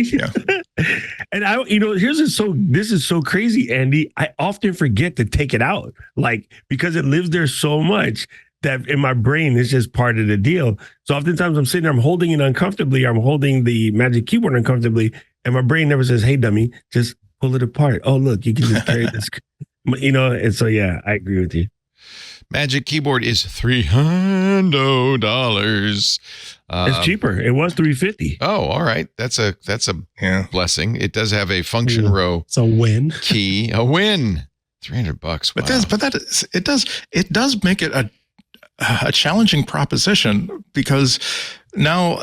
And this is so crazy, Andy. I often forget to take it out, like because it lives there so much that in my brain it's just part of the deal. So oftentimes I'm sitting there, I'm holding it uncomfortably. I'm holding the Magic Keyboard uncomfortably, and my brain never says, "Hey, dummy, just pull it apart." Oh, look, you can just carry this. And so I agree with you. Magic Keyboard is $300. It's cheaper. It was $350. Oh, all right. That's a blessing. It does have a function row. It's a win. Key. A win. $300. Wow. It does make it a challenging proposition, because now,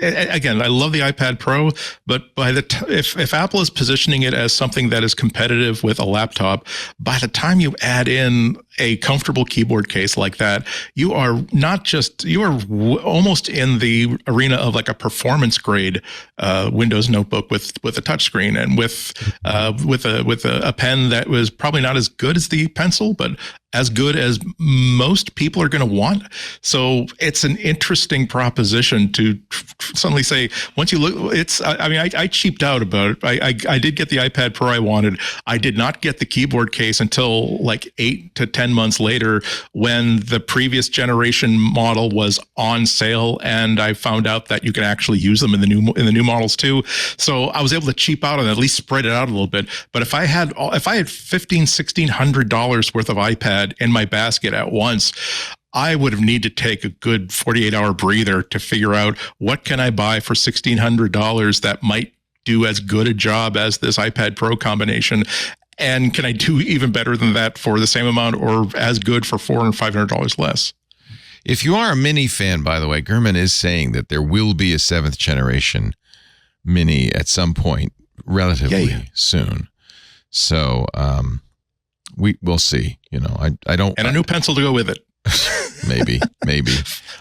again, I love the iPad Pro, but if Apple is positioning it as something that is competitive with a laptop, by the time you add in a comfortable keyboard case like that, you are almost in the arena of like a performance grade Windows notebook with a touchscreen and with a pen that was probably not as good as the pencil, but as good as most people are going to want. So it's an interesting proposition to suddenly say, once you look, I cheaped out about it. I did get the iPad Pro I wanted. I did not get the keyboard case until like 8 to 10 months later, when the previous generation model was on sale, and I found out that you can actually use them in the new models too. So I was able to cheap out and at least spread it out a little bit. But if I had $1,500-$1,600 worth of iPad in my basket at once, I would have needed to take a good 48-hour breather to figure out what can I buy for $1,600 that might do as good a job as this iPad Pro combination, and can I do even better than that for the same amount, or as good for $400 and $500 less? If you are a Mini fan, by the way, Gurman is saying that there will be a 7th generation Mini at some point relatively soon. So we'll see. I don't. And a new pencil to go with it. Maybe.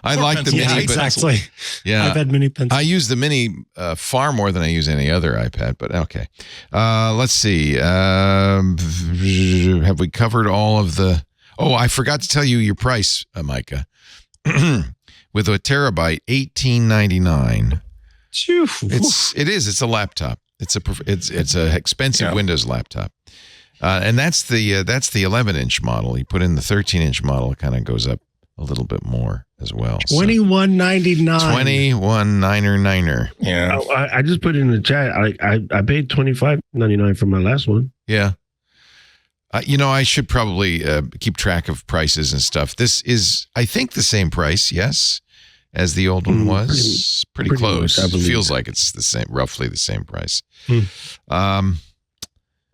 I like the Mini. Yeah, exactly. I've had Mini pencils. I use the Mini far more than I use any other iPad, but okay. Let's see. Have we covered all of the... Oh, I forgot to tell you your price, Micah. With a terabyte, $18.99. It's a laptop. It's a expensive Windows laptop. And that's the 11-inch model. You put in the 13-inch model, it kind of goes up a little bit more as well. $21.99. $21.99. Yeah. I just put it in the chat. I paid $25.99 for my last one. Yeah. I should probably keep track of prices and stuff. This is, I think, the same price, yes, as the old one was. Pretty close. Much, it feels like it's the same, roughly the same price.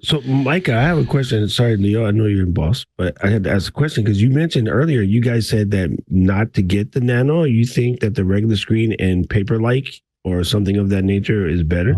So, Micah, I have a question. Sorry, Leo, I know you're in boss, but I had to ask a question because you mentioned earlier, you guys said that not to get the Nano. You think that the regular screen and paper-like or something of that nature is better?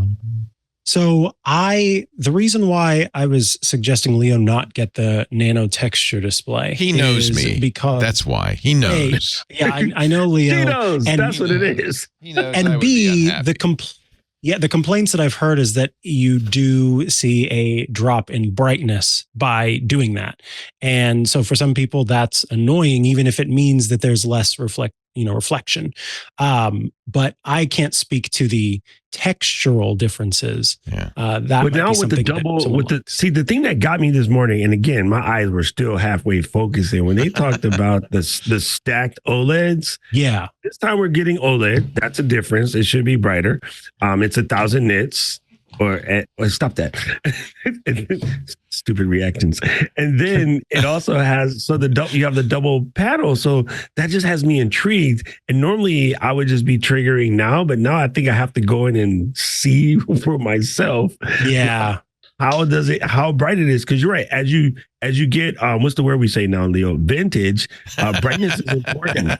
So the reason why I was suggesting Leo not get the Nano texture display, he knows me, because that's why he knows. I know Leo. He knows. That's what it is. He knows. And B, the complaints that I've heard is that you do see a drop in brightness by doing that. And so for some people that's annoying, even if it means that there's less reflection. But I can't speak to the textural differences. Yeah. But now with the double, the thing that got me this morning, and again, my eyes were still halfway focusing when they talked about the stacked OLEDs. Yeah. This time we're getting OLED. That's a difference. It should be brighter. It's 1,000 nits. Or stop that. Stupid reactions. And then it also has, you have the double panel. So that just has me intrigued. And normally I would just be triggering now, but now I think I have to go in and see for myself. Yeah. How bright it is? Because you're right. As you get, what's the word we say now, Leo? Vintage. Brightness is important.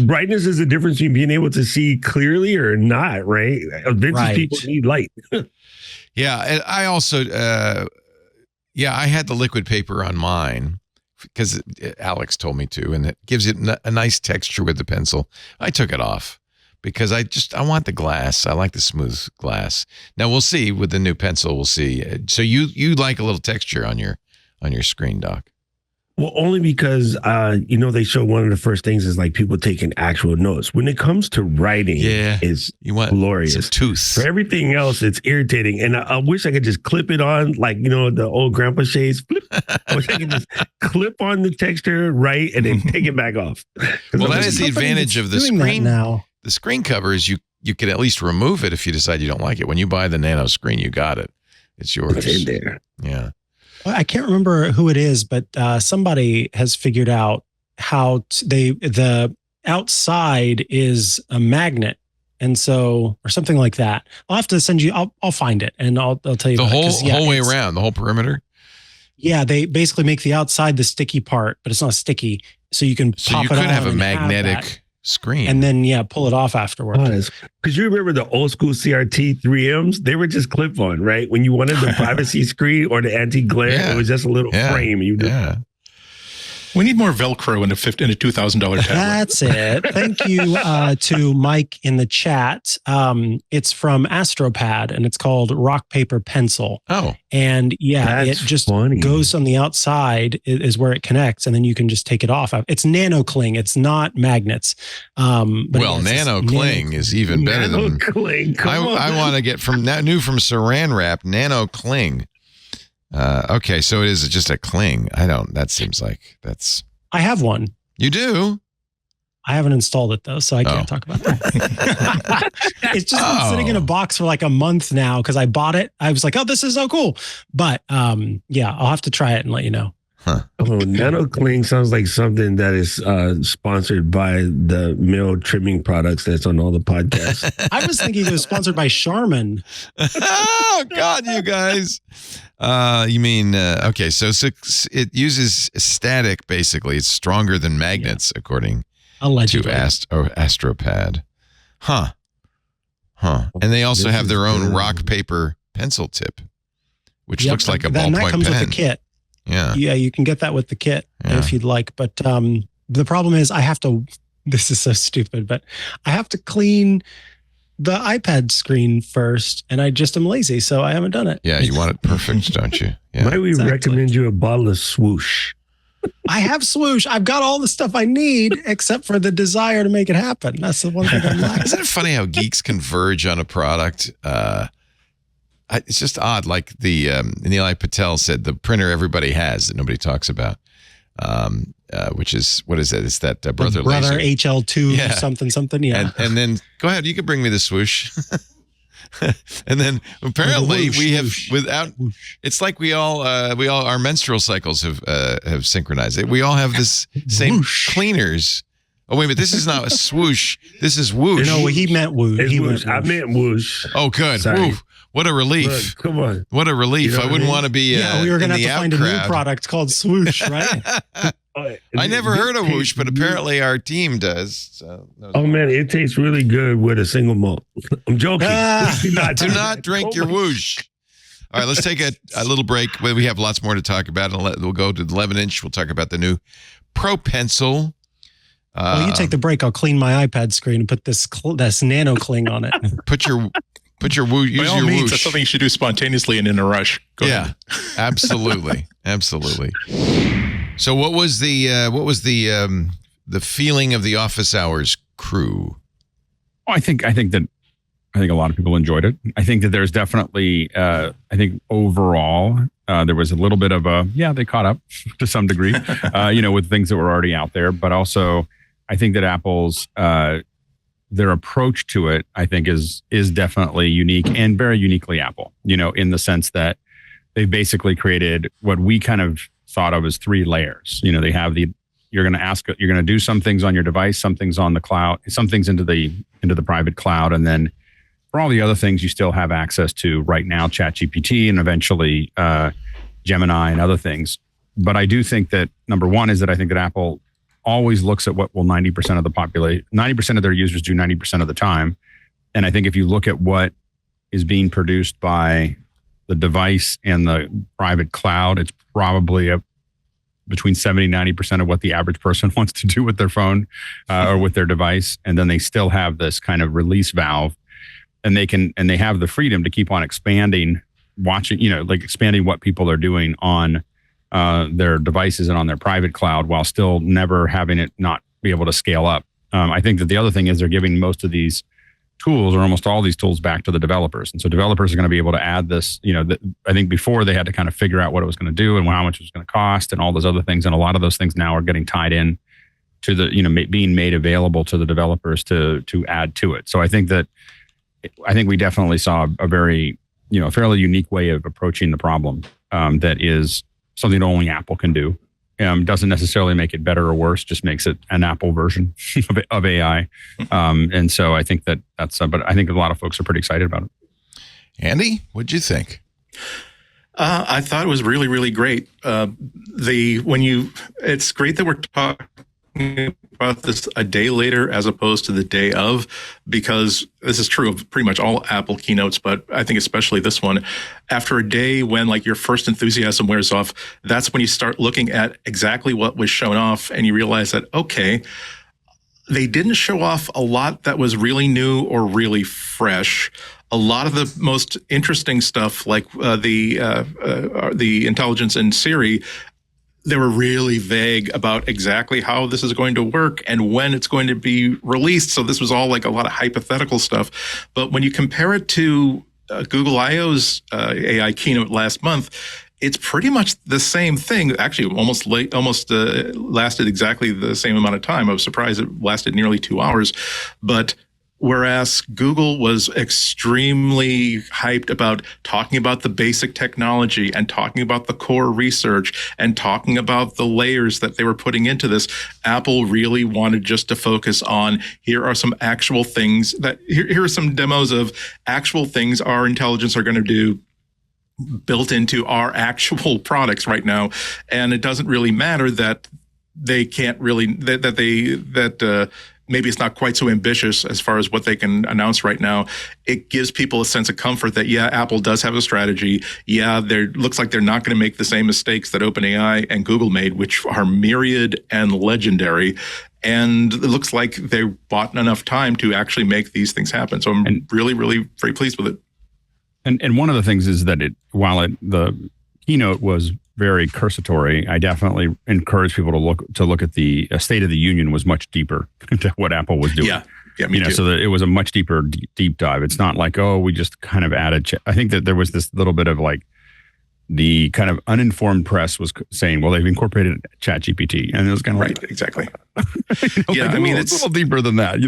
Brightness is the difference between being able to see clearly or not, right? Vintage people need light. Yeah. And I also, I had the liquid paper on mine because Alex told me to, and it gives it a nice texture with the pencil. I took it off because I want the glass. I like the smooth glass. Now we'll see with the new pencil. We'll see. So you like a little texture on your screen, Doc? Well, only because they show one of the first things is like people taking actual notes. When it comes to writing, it's glorious. Some tooth. For everything else, it's irritating. And I wish I could just clip it on, like the old grandpa shades. Flip. I wish I could just clip on the texture, right, and then take it back off. Well, that is the advantage of the screen now. The screen cover is you can at least remove it if you decide you don't like it. When you buy the Nano screen, you got it. It's yours. It's in there. Yeah. Well, I can't remember who it is, but somebody has figured out how the outside is a magnet. And so, or something like that. I'll have to send you, I'll find it and I'll tell you the whole way around, the whole perimeter. Yeah. They basically make the outside the sticky part, but it's not sticky. So you can pop it on. So you could have a magnetic screen and then pull it off afterwards. Because you remember the old school CRT 3Ms, they were just clip on, right? When you wanted the privacy screen or the anti-glare, it was just a little frame. We need more Velcro in a $2,000 tablet. That's it. Thank you to Mike in the chat. It's from AstroPad and it's called Rock Paper Pencil. Oh. And it just goes on the outside is where it connects and then you can just take it off. It's nano cling. It's not magnets. But nano cling is even better than cling. I want to get from Saran Wrap, nano cling. Okay, so it is just a cling. That seems like that's... I have one. You do? I haven't installed it though, so I can't talk about that. It's just been sitting in a box for like a month now because I bought it. I was like, oh, this is so cool. But I'll have to try it and let you know. Huh. Oh, nano cling sounds like something that is sponsored by the male trimming products that's on all the podcasts. I was thinking it was sponsored by Charmin. Oh, God, you guys. You mean, okay, so it uses static, basically. It's stronger than magnets, according allegedly to AstroPad. Huh. And they also have their own rock paper pencil tip, which looks like a ballpoint pen. That comes with the kit. Yeah, you can get that with the kit if you'd like. But the problem is I have to, this is so stupid, but I have to clean the iPad screen first and I just am lazy. So I haven't done it. Yeah, you want it perfect, don't you? Yeah. Might we recommend you a bottle of Swoosh? I have Swoosh. I've got all the stuff I need except for the desire to make it happen. That's the one thing I'm lacking. Isn't it funny how geeks converge on a product? It's just odd. Like Nilay Patel said, the printer everybody has that nobody talks about, which is, what is that? It's that Brother HL2 something. Yeah. And then go ahead. You can bring me the Swoosh. And then apparently Whoosh, we have whoosh, without. whoosh. It's like we all our menstrual cycles have synchronized. We all have this same Whoosh. cleaners. Oh wait a minute, this is not a swoosh. This is whoosh. No, he meant whoosh. It's He whoosh. meant I whoosh. meant whoosh. Oh, good. Sorry. Woo. What a relief. Look, come on. What a relief. You know I what wouldn't I mean? want to be Yeah, we were going in to the have to find out a new crowd. product called swoosh, right? I never heard of whoosh, but apparently our team does. So Oh man, it tastes really good with a single malt. I'm joking. Ah. Do not do do not that. drink Oh your my- whoosh. All right, let's take a little break. We have lots more to talk about. And we'll go to the 11-inch. We'll talk about the new Pro Pencil. Well, you take the break. I'll clean my iPad screen and put this nano cling on it. Put your whoosh. By Use all your means, whoosh. that's something you should do spontaneously and in a rush. Go ahead. Absolutely, absolutely. So, what was the feeling of the office hours crew? I think a lot of people enjoyed it. I think that there's definitely, I think overall, there was a little bit of they caught up to some degree, with things that were already out there. But also, I think that Apple's, their approach to it, I think is definitely unique and very uniquely Apple, in the sense that they basically created what we kind of thought of as 3 layers. They have you're going to do some things on your device, some things on the cloud, some things into the private cloud. And then for all the other things you still have access to right now, ChatGPT and eventually Gemini and other things. But I do think that number one is that I think that Apple always looks at what will 90% of the population, 90% of their users do 90% of the time. And I think if you look at what is being produced by the device and the private cloud, it's probably between 70 and 90% of what the average person wants to do with their phone or with their device. And then they still have this kind of release valve, and they have the freedom to keep on expanding, expanding what people are doing on their devices and on their private cloud while still never having it not be able to scale up. I think that the other thing is they're giving most of these tools or almost all these tools back to the developers. And so developers are going to be able to add this, I think before they had to kind of figure out what it was going to do and how much it was going to cost and all those other things. And a lot of those things now are getting tied in to the, being made available to the developers to add to it. So I think we definitely saw a very, fairly unique way of approaching the problem that is something that only Apple can do. Doesn't necessarily make it better or worse, just makes it an Apple version of AI. And so I think that's, but I think a lot of folks are pretty excited about it. Andy, what'd you think? I thought it was really, really great. It's great that we're talking about this a day later as opposed to the day of, because this is true of pretty much all Apple keynotes, but I think especially this one. After a day when your first enthusiasm wears off, that's when you start looking at exactly what was shown off and you realize that, okay, they didn't show off a lot that was really new or really fresh. A lot of the most interesting stuff, like the intelligence in Siri, they were really vague about exactly how this is going to work and when it's going to be released. So this was all a lot of hypothetical stuff. But when you compare it to Google I/O's AI keynote last month, it's pretty much the same thing. Actually, almost lasted exactly the same amount of time. I was surprised it lasted nearly 2 hours. But whereas Google was extremely hyped about talking about the basic technology and talking about the core research and talking about the layers that they were putting into this, Apple really wanted just to focus on, here are some actual things here are some demos of actual things our intelligence are going to do built into our actual products right now. And it doesn't really matter that they can't really, maybe it's not quite so ambitious as far as what they can announce right now. It gives people a sense of comfort that, yeah, Apple does have a strategy. Yeah, looks like they're not going to make the same mistakes that OpenAI and Google made, which are myriad and legendary. And it looks like they bought enough time to actually make these things happen. So I'm really, really very pleased with it. And one of the things is that the keynote was very cursory, I definitely encourage people to look at the State of the Union was much deeper into what Apple was doing. Yeah, me too. So that it was a much deeper deep dive. It's not like, we just kind of added. I think that there was this little bit of the kind of uninformed press was saying, well, they've incorporated ChatGPT. And it was kind of right, exactly. It's a little deeper than that.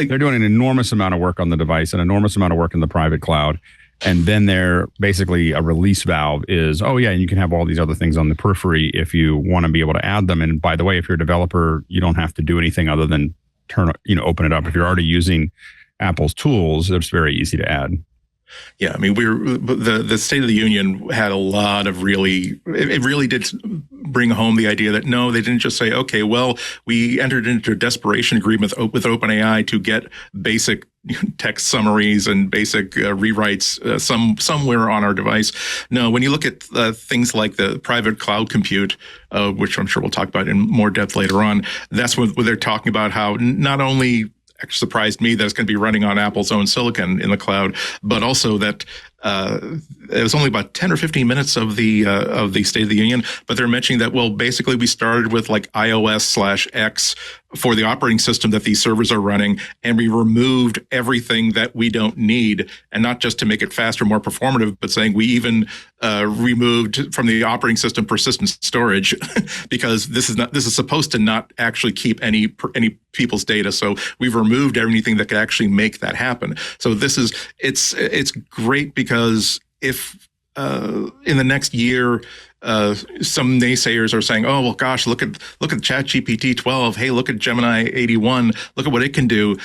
They're doing an enormous amount of work on the device, an enormous amount of work in the private cloud. And then they're basically a release valve is, oh yeah, and you can have all these other things on the periphery if you want to be able to add them. And by the way, if you're a developer, you don't have to do anything other than open it up. If you're already using Apple's tools, it's very easy to add. Yeah, I mean, the State of the Union had a lot of it really did bring home the idea that no, they didn't just say, okay, well, we entered into a desperation agreement with OpenAI to get basic text summaries and basic rewrites somewhere on our device. No, when you look at things like the private cloud compute, which I'm sure we'll talk about in more depth later on, that's when they're talking about how not only actually surprised me that it's going to be running on Apple's own silicon in the cloud, but also that it was only about 10 or 15 minutes of the State of the Union, but they're mentioning that, well, basically we started with like iOS/X for the operating system that these servers are running, and we removed everything that we don't need, and not just to make it faster, more performative, but saying we even removed from the operating system persistent storage because this is supposed to not actually keep any people's data. So we've removed everything that could actually make that happen. So it's great because if in the next year, some naysayers are saying, "Oh well, gosh, look at ChatGPT 12. Hey, look at Gemini 81. Look at what it can do."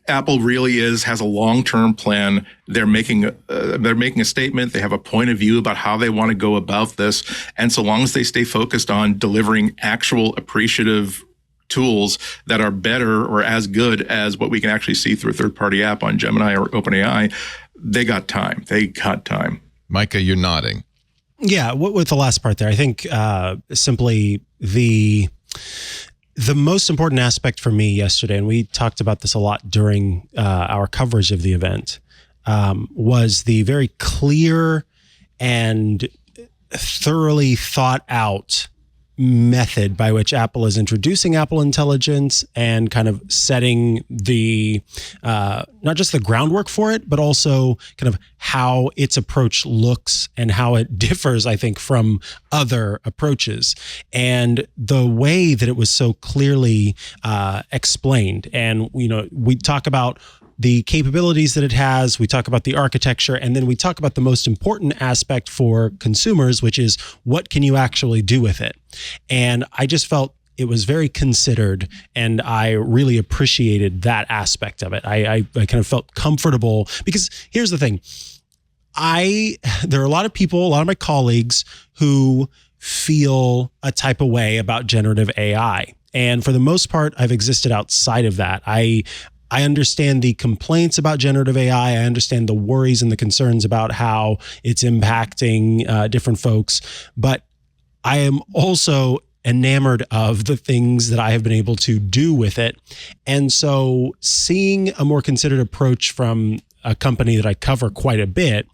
Apple really has a long-term plan. They're making a statement. They have a point of view about how they want to go about this, and so long as they stay focused on delivering actual appreciative tools that are better or as good as what we can actually see through a third-party app on Gemini or OpenAI, they got time. Micah, you're nodding. Yeah, with the last part there, I think simply the most important aspect for me yesterday, and we talked about this a lot during our coverage of the event, was the very clear and thoroughly thought out method by which Apple is introducing Apple Intelligence and kind of setting the not just the groundwork for it, but also kind of how its approach looks and how it differs, I think, from other approaches. And the way that it was so clearly explained. And, we talk about the capabilities that it has, we talk about the architecture, and then we talk about the most important aspect for consumers, which is what can you actually do with it? And I just felt it was very considered, and I really appreciated that aspect of it. I kind of felt comfortable because here's the thing. There are a lot of people, a lot of my colleagues who feel a type of way about generative AI. And for the most part, I've existed outside of that. I understand the complaints about generative AI. I understand the worries and the concerns about how it's impacting different folks. But I am also enamored of the things that I have been able to do with it. And so seeing a more considered approach from a company that I cover quite a bit,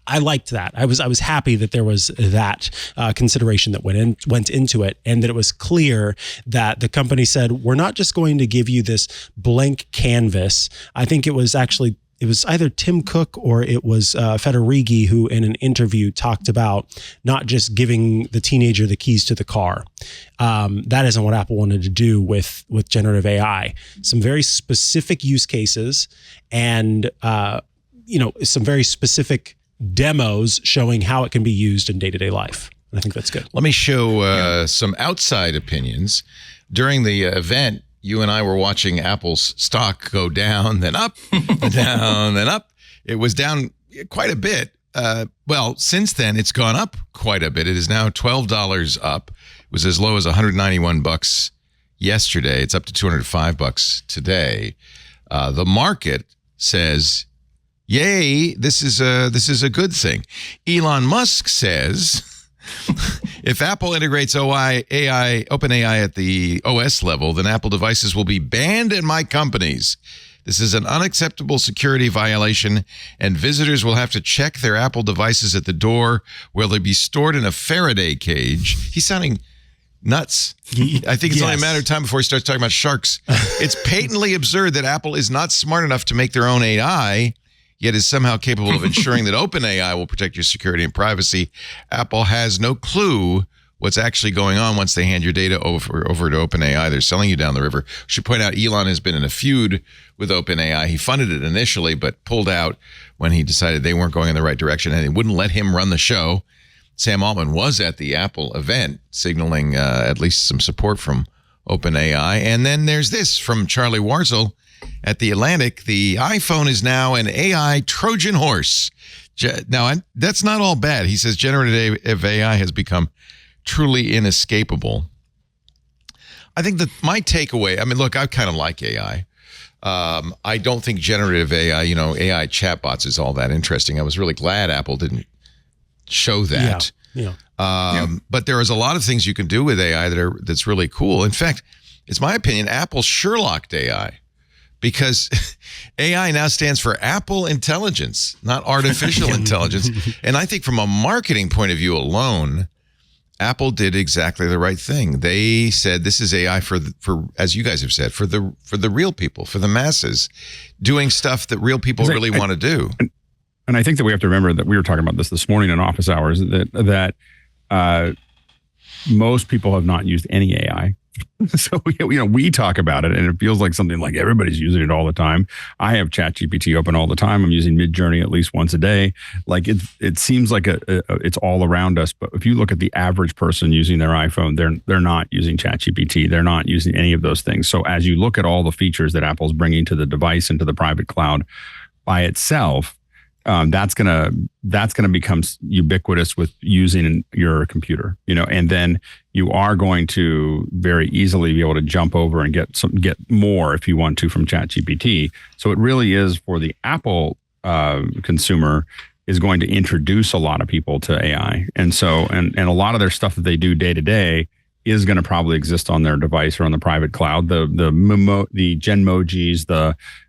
I liked that. I was happy that there was that consideration that went into it, and that it was clear that the company said, we're not just going to give you this blank canvas. I think it was either Tim Cook or it was Federighi who in an interview talked about not just giving the teenager the keys to the car. That isn't what Apple wanted to do with generative AI. Some very specific use cases and some very specific demos showing how it can be used in day-to-day life. And I think that's good. Let me show some outside opinions. During the event, you and I were watching Apple's stock go down, then up, down, then up. It was down quite a bit. Since then, it's gone up quite a bit. It is now $12 up. It was as low as $191 yesterday. It's up to $205 today. The market says, yay, this is a good thing. Elon Musk says, if Apple integrates OpenAI at the OS level, then Apple devices will be banned in my companies. This is an unacceptable security violation, and visitors will have to check their Apple devices at the door, where they'll be stored in a Faraday cage. He's sounding nuts. I think it's only a matter of time before he starts talking about sharks. It's patently absurd that Apple is not smart enough to make their own AI. yet is somehow capable of ensuring that OpenAI will protect your security and privacy. Apple has no clue what's actually going on once they hand your data over to OpenAI. They're selling you down the river. I should point out, Elon has been in a feud with OpenAI. He funded it initially, but pulled out when he decided they weren't going in the right direction, and they wouldn't let him run the show. Sam Altman was at the Apple event, signaling at least some support from OpenAI. And then there's this from Charlie Warzel at The Atlantic. The iPhone is now an AI Trojan horse. Now, that's not all bad. He says generative AI has become truly inescapable. I think that my takeaway, I mean, look, I kind of like AI. I don't think generative AI, AI chatbots is all that interesting. I was really glad Apple didn't show that. But there is a lot of things you can do with AI that's really cool. In fact, it's my opinion, Apple Sherlocked AI, because AI now stands for Apple Intelligence, not artificial intelligence. And I think from a marketing point of view alone, Apple did exactly the right thing. They said this is AI for as you guys have said, for the real people, for the masses, doing stuff that real people really want to do. And I think that we have to remember that we were talking about this morning in office hours, that most people have not used any AI. So, we talk about it and it feels like something like everybody's using it all the time. I have ChatGPT open all the time. I'm using Midjourney at least once a day. Like it seems like it's all around us. But if you look at the average person using their iPhone, they're not using ChatGPT. They're not using any of those things. So as you look at all the features that Apple's bringing to the device and to the private cloud by itself, that's gonna become ubiquitous with using your computer, and then you are going to very easily be able to jump over and get more if you want to from ChatGPT. So it really is, for the Apple consumer, is going to introduce a lot of people to AI, and so and a lot of their stuff that they do day to day is going to probably exist on their device or on the private cloud. The Genmojis,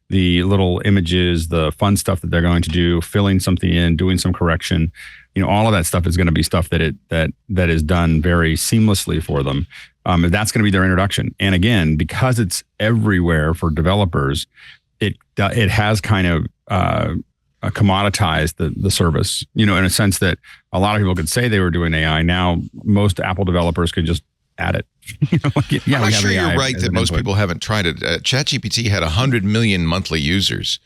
the little images, the fun stuff that they're going to do, filling something in, doing some correction, all of that stuff is going to be stuff that is done very seamlessly for them. That's going to be their introduction. And again, because it's everywhere for developers, it has kind of commoditized the service, in a sense that a lot of people could say they were doing AI. Now, most Apple developers could just add it. I'm sure you're right that most people haven't tried it. ChatGPT had 100 million monthly users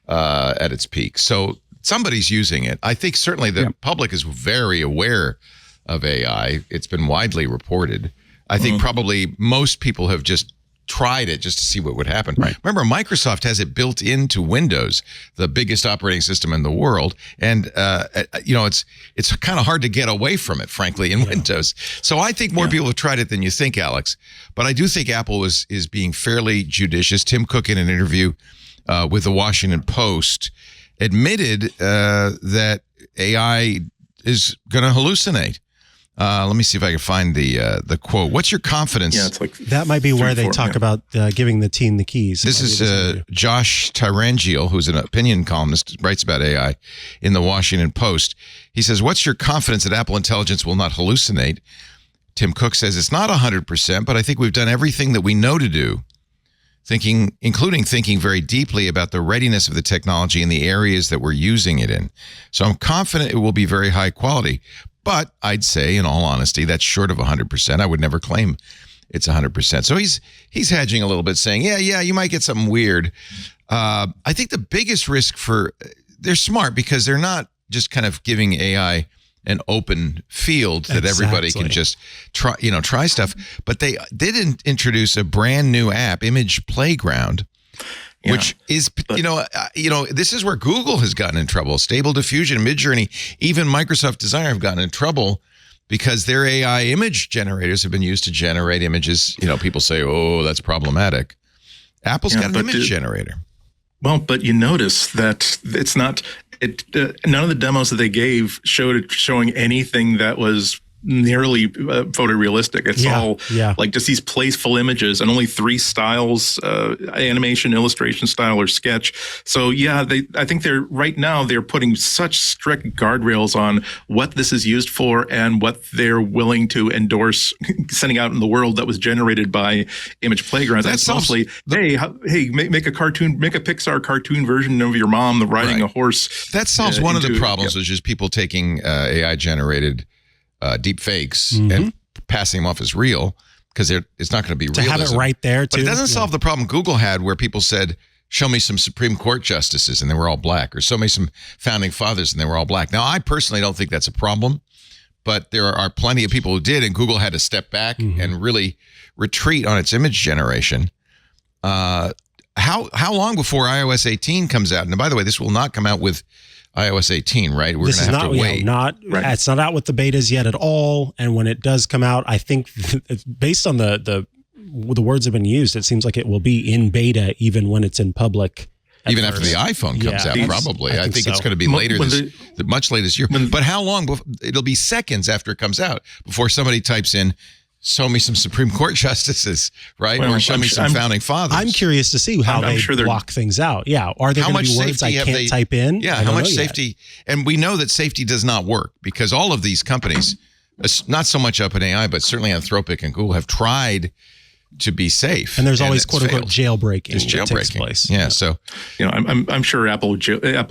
at its peak. So somebody's using it. I think certainly the public is very aware of AI. It's been widely reported. I think probably most people have just tried it just to see what would happen. Right. Remember, Microsoft has it built into Windows, the biggest operating system in the world. And, it's kind of hard to get away from it, frankly, in Windows. So I think more people have tried it than you think, Alex. But I do think Apple is being fairly judicious. Tim Cook, in an interview with the Washington Post, admitted that AI is going to hallucinate. Let me see if I can find the quote. What's your confidence? Yeah, it's like that might be where they talk about giving the team the keys. This is Josh Tyrangiel, who's an opinion columnist, writes about AI in the Washington Post. He says, "What's your confidence that Apple Intelligence will not hallucinate?" Tim Cook says, "It's not 100%, but I think we've done everything that we know to do, including thinking very deeply about the readiness of the technology in the areas that we're using it in. So I'm confident it will be very high quality. But I'd say, in all honesty, that's short of 100%. I would never claim it's 100%. So he's hedging a little bit, saying, yeah, you might get something weird. I think the biggest risk they're smart because they're not just kind of giving AI an open field that everybody can just try stuff. But they did introduce a brand new app, Image Playground, which is, this is where Google has gotten in trouble. Stable Diffusion, Midjourney, even Microsoft Designer have gotten in trouble because their AI image generators have been used to generate images. People say, oh, that's problematic. Apple's got an image generator. Well, but you notice that it's not, none of the demos that they gave showing anything that was nearly photorealistic. It's all like just these playful images and only 3 styles, animation, illustration style, or sketch. So yeah, I think they're putting such strict guardrails on what this is used for and what they're willing to endorse sending out in the world that was generated by Image Playgrounds. That's mostly, make a Pixar cartoon version of your mom riding a horse. That solves one of the problems, which is people taking AI generated deep fakes and passing them off as real, because it's not going to be real. To have it right there, too. But it doesn't solve the problem Google had, where people said, show me some Supreme Court justices, and they were all black, or show me some founding fathers, and they were all black. Now, I personally don't think that's a problem, but there are plenty of people who did, and Google had to step back and really retreat on its image generation. How long before iOS 18 comes out? And by the way, this will not come out with iOS 18, right? We're going to have to wait. It's not out with the betas yet at all. And when it does come out, I think based on the words have been used, it seems like it will be in beta even when it's in public. Even after the iPhone comes out, probably. I think it's going to be later, much later this year. But how long? It'll be seconds after it comes out before somebody types in, show me some Supreme Court justices, right? Or show me some founding fathers. I'm curious to see how they block things out. Yeah. Are there going to be words I can't type in? Yeah. How much safety? And we know that safety does not work, because all of these companies, not so much OpenAI, but certainly Anthropic and Google, have tried to be safe. And there's always quote unquote jailbreaking. There's jailbreaking. Takes place. Yeah. So, I'm sure Apple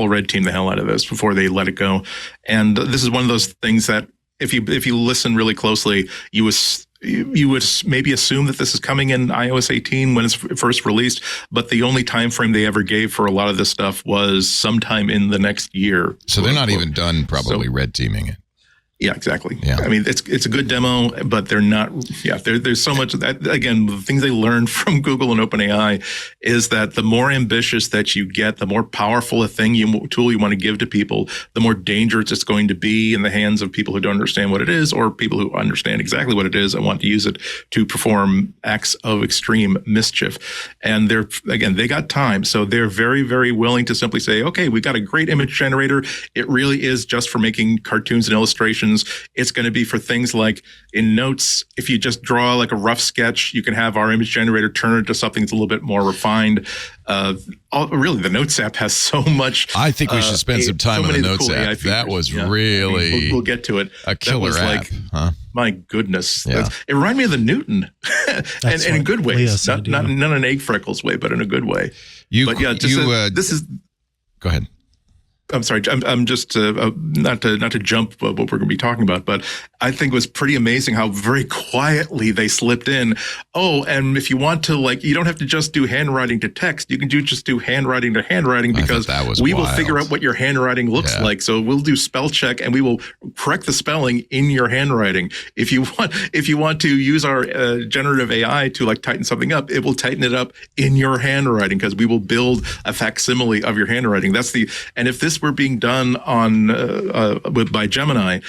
red teamed the hell out of this before they let it go. And this is one of those things that if you listen really closely, you would maybe assume that this is coming in iOS 18 when it's first released, but the only time frame they ever gave for a lot of this stuff was sometime in the next year. So they're not even done probably red teaming it. Yeah, exactly. Yeah. I mean, it's a good demo, but they're not. Yeah, there's so much that, again, the things they learned from Google and OpenAI is that the more ambitious that you get, the more powerful a tool you want to give to people, the more dangerous it's going to be in the hands of people who don't understand what it is, or people who understand exactly what it is and want to use it to perform acts of extreme mischief. And they got time, so they're very, very willing to simply say, okay, we've got a great image generator. It really is just for making cartoons and illustrations. It's going to be for things like in Notes. If you just draw like a rough sketch, you can have our image generator turn it into something that's a little bit more refined. Really, the Notes app has so much. I think we should spend some time on the Notes app. That was really. We'll get to it. A killer app. Huh? My goodness. Yeah. It reminded me of the Newton, and in a good way. Not an egg freckles way, but in a good way. This is. Go ahead. I'm sorry. I'm just not to jump what we're going to be talking about, but I think it was pretty amazing how very quietly they slipped in. Oh, and if you want to, you don't have to just do handwriting to text. You can just do handwriting to handwriting, because we will figure out what your handwriting looks like. So we'll do spell check and we will correct the spelling in your handwriting. If you want to use our generative AI to tighten something up, it will tighten it up in your handwriting, because we will build a facsimile of your handwriting. And if this were being done by Gemini,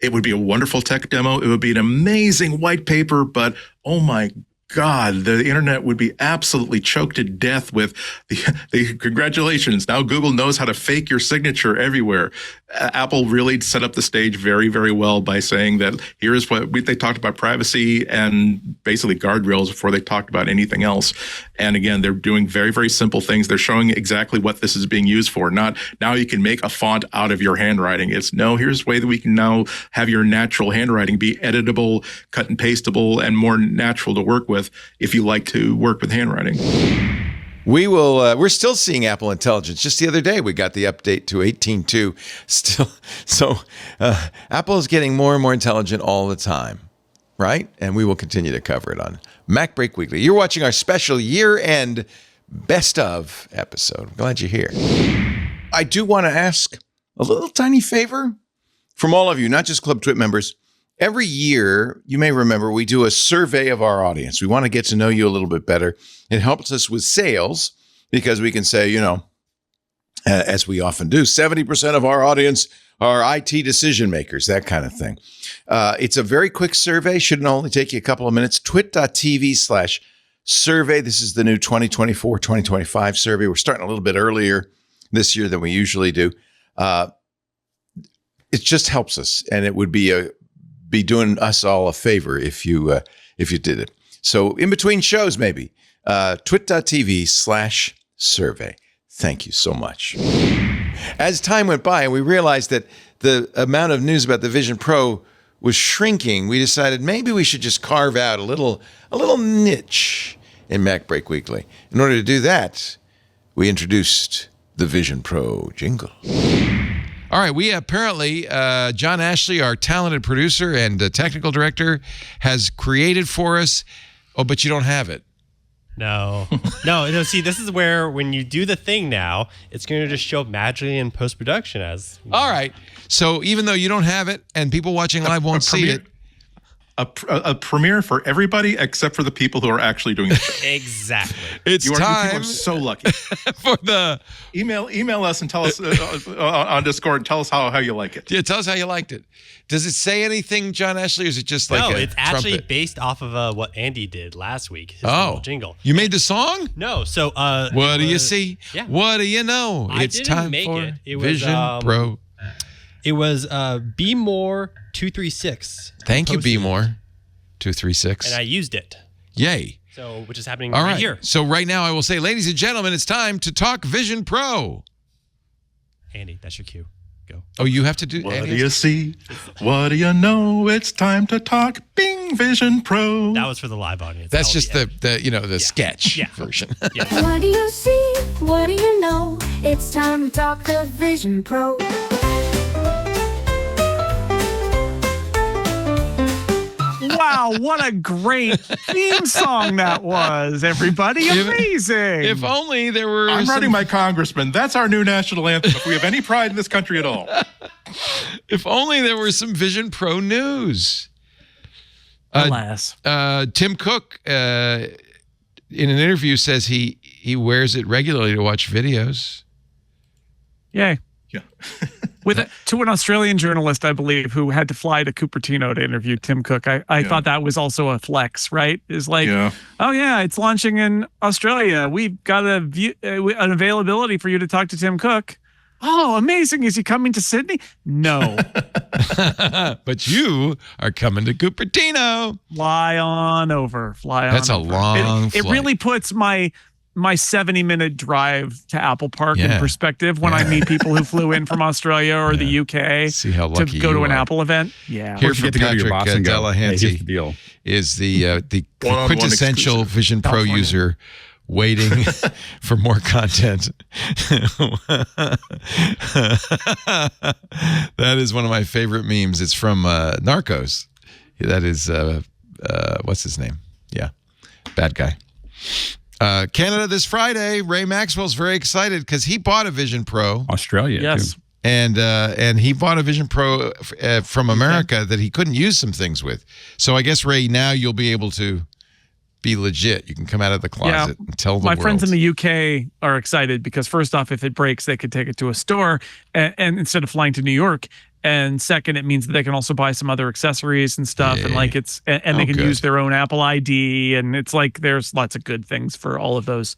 it would be a wonderful tech demo. It would be an amazing white paper, but oh my God, the internet would be absolutely choked to death with the congratulations. Now Google knows how to fake your signature everywhere. Apple really set up the stage very, very well by saying that here's what they talked about: privacy and basically guardrails before they talked about anything else. And again, they're doing very, very simple things. They're showing exactly what this is being used for. Not now you can make a font out of your handwriting. It's no, here's the way that we can now have your natural handwriting be editable, cut and pastable, and more natural to work with if you like to work with handwriting. We're still seeing Apple Intelligence. Just the other day, we got the update to 18.2. Still, so Apple is getting more and more intelligent all the time, right? And we will continue to cover it on MacBreak Weekly. You're watching our special year-end best of episode. I'm glad you're here. I do want to ask a little tiny favor from all of you, not just Club Twit members. Every year, you may remember, we do a survey of our audience. We want to get to know you a little bit better. It helps us with sales, because we can say, as we often do, 70% of our audience are IT decision makers, that kind of thing. It's a very quick survey. Shouldn't only take you a couple of minutes. twit.tv/survey. This is the new 2024-2025 survey. We're starting a little bit earlier this year than we usually do. It just helps us, and it would be a be doing us all a favor if you did it. So in between shows, maybe twit.tv/survey. Thank you so much. As time went by and we realized that the amount of news about the Vision Pro was shrinking, we decided maybe we should just carve out a little niche in MacBreak Weekly. In order to do that, we introduced the Vision Pro Jingle. All right, we apparently, John Ashley, our talented producer and technical director, has created for us. Oh, but you don't have it. No. See, this is where when you do the thing now, it's going to just show up magically in post-production as. All right. So even though you don't have it and people watching live won't see it. A premiere for everybody except for the people who are actually doing the show. Exactly. It's time. You are so lucky. For the email us and tell us on Discord and tell us how you like it. Yeah, tell us how you liked it. Does it say anything, John Ashley, or is it just like it's actually trumpet? based off of what Andy did last week. His little jingle. You made the song? No. So what do you see? Yeah. What do you know? It's didn't time make for it was, Vision Pro. It was Be More 236. Thank you, Be More 236. And I used it. Yay. So, which is happening All right here. So right now I will say, ladies and gentlemen, it's time to talk Vision Pro. Andy, that's your cue. Go. Oh, you have to do. What do you see? What do you know? It's time to talk Bing Vision Pro. That was for the live audience. That's just the sketch version. What do you see? What do you know? It's time to talk the Vision Pro. Wow, what a great theme song that was, everybody. Amazing. If only there were. I'm writing my congressman. That's our new national anthem. If we have any pride in this country at all. If only there were some Vision Pro news. Alas. Tim Cook, in an interview, says he wears it regularly to watch videos. Yay. Yeah. To an Australian journalist, I believe, who had to fly to Cupertino to interview Tim Cook. I thought that was also a flex, right? Is like, oh yeah, it's launching in Australia. We've got an availability for you to talk to Tim Cook. Oh, amazing. Is he coming to Sydney? No. But you are coming to Cupertino. Fly on over. That's a long flight. It really puts my 70-minute drive to Apple Park in perspective when I meet people who flew in from Australia or the UK See how lucky to go to an are. Apple event. Yeah. Here from Patrick Delahanty deal. is the quintessential Vision Pro user waiting for more content. That is one of my favorite memes. It's from Narcos. That is, what's his name? Yeah, bad guy. Canada this Friday. Ray Maxwell's very excited because he bought a Vision Pro. Australia, yes. too. And he bought a Vision Pro from America that he couldn't use some things with. So I guess, Ray, now you'll be able to be legit. You can come out of the closet and tell the world. My friends in the UK are excited because first off, if it breaks, they could take it to a store and instead of flying to New York. And second, it means that they can also buy some other accessories and stuff. And like they can use their own Apple ID. And it's like there's lots of good things for all of those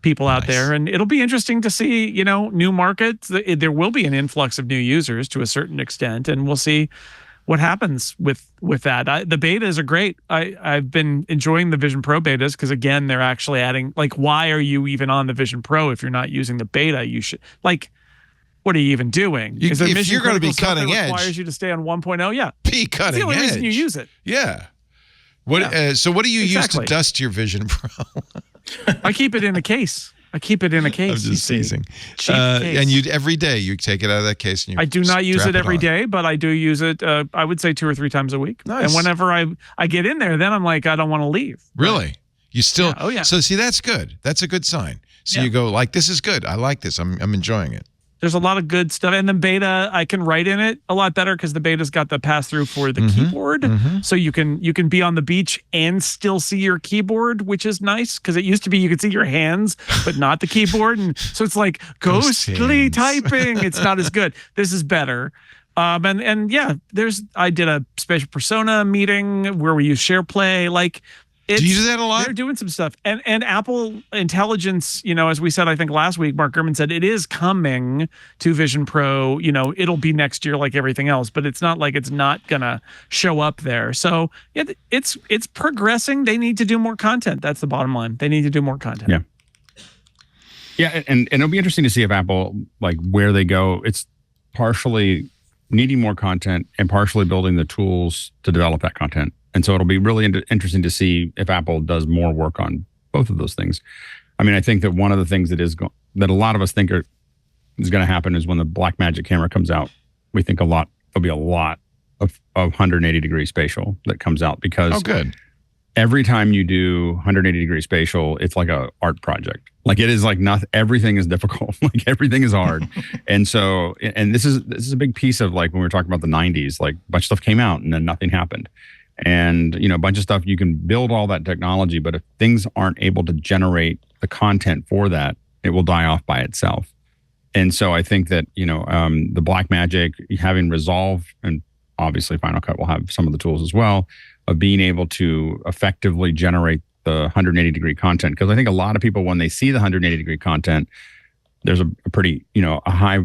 people out there. And it'll be interesting to see, new markets. There will be an influx of new users to a certain extent. And we'll see what happens with that. The betas are great. I've been enjoying the Vision Pro betas because, again, they're actually adding, like, why are you even on the Vision Pro if you're not using the beta? You should, like, what are you even doing? If you're going to be cutting edge, requires you to stay on 1.0. Yeah, be cutting edge. It's the only reason you use it. Yeah. So what do you use to dust your Vision Pro? I keep it in a case. I'm just teasing. And every day you take it out of that case. And I do not use it every day, but I do use it. I would say 2 or 3 times a week. Nice. And whenever I get in there, then I'm like, I don't want to leave. Really? You still? Yeah. Oh yeah. So see, that's good. That's a good sign. So you go like, this is good. I like this. I'm enjoying it. There's a lot of good stuff. And the beta, I can write in it a lot better because the beta's got the pass-through for the keyboard. So you can be on the beach and still see your keyboard, which is nice because it used to be you could see your hands, but not the keyboard. And so it's like ghostly typing. It's not as good. This is better. I did a special persona meeting where we use SharePlay. Like, Do you do that a lot? They're doing some stuff. And Apple Intelligence, as we said, I think last week, Mark Gurman said it is coming to Vision Pro. It'll be next year like everything else, but it's not like it's not going to show up there. So yeah, it's progressing. They need to do more content. That's the bottom line. They need to do more content. Yeah. Yeah. And it'll be interesting to see if Apple, like where they go. It's partially needing more content and partially building the tools to develop that content. And so it'll be really interesting to see if Apple does more work on both of those things. I mean, I think that one of the things that that a lot of us think is going to happen is when the Blackmagic camera comes out, we think there'll be a lot of 180-degree spatial that comes out because every time you do 180-degree spatial, it's like a art project. Like it is like nothing. Everything is difficult. Like everything is hard. And so, and this is a big piece of like when we were talking about the 90s, like a bunch of stuff came out and then nothing happened. And, a bunch of stuff, you can build all that technology, but if things aren't able to generate the content for that, it will die off by itself. And so I think that, the Blackmagic, having Resolve, and obviously Final Cut will have some of the tools as well, of being able to effectively generate the 180-degree content. Because I think a lot of people, when they see the 180-degree content, there's a pretty, a high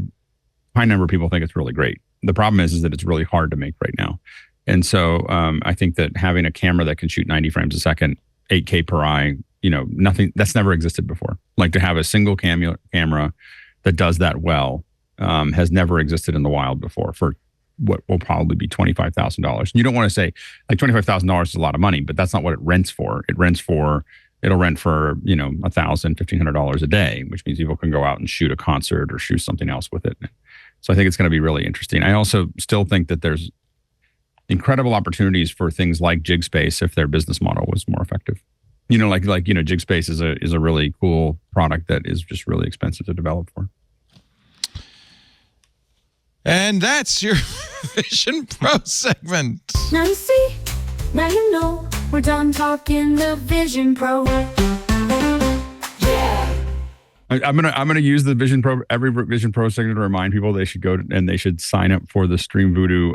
number of people think it's really great. The problem is that it's really hard to make right now. And so I think that having a camera that can shoot 90 frames a second, 8K per eye, nothing that's never existed before. Like to have a single camera that does that well has never existed in the wild before for what will probably be $25,000. You don't want to say like $25,000 is a lot of money, but that's not what it rents for. It'll rent for $1,000, $1,500 a day, which means people can go out and shoot a concert or shoot something else with it. So I think it's going to be really interesting. I also still think that there's incredible opportunities for things like JigSpace if their business model was more effective. JigSpace is a really cool product that is just really expensive to develop for. And that's your Vision Pro segment. Now you see, now you know, we're done talking the Vision Pro. I'm gonna use the Vision Pro, every Vision Pro segment to remind people they should go and they should sign up for the Stream Voodoo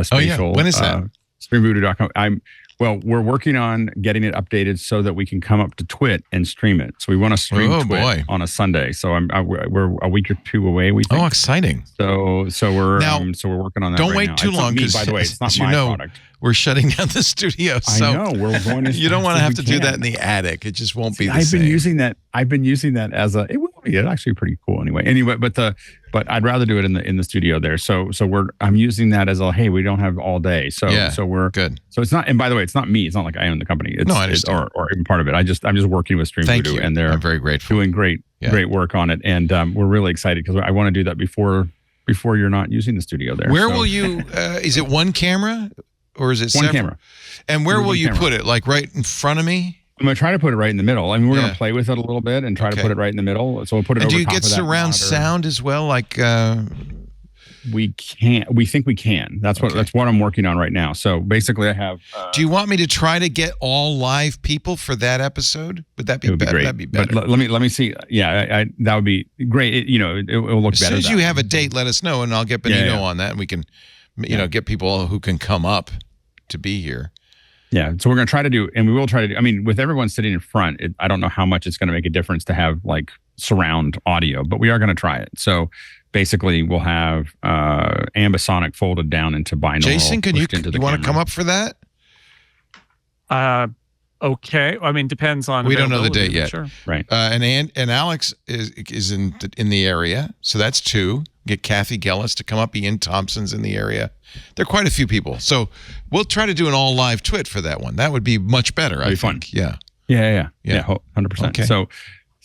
spatial. When is that? StreamVoodoo.com. We're working on getting it updated so that we can come up to TWiT and stream it. So we want to stream TWiT on a Sunday. So we're a week or two away. We think. Oh, exciting! So we're working on that. Don't wait too long because, by the way, it's not my product. We're shutting down the studio. So I know we're going. You don't want to have to do that in the attic. It just won't be the same. I've been using that as it will be. It's actually pretty cool anyway. But I'd rather do it in the studio there. So I'm using that as hey, we don't have all day. So we're good. So it's not. And by the way, it's not me. It's not like I own the company. It's, no, I understand. Or even part of it. I'm just working with Stream Voodoo, and they're I'm very grateful. Doing great work on it, and we're really excited because I want to do that before you're not using the studio there. Where will you? Is it one camera or is it one several? Camera? And where will you put it? Like right in front of me? I'm going to try to put it right in the middle. I mean, we're going to play with it a little bit and try to put it right in the middle. So we'll put it over top of that. Do you get surround sound as well? Like we can't. We think we can. That's what I'm working on right now. So basically, I have. Do you want me to try to get all live people for that episode? Would that be better? Great. That'd be better. But let me see. Yeah, that would be great. It will look better. As soon as you have a date, let us know, and I'll get Benito on that, and we can, get people who can come up to be here. Yeah, so we're going to try to do, and we will try to do, I mean, with everyone sitting in front, I don't know how much it's going to make a difference to have like surround audio, but we are going to try it. So basically we'll have ambisonic folded down into binaural. Jason, you want to come up for that? Okay. I mean, depends on. We don't know the date yet. Sure. Right. And Alex is in the area, so that's two. Get Kathy Gellis to come up. Ian Thompson's in the area. There are quite a few people, so we'll try to do an all live TWiT for that one. That would be much better. I think. Fun. Yeah. Yeah. 100%. Okay. So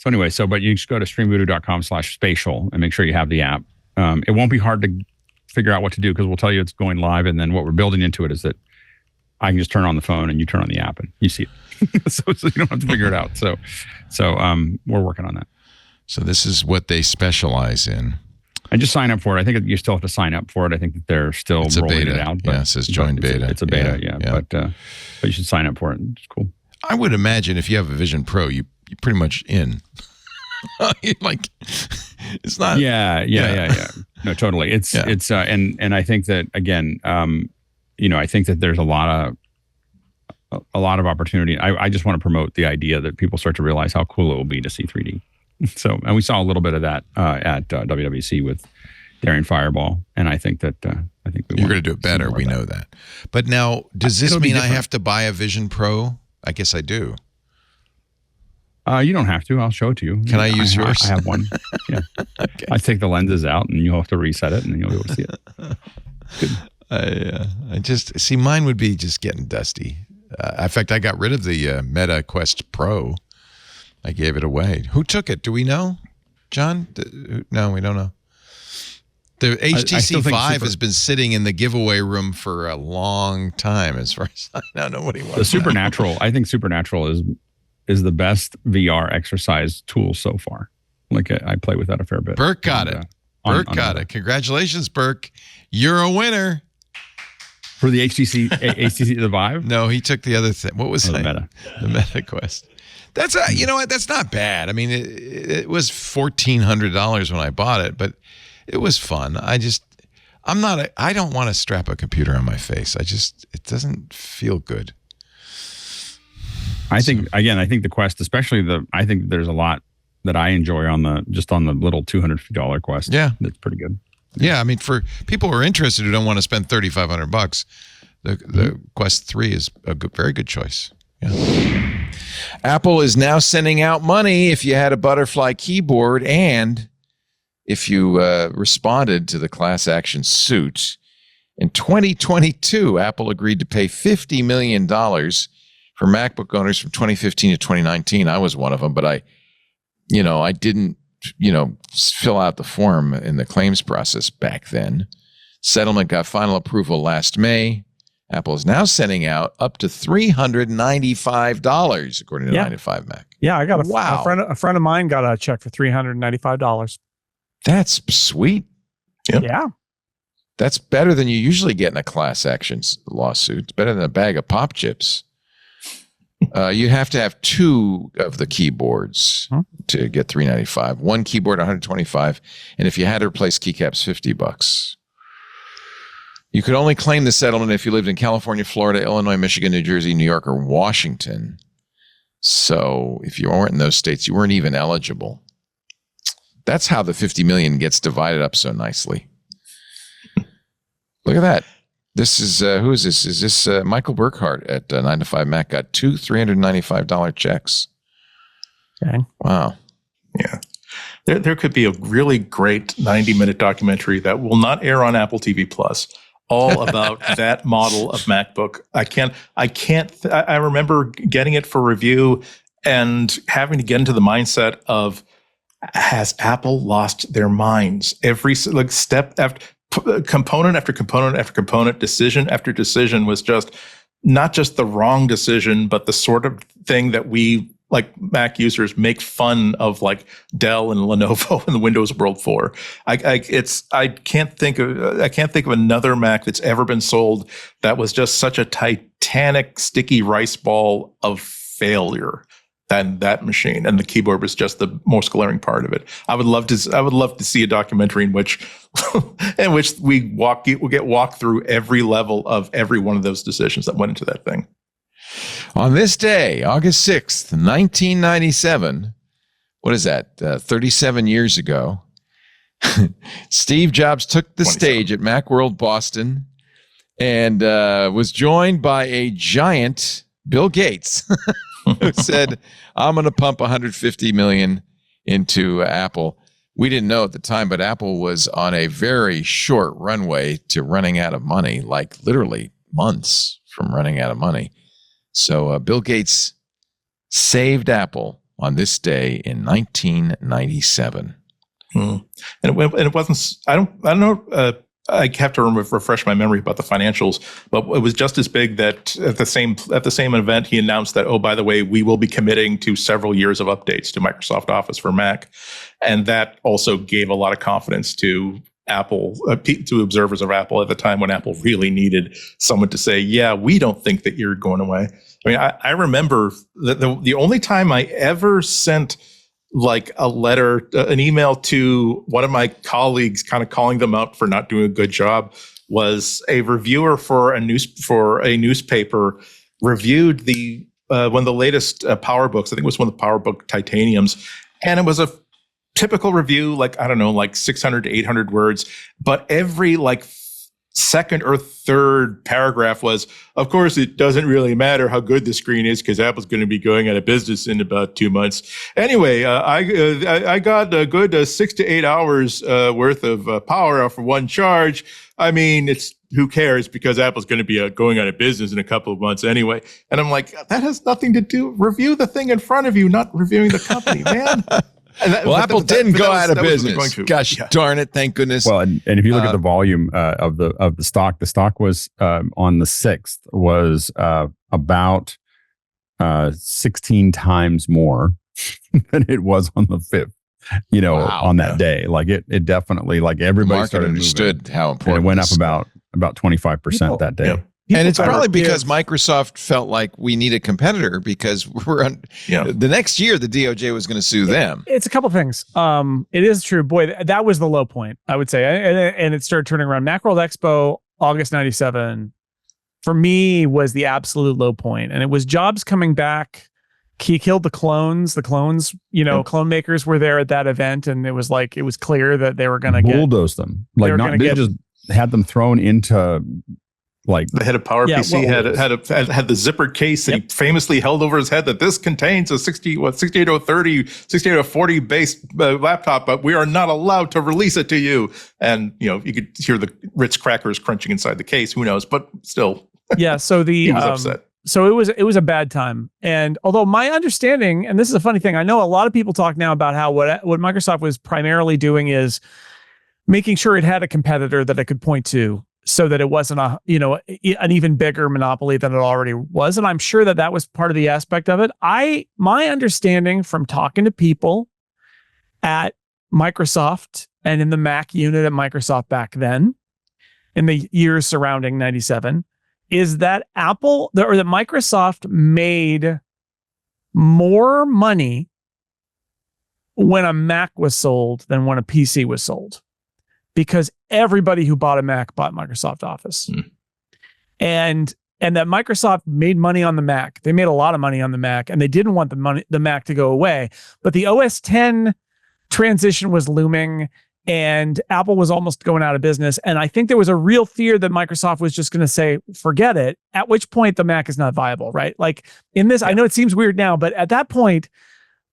anyway, but you just go to streamvoodoo.com/spatial and make sure you have the app. It won't be hard to figure out what to do because we'll tell you it's going live, and then what we're building into it is that I can just turn on the phone and you turn on the app and you see it. so you don't have to figure it out. So we're working on that. So this is what they specialize in. I just sign up for it. I think you still have to sign up for it. I think that they're still rolling it out. But it says join beta. It's a beta, yeah. But you should sign up for it. It's cool. I would imagine if you have a Vision Pro, you're pretty much in. Like, it's not. Yeah. No, totally. It's and I think that again, I think that there's a lot a lot of opportunity. I just want to promote the idea that people start to realize how cool it will be to see 3D. So, and we saw a little bit of that at WWDC with Daring Fireball, and I think that you're going to do it better. We know that. But now, does this mean I have to buy a Vision Pro? I guess I do. You don't have to. I'll show it to you. Can I use yours? I have one. Yeah. Okay. I take the lenses out, and you'll have to reset it, and then you'll be able to see it. Good. I just see mine would be just getting dusty. In fact, I got rid of the Meta Quest Pro. I gave it away. Who took it? Do we know, John? No, we don't know. The HTC Vive has been sitting in the giveaway room for a long time, as far as I know. Nobody wants the Supernatural. I think Supernatural is the best VR exercise tool so far. Like I play with that a fair bit. Burke got it. Burke got it. Congratulations, Burke. You're a winner. For the HTC the Vive? No, he took the other thing. What was it? The Meta. The Meta Quest. That's you know what? That's not bad. I mean, it was $1,400 when I bought it, but it was fun. I don't want to strap a computer on my face. It doesn't feel good. I think the Quest, especially I think there's a lot that I enjoy on the little $250 Quest. Yeah. That's pretty good. Yeah. I mean, for people who are interested who don't want to spend $3,500, the Quest 3 is a very good choice. Yeah. Apple is now sending out money if you had a butterfly keyboard and if you responded to the class action suit. In 2022, Apple agreed to pay $50 million for MacBook owners from 2015 to 2019. I was one of them, but I didn't, fill out the form in the claims process back then. Settlement got final approval last May. Apple is now sending out up to $395, according to 9 to 5 Mac. Yeah, I got a friend of mine got a check for $395. That's sweet. Yeah. That's better than you usually get in a class action lawsuit. It's better than a bag of pop chips. You have to have 2 of the keyboards to get $395. One keyboard, $125, and if you had to replace keycaps, $50. You could only claim the settlement if you lived in California, Florida, Illinois, Michigan, New Jersey, New York, or Washington. So if you weren't in those states, you weren't even eligible. That's how the $50 million gets divided up so nicely. Look at that. This is, who is this? Is this Michael Burkhart at 9 to 5 Mac got 2 $395 checks. Okay. Wow. Yeah. There could be a really great 90-minute documentary that will not air on Apple TV Plus, all about that model of MacBook. I remember getting it for review and having to get into the mindset of, has Apple lost their minds? Every step after component after component after component, decision after decision was just not just the wrong decision, but the sort of thing that we, like Mac users, make fun of, like Dell and Lenovo in the Windows world for. I can't think of another Mac that's ever been sold that was just such a titanic, sticky rice ball of failure than that machine. And the keyboard was just the most glaring part of it. I would love to see a documentary in which we get walked through every level of every one of those decisions that went into that thing. On this day, August 6th, 1997, what is that, 37 years ago, Steve Jobs took the stage at Macworld Boston and was joined by a giant Bill Gates who said, I'm going to pump $150 million into Apple. We didn't know at the time, but Apple was on a very short runway to running out of money, like literally months from running out of money. So Bill Gates saved Apple on this day in 1997. And it wasn't. I don't know. I have to refresh my memory about the financials, but it was just as big that at the same event he announced that, oh, by the way, we will be committing to several years of updates to Microsoft Office for Mac, and that also gave a lot of confidence to Apple, to observers of Apple at the time when Apple really needed someone to say, yeah, we don't think that you're going away. I mean, I remember that the only time I ever sent like a letter, an email to one of my colleagues, kind of calling them out for not doing a good job, was a reviewer for a newspaper reviewed the one of the latest PowerBooks. I think it was one of the PowerBook Titaniums, and it was a typical review, like, I don't know, like 600 to 800 words, but every like second or third paragraph was, of course, it doesn't really matter how good the screen is because Apple's going to be going out of business in about 2 months. Anyway, I got a good 6 to 8 hours worth of power for one charge. I mean, who cares, because Apple's going to be going out of business in a couple of months anyway. And I'm like, that has nothing to do. Review the thing in front of you, not reviewing the company, man. Well, Apple didn't go out of business. Gosh darn it! Thank goodness. Well, and if you look at the volume of the stock was on the 6th was about 16 times more than it was on the 5th. On that day, like it definitely, like everybody started understood moving, how important and it went up about 25% that day. Yep. And it's probably because Microsoft felt like we need a competitor because we're on the next year the DOJ was going to sue them. It's a couple things. It is true. Boy, that was the low point, I would say. And it started turning around. Macworld Expo, August 97, for me was the absolute low point. And it was Jobs coming back. He killed the clones. Clone makers were there at that event. And it was clear that they were going to bulldoze them. Like they just had them thrown into... Like the head of PowerPC had the zippered case that he famously held over his head that this contains a 68030, 68040 based laptop, but we are not allowed to release it to you. And you could hear the Ritz crackers crunching inside the case. Who knows? But still, yeah. So he was upset. So it was a bad time. And although my understanding, and this is a funny thing, I know a lot of people talk now about how what Microsoft was primarily doing is making sure it had a competitor that it could point to, so that it wasn't an even bigger monopoly than it already was. And I'm sure that was part of the aspect of it. My understanding from talking to people at Microsoft and in the Mac unit at Microsoft back then, in the years surrounding 97, is that that Microsoft made more money when a Mac was sold than when a PC was sold. Because everybody who bought a Mac bought Microsoft Office. And that Microsoft made money on the Mac. They made a lot of money on the Mac, and they didn't want the Mac to go away. But the OS X transition was looming, and Apple was almost going out of business. And I think there was a real fear that Microsoft was just going to say, forget it, at which point the Mac is not viable, right? Like in this, I know it seems weird now, but at that point,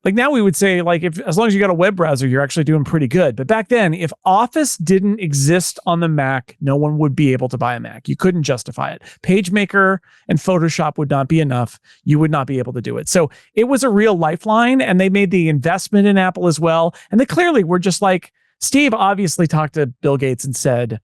like now we would say, like, as long as you got a web browser, you're actually doing pretty good. But back then, if Office didn't exist on the Mac, no one would be able to buy a Mac. You couldn't justify it. PageMaker and Photoshop would not be enough. You would not be able to do it. So it was a real lifeline, and they made the investment in Apple as well. And they clearly were just like, Steve obviously talked to Bill Gates and said,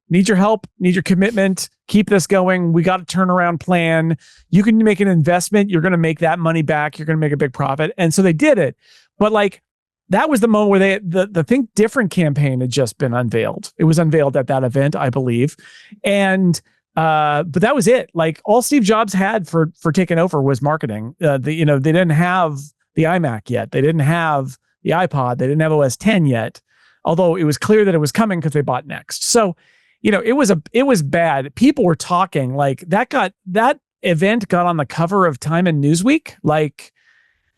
need your help, need your commitment, keep this going. We got a turnaround plan. You can make an investment. You're going to make that money back. You're going to make a big profit. And so they did it. But like, that was the moment where the Think Different campaign had just been unveiled. It was unveiled at that event, I believe. And, but that was it. Like all Steve Jobs had for taking over was marketing. They didn't have the iMac yet. They didn't have the iPod. They didn't have OS X yet. Although it was clear that it was coming because they bought Next. So, it was bad. People were talking like that event got on the cover of Time and Newsweek. Like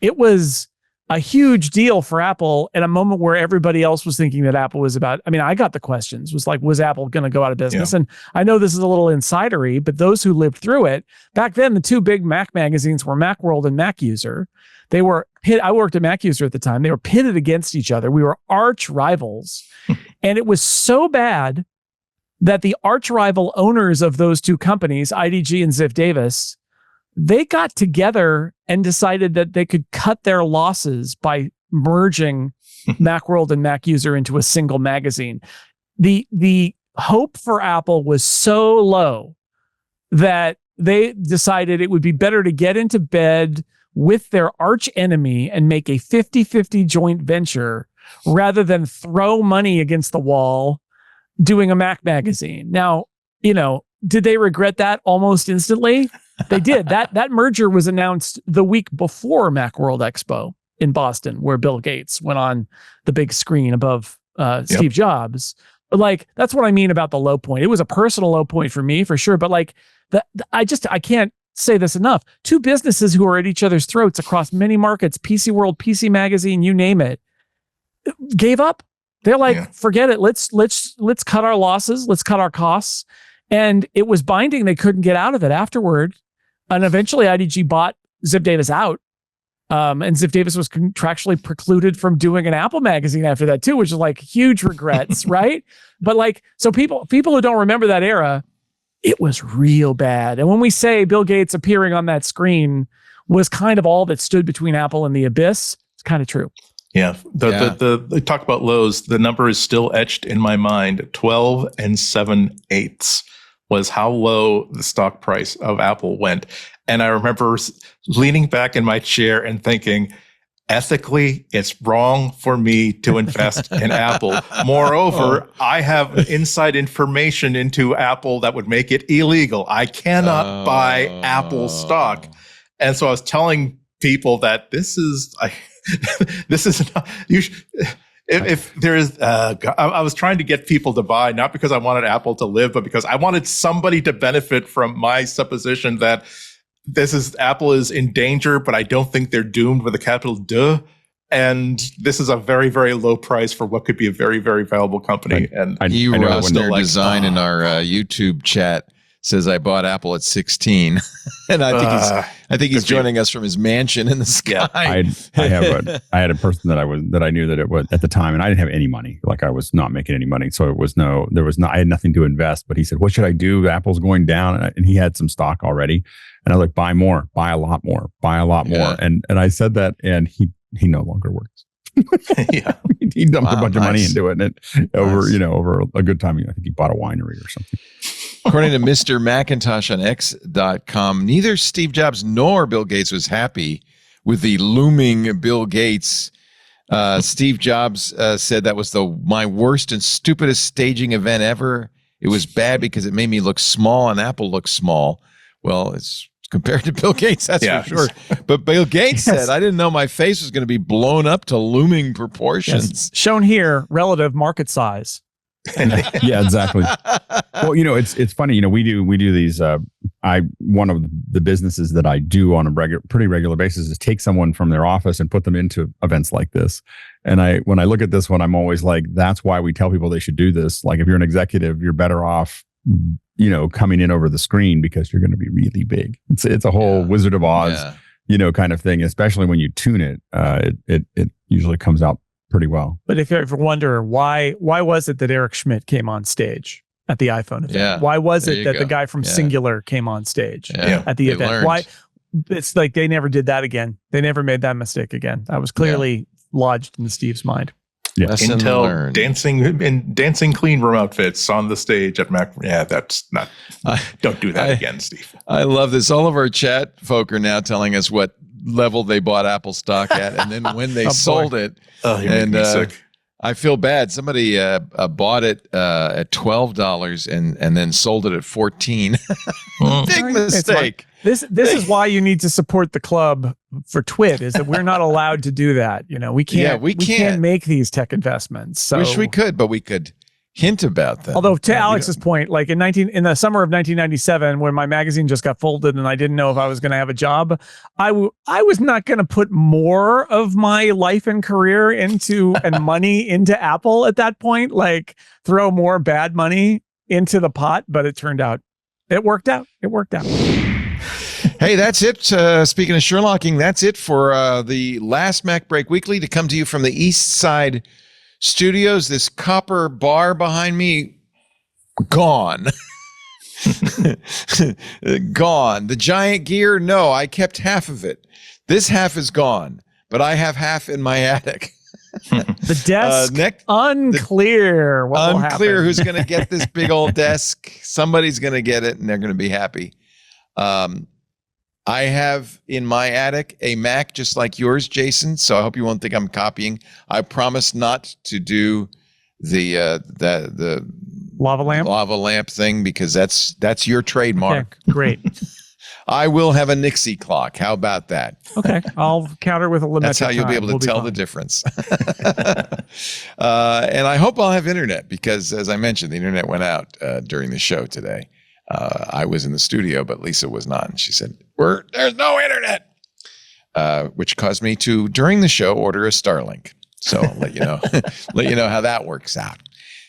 it was a huge deal for Apple at a moment where everybody else was thinking that Apple was about, I got the questions, was like, was Apple going to go out of business? Yeah. And I know this is a little insidery, but those who lived through it, back then, the two big Mac magazines were Macworld and Mac User. They were I worked at Mac User at the time. They were pitted against each other. We were arch rivals. And it was so bad that the arch rival owners of those two companies, IDG and Ziff Davis, they got together and decided that they could cut their losses by merging Macworld and Mac User into a single magazine. The hope for Apple was so low that they decided it would be better to get into bed with their arch enemy and make a 50-50 joint venture rather than throw money against the wall doing a Mac magazine. Now, did they regret that almost instantly? They did. That merger was announced the week before Macworld Expo in Boston, where Bill Gates went on the big screen above Steve Jobs. But like, that's what I mean about the low point. It was a personal low point for me, for sure. But like, I can't say this enough. Two businesses who are at each other's throats across many markets, PC World, PC Magazine, you name it, gave up. They're like, forget it. Let's cut our losses. Let's cut our costs. And it was binding. They couldn't get out of it afterward. And eventually IDG bought Ziff Davis out. And Ziff Davis was contractually precluded from doing an Apple magazine after that too, which is like huge regrets, right? But like, so people who don't remember that era, it was real bad. And when we say Bill Gates appearing on that screen was kind of all that stood between Apple and the abyss, it's kind of true. Yeah. The talk about lows, the number is still etched in my mind. 12 7/8 was how low the stock price of Apple went. And I remember leaning back in my chair and thinking, ethically, it's wrong for me to invest in Apple. Moreover, I have inside information into Apple that would make it illegal. I cannot buy Apple stock. And so I was telling people that this is not, if there is, I was trying to get people to buy, not because I wanted Apple to live, but because I wanted somebody to benefit from my supposition that Apple is in danger, but I don't think they're doomed with a capital D. And this is a very, very low price for what could be a very, very valuable company. And Rosner Design in our YouTube chat says I bought Apple at 16, and I think he's joining us from his mansion in the sky. I had a person that I knew that it was at the time, and I didn't have any money. Like I was not making any money, so I had nothing to invest. But he said, "What should I do? Apple's going down," and he had some stock already. And I was like, "Buy more, buy a lot more, buy a lot more." And I said that, and he no longer works. He dumped a bunch of money into it, and over a good time, I think he bought a winery or something. According to Mr. Macintosh on X.com, neither Steve Jobs nor Bill Gates was happy with the looming Bill Gates. Steve Jobs said that was my worst and stupidest staging event ever. It was bad because it made me look small, and Apple looks small. Well, it's compared to Bill Gates, that's for sure. But Bill Gates said, I didn't know my face was going to be blown up to looming proportions. Yes. Shown here, relative market size. Yeah, exactly. Well, it's funny. We do these. One of the businesses that I do on a pretty regular basis is take someone from their office and put them into events like this. And when I look at this one, I'm always like, that's why we tell people they should do this. Like, if you're an executive, you're better off, coming in over the screen because you're going to be really big. It's a whole Wizard of Oz, kind of thing. Especially when you tune it, it usually comes out pretty well. But if you ever wonder why was it that Eric Schmidt came on stage at the iPhone event? Yeah, why was it that the guy from Singular came on stage at the event? Learned. Why? It's like they never did that again. They never made that mistake again. That was clearly lodged in Steve's mind. Yeah. Intel dancing clean room outfits on the stage at Mac. Yeah, that's not. Don't do that again, Steve. I love this. All of our chat folk are now telling us what level they bought Apple stock at, and then when they sold it. Oh, you're making me sick. I feel bad. Somebody bought it at $12 and then sold it at $14. Big mistake. This is why you need to support the club for TWiT, is that we're not allowed to do that. We can't. We can't make these tech investments. So. Wish we could, but we could hint about them. Although, to Alex's point, like in the summer of 1997, when my magazine just got folded and I didn't know if I was going to have a job, I was not going to put more of my life and career and money into Apple at that point. Like, throw more bad money into the pot, but it turned out it worked out. Hey, that's it. Speaking of Sherlocking, that's it for the last MacBreak Weekly, to come to you from the Eastside Studios. This copper bar behind me, gone. Gone. The giant gear, no, I kept half of it. This half is gone, but I have half in my attic. The desk, unclear. Unclear who's going to get this big old desk. Somebody's going to get it, and they're going to be happy. I have in my attic a Mac just like yours, Jason. So I hope you won't think I'm copying. I promise not to do the lava lamp thing, because that's your trademark. Okay, great. I will have a Nixie clock. How about that? Okay, I'll counter with a limit. That's how you'll be able to tell the difference. And I hope I'll have internet, because, as I mentioned, the internet went out during the show today. I was in the studio, but Lisa was not. And she said, there's no internet, which caused me to, during the show, order a Starlink. So I'll let you know, how that works out.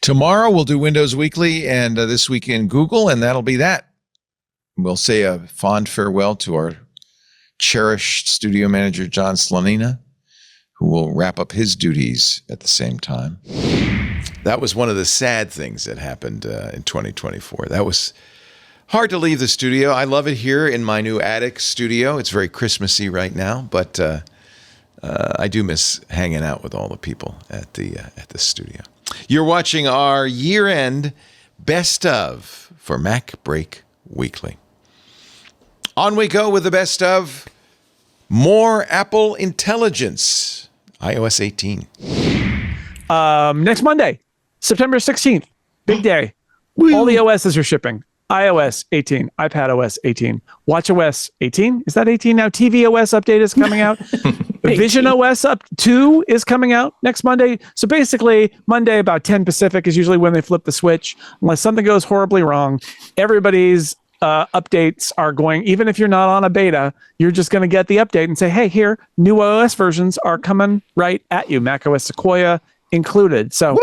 Tomorrow we'll do Windows Weekly and This Week in Google, and that'll be that. We'll say a fond farewell to our cherished studio manager, John Slanina, who will wrap up his duties at the same time. That was one of the sad things that happened in 2024. That was hard to leave the studio. I love it here in my new attic studio. It's very Christmassy right now, but I do miss hanging out with all the people at the studio. You're watching our year-end best of for MacBreak Weekly. On we go with the best of more Apple intelligence. iOS 18. Next Monday, September 16th, big day. All the OSs are shipping. iOS 18, iPadOS 18, watchOS 18. Is that 18 now? tvOS update is coming out. Vision OS 2 is coming out next Monday. So basically, Monday about 10 Pacific is usually when they flip the switch. Unless something goes horribly wrong, everybody's updates are going, even if you're not on a beta, you're just going to get the update and say, hey, here, new OS versions are coming right at you. macOS Sequoia included. So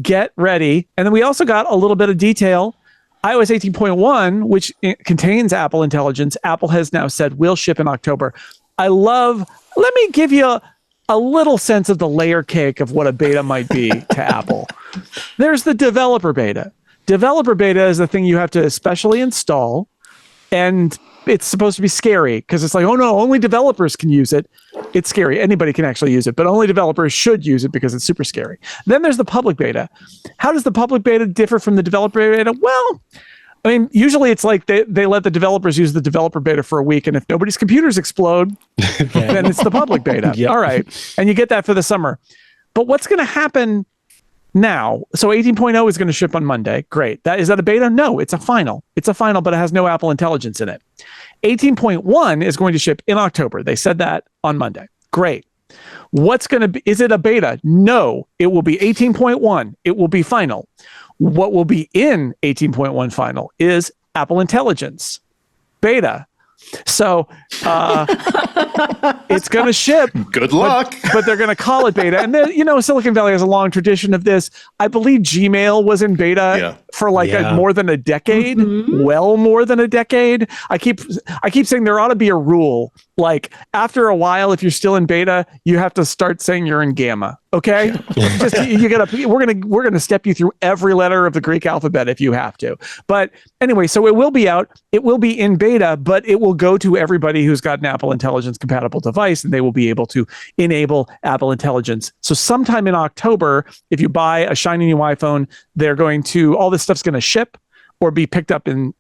get ready. And then we also got a little bit of detail. iOS 18.1, which contains Apple Intelligence, Apple has now said will ship in October. Let me give you a little sense of the layer cake of what a beta might be to Apple. There's the developer beta. Developer beta is the thing you have to especially install, and it's supposed to be scary because it's like, oh no, only developers can use it. It's scary. Anybody can actually use it, but only developers should use it because it's super scary. Then there's the public beta. How does the public beta differ from the developer beta? Well, I mean, usually it's like they let the developers use the developer beta for a week, and if nobody's computers explode, then it's the public beta. Yep. All right. And you get that for the summer. But what's going to happen now? So 18.0 is going to ship on Monday. Great. Is that a beta? No, it's a final. It's a final, but it has no Apple Intelligence in it. 18.1 is going to ship in October. They said that on Monday. Great. Is it a beta? No, it will be 18.1. It will be final. What will be in 18.1 final is Apple Intelligence beta. So it's going to ship. Good luck. But they're going to call it beta. And then, Silicon Valley has a long tradition of this. I believe Gmail was in beta for more than a decade. Mm-hmm. Well, more than a decade. I keep saying there ought to be a rule. Like after a while, if you're still in beta, you have to start saying you're in gamma. Okay, we're gonna step you through every letter of the Greek alphabet if you have to. But anyway, so it will be out. It will be in beta, but it will go to everybody who's got an Apple Intelligence compatible device, and they will be able to enable Apple Intelligence. So sometime in October, if you buy a shiny new iPhone, all this stuff's gonna ship or be picked up in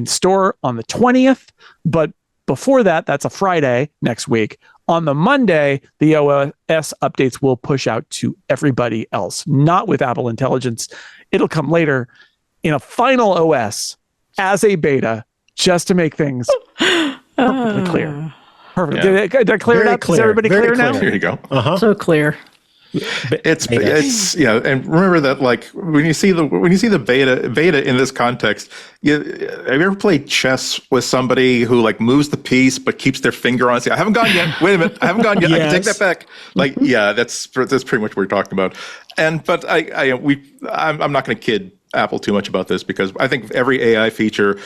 store on the 20th. But before that, that's a Friday next week. On the Monday, the OS updates will push out to everybody else, not with Apple Intelligence. It'll come later in a final OS as a beta, just to make things perfectly clear. Perfect. Yeah. Did I clear it up? Is everybody clear now? Here you go. So clear. It's and remember that like when you see the beta in this context, have you ever played chess with somebody who like moves the piece but keeps their finger on it? I haven't gone yet. Wait a minute, I haven't gone yet. Yes. I can take that back. Like that's pretty much what we're talking about. But I'm not going to kid Apple too much about this because I think every AI feature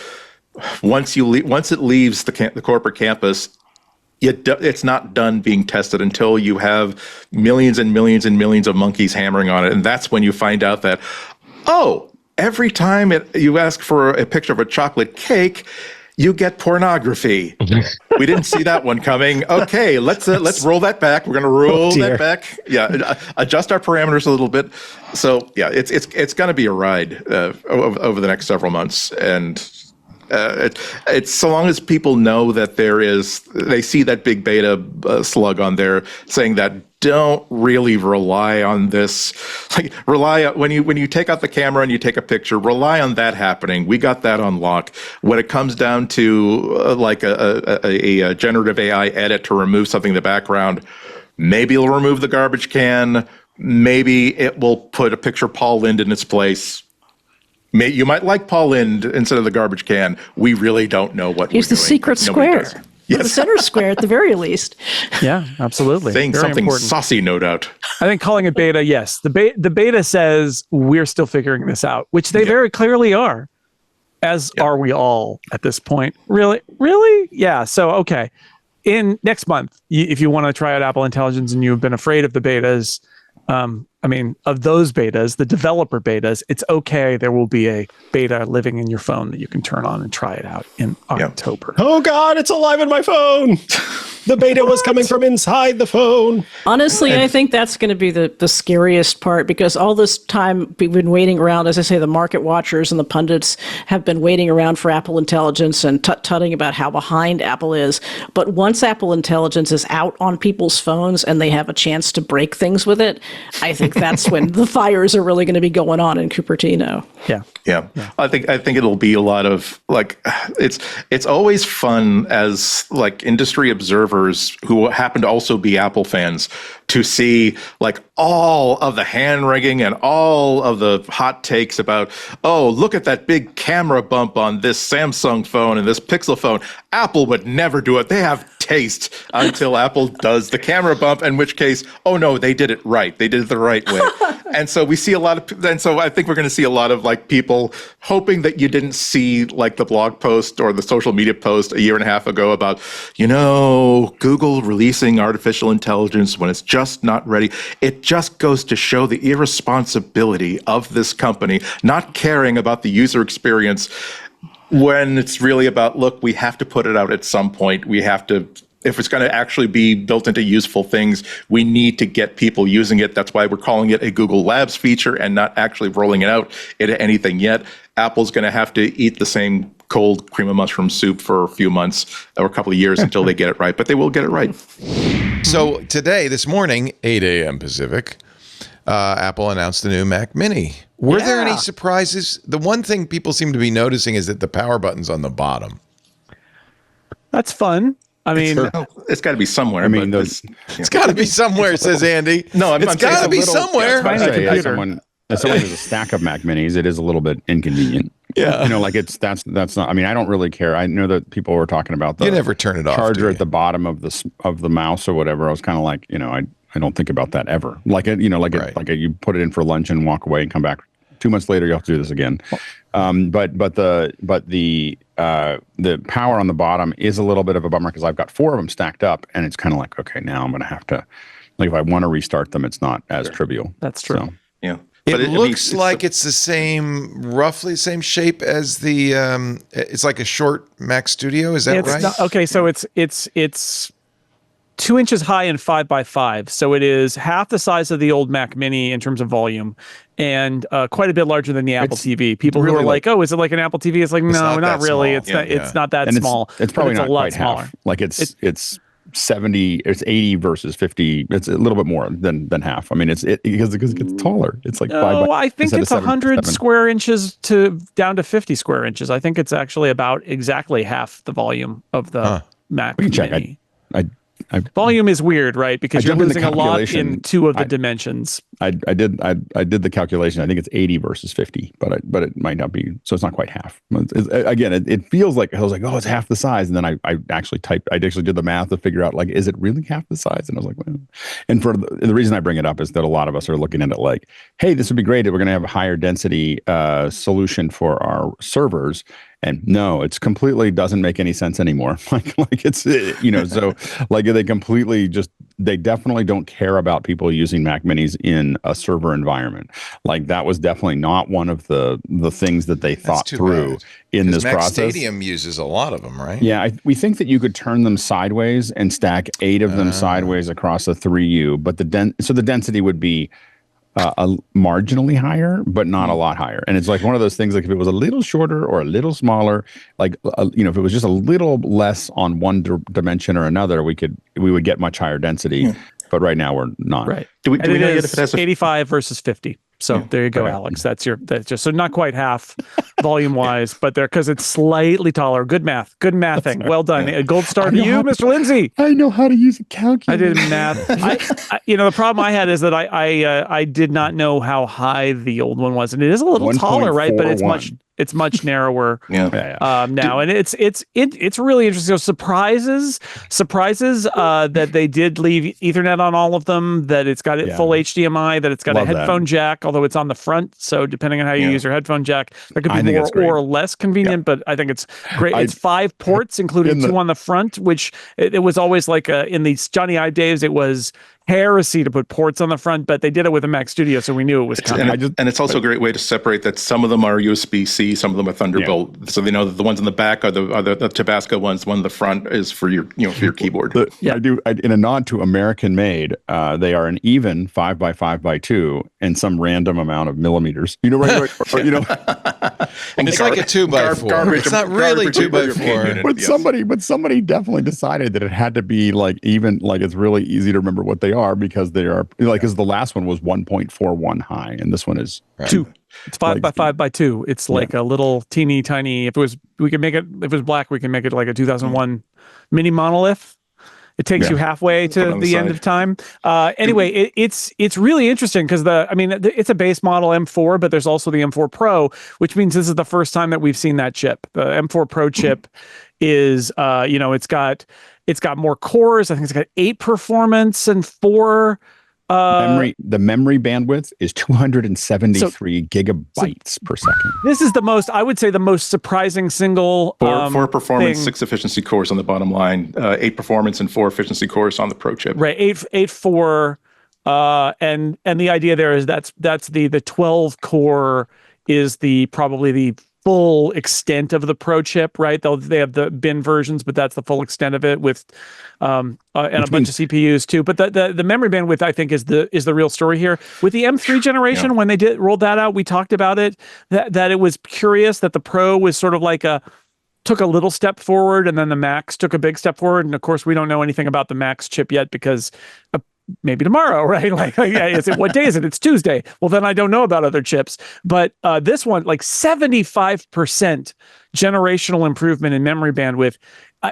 once it leaves the corporate campus, it's not done being tested until you have millions and millions and millions of monkeys hammering on it. And that's when you find out that, every time you ask for a picture of a chocolate cake, you get pornography. We didn't see that one coming. Okay, let's roll that back. We're going to roll that back. Yeah, adjust our parameters a little bit. So yeah, it's going to be a ride over the next several months. And it's so long as people know that they see that big beta slug on there saying that don't really rely on this. Like when you take out the camera and you take a picture, rely on that happening. We got that on lock. When it comes down to like a generative AI edit to remove something in the background, maybe it'll remove the garbage can. Maybe it will put a picture of Paul Lind in its place. You might like Paul Lind instead of the garbage can. We really don't know what He's we're the doing. secret square. The center square at the very least. Yeah, absolutely. Saying Very something important. saucy, no doubt. I think calling it beta, yes. The beta says we're still figuring this out, which they very clearly are, as are we all at this point. Really? Yeah. So, okay. In next month, if you want to try out Apple Intelligence and you've been afraid of the betas, of those betas, the developer betas, it's okay. There will be a beta living in your phone that you can turn on and try it out in October. Oh God, it's alive in my phone. The beta was coming from inside the phone. Honestly, I think that's going to be the scariest part, because all this time we've been waiting around. As I say, the market watchers and the pundits have been waiting around for Apple Intelligence and tutting about how behind Apple is. But once Apple Intelligence is out on people's phones and they have a chance to break things with it, I think that's when the fires are really going to be going on in Cupertino. Yeah. I think it'll be a lot of it's always fun as industry observers who happen to also be Apple fans to see all of the hand wringing and all of the hot takes about, oh, look at that big camera bump on this Samsung phone and this Pixel phone. Apple would never do it. They have taste, until Apple does the camera bump, in which case, oh no, they did it right. They did it the right way. And so we see a lot of, and so I think we're going to see a lot of people hoping that you didn't see the blog post or the social media post a year and a half ago about, Google releasing artificial intelligence when it's just not ready. It just goes to show the irresponsibility of this company not caring about the user experience when it's really about, look, we have to put it out at some point. We have to, if it's going to actually be built into useful things, we need to get people using it. That's why we're calling it a Google Labs feature and not actually rolling it out into anything yet. Apple's going to have to eat the same cold cream of mushroom soup for a few months or a couple of years until they get it right, but they will get it right. So today, this morning, 8 a.m. Pacific, Apple announced the new Mac Mini. Were there any surprises? The one thing people seem to be noticing is that the power button's on the bottom. That's fun. I mean, it's got to be somewhere. It's got to be somewhere, says Andy. No, it's got to be somewhere. As someone has a stack of Mac Minis, it is a little bit inconvenient. Yeah, that's not. I mean, I don't really care. I know that people were talking about the you never turn it off, charger at the bottom of the mouse or whatever. I was kind of like, I don't think about that ever. You put it in for lunch and walk away and come back 2 months later. You have to do this again. But the power on the bottom is a little bit of a bummer because I've got 4 of them stacked up, and it's kind of like, okay, now I'm going to have to, if I want to restart them, it's not as trivial. That's true. So, yeah. It looks like it's the same, roughly same shape as the. It's like a short Mac Studio. Is that right? Okay, so it's 2 inches high and 5 by 5, so it is half the size of the old Mac Mini in terms of volume, and quite a bit larger than the Apple TV. People really who are like, "Oh, is it like an Apple TV?" It's like, no, not really. Small. It's not that small. It's probably not a lot quite smaller. half. It's 70, it's 80 versus 50. It's a little bit more than half. I mean, because it gets taller. It's like 5 by, I think it's 100 square inches down to 50 square inches. I think it's actually about exactly half the volume of the Mac we can Mini. check. Volume is weird, right? Because you're losing a lot in 2 of the dimensions. I did the calculation. I think it's 80 versus 50, but it might not be. So it's not quite half. It feels like I was like, oh, it's half the size, and then I actually did the math to figure out is it really half the size? And I was like, well. And for the reason I bring it up is that a lot of us are looking at it like, hey, this would be great if we're going to have a higher density solution for our servers. And no, it's completely doesn't make any sense anymore. So they definitely don't care about people using Mac Minis in a server environment. That was definitely not one of the things that they thought through in this Mac process. Stadium uses a lot of them, right? Yeah, we think that you could turn them sideways and stack 8 of them sideways across a 3U, but the density would be marginally higher, but not a lot higher. And it's like one of those things, if it was a little shorter or a little smaller, if it was just a little less on one dimension or another, we would get much higher density. But right now we're not. Right. Do we know yet if it it has 85 versus 50. So there you go, Alex. That's just so not quite half volume wise, but there because it's slightly taller. Good mathing. Well done. A gold star to you, Mr. Lindsay. I know how to use a calculator. I did math. The problem I had is that I did not know how high the old one was, and it is a little taller, right? But it's much narrower now, and it's really interesting. So surprises that they did leave Ethernet on all of them. That it's got full HDMI. That it's got a headphone jack, although it's on the front. So depending on how you use your headphone jack, that could be more or less convenient. But I think it's great. It's 5 ports, including 2 on the front, which it was always like in these Johnny Ive days. It was heresy to put ports on the front, but they did it with a Mac Studio, so we knew it was coming. And it's also a great way to separate that some of them are USB-C, some of them are Thunderbolt, so they know that the ones in the back are the Tabasco ones. The one in the front is for your for your keyboard. I do. In a nod to American made, they are an even 5x5x2 and some random amount of millimeters. It's like a 2x4. It's not really 2x4. But somebody definitely decided that it had to be like even, like it's really easy to remember what they are because they are because the last one was 1.41 high and this one is 2. It's 5x5x2. It's like a little teeny tiny. If it was black, we can make it like a 2001 mini monolith. It takes you halfway to the end of time. Anyway, it's really interesting because it's a base model M4, but there's also the M4 Pro, which means this is the first time that we've seen that chip. The M4 Pro chip is it's got more cores. I think it's got 8 performance and 4 the memory bandwidth is 273 gigabytes per second. This is the most surprising single 4 performance, thing. 6 efficiency cores on the bottom line, 8 performance and 4 efficiency cores on the Pro chip. Right, 8 4 and the idea there is that's the 12 core is probably the full extent of the Pro chip, right? They have the bin versions, but that's the full extent of it with and a bunch of CPUs too. But the memory bandwidth, I think, is the real story here. With the M3 generation, when they rolled that out, we talked about it, that it was curious that the Pro was sort of like took a little step forward, and then the Max took a big step forward. And of course, we don't know anything about the Max chip yet because maybe tomorrow, right? What day is it? It's Tuesday. Well, then I don't know about other chips. But this one, 75% generational improvement in memory bandwidth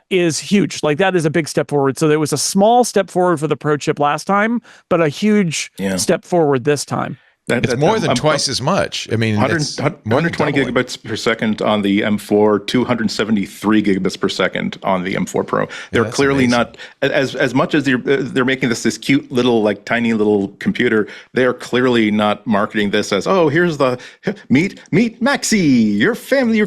is huge. That is a big step forward. So there was a small step forward for the Pro chip last time, but a huge step forward this time. It's more than twice as much. I mean, 120 gigabits per second on the M4, 273 gigabits per second on the M4 Pro. They're clearly not as much as they're making this cute little tiny little computer. They are clearly not marketing this as, oh, here's the meet Maxi, your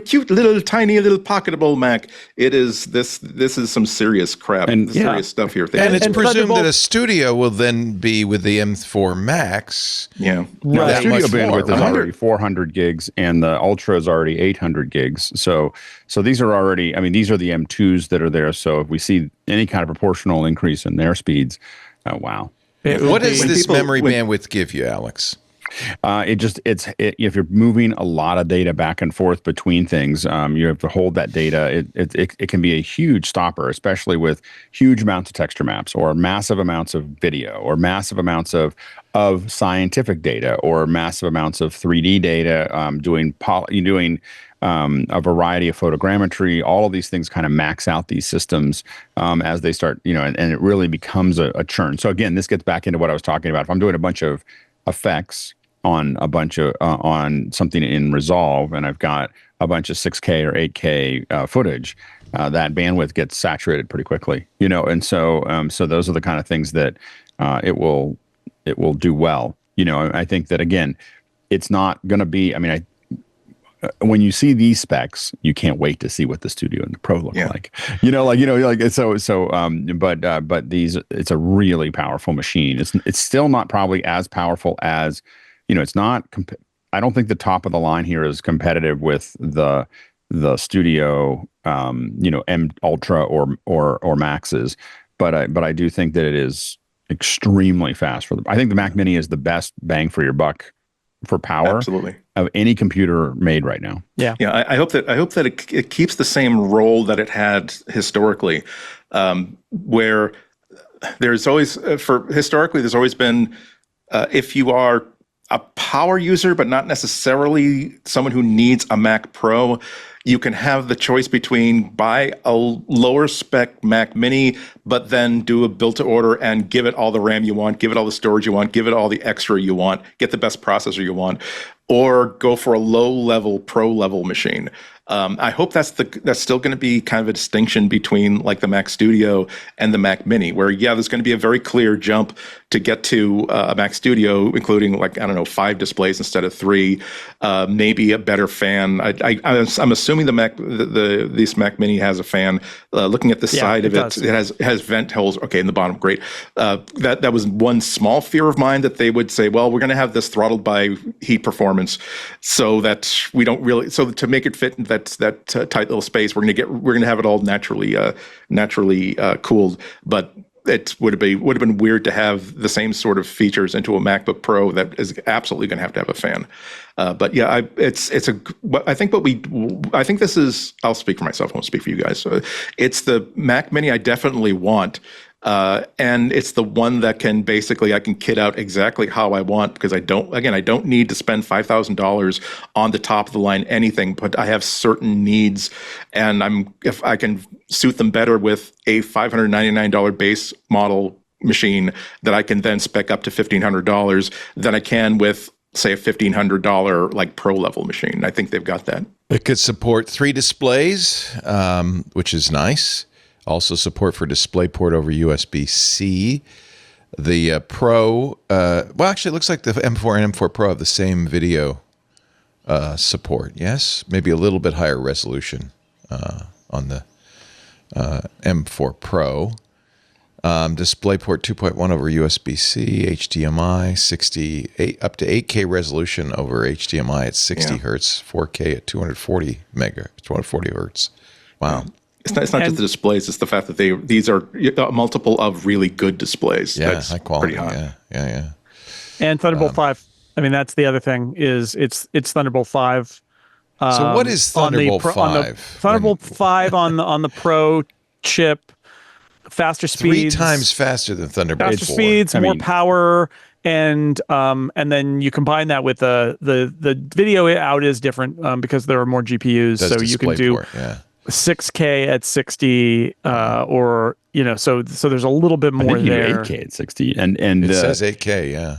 cute little tiny little pocketable Mac. It is this is some serious crap, serious stuff here. And it's presumed that a Studio will then be with the M4 Max. Yeah. No, the Studio bandwidth is already 400 gigs, and the Ultra is already 800 gigs. So these are already. I mean, these are the M2s that are there. So if we see any kind of proportional increase in their speeds, wow. What does this memory bandwidth give you, Alex? If you're moving a lot of data back and forth between things, you have to hold that data. It can be a huge stopper, especially with huge amounts of texture maps or massive amounts of video or massive amounts of scientific data or massive amounts of 3D data, doing a variety of photogrammetry. All of these things kind of max out these systems as they start, and it really becomes a churn. So again, this gets back into what I was talking about. If I'm doing a bunch of effects on a bunch of on something in Resolve, and I've got a bunch of 6K or 8K footage, that bandwidth gets saturated pretty quickly, and so those are the kind of things that it will do well. I think that again, it's not going to be. I mean, when you see these specs, you can't wait to see what the Studio and the Pro look like. But these, it's a really powerful machine. It's still not probably as powerful as. It's not. I don't think the top of the line here is competitive with the Studio, M Ultra or Maxes, but I do think that it is extremely fast I think the Mac Mini is the best bang for your buck for power of any computer made right now. Yeah. I hope that it keeps the same role that it had historically, where there's always there's always been if you are a power user, but not necessarily someone who needs a Mac Pro, you can have the choice between buy a lower spec Mac Mini, but then do a build to order and give it all the RAM you want, give it all the storage you want, give it all the extra you want, get the best processor you want, or go for a low level pro level machine. I hope that's still going to be kind of a distinction between like the Mac Studio and the Mac Mini, where there's going to be a very clear jump to get to a Mac Studio, including 5 displays instead of 3, maybe a better fan. I'm assuming this Mac Mini has a fan. Looking at the side of it has vent holes. Okay, in the bottom, great. That was one small fear of mine, that they would say, well, we're going to have this throttled by heat performance, so that we don't really. So to make it fit that tight little space, we're going to have it all naturally cooled, but it would have been weird to have the same sort of features into a MacBook Pro that is absolutely going to have a fan. But yeah, I think this is. I'll speak for myself. I won't speak for you guys. So it's the Mac Mini I definitely want. And it's the one that can I can kit out exactly how I want, because I don't need to spend $5,000 on the top of the line anything, but I have certain needs, and if I can suit them better with a $599 base model machine that I can then spec up to $1,500 than I can with, say, a $1,500 like pro level machine. I think they've got that. It could support 3 displays, which is nice. Also support for DisplayPort over USB-C. The Pro, actually it looks like the M4 and M4 Pro have the same video support. Yes, maybe a little bit higher resolution on the M4 Pro. DisplayPort 2.1 over USB-C, HDMI, 68 up to 8K resolution over HDMI at 60 hertz, 4K at 240 hertz. Wow. It's not just the displays; it's the fact that these are a multiple of really good displays. Yeah, that's high quality. Pretty hot. Yeah. And Thunderbolt 5. I mean, that's the other thing, is it's Thunderbolt 5. So what is Thunderbolt 5? Thunderbolt 5 on the Pro chip, faster speeds. 3 times faster than Thunderbolt 4. Faster speeds, more power, and then you combine that with the video out is different because there are more GPUs, so you can do 6K at 60, or so there's a little bit more there. 8K at 60, and it says 8K, yeah.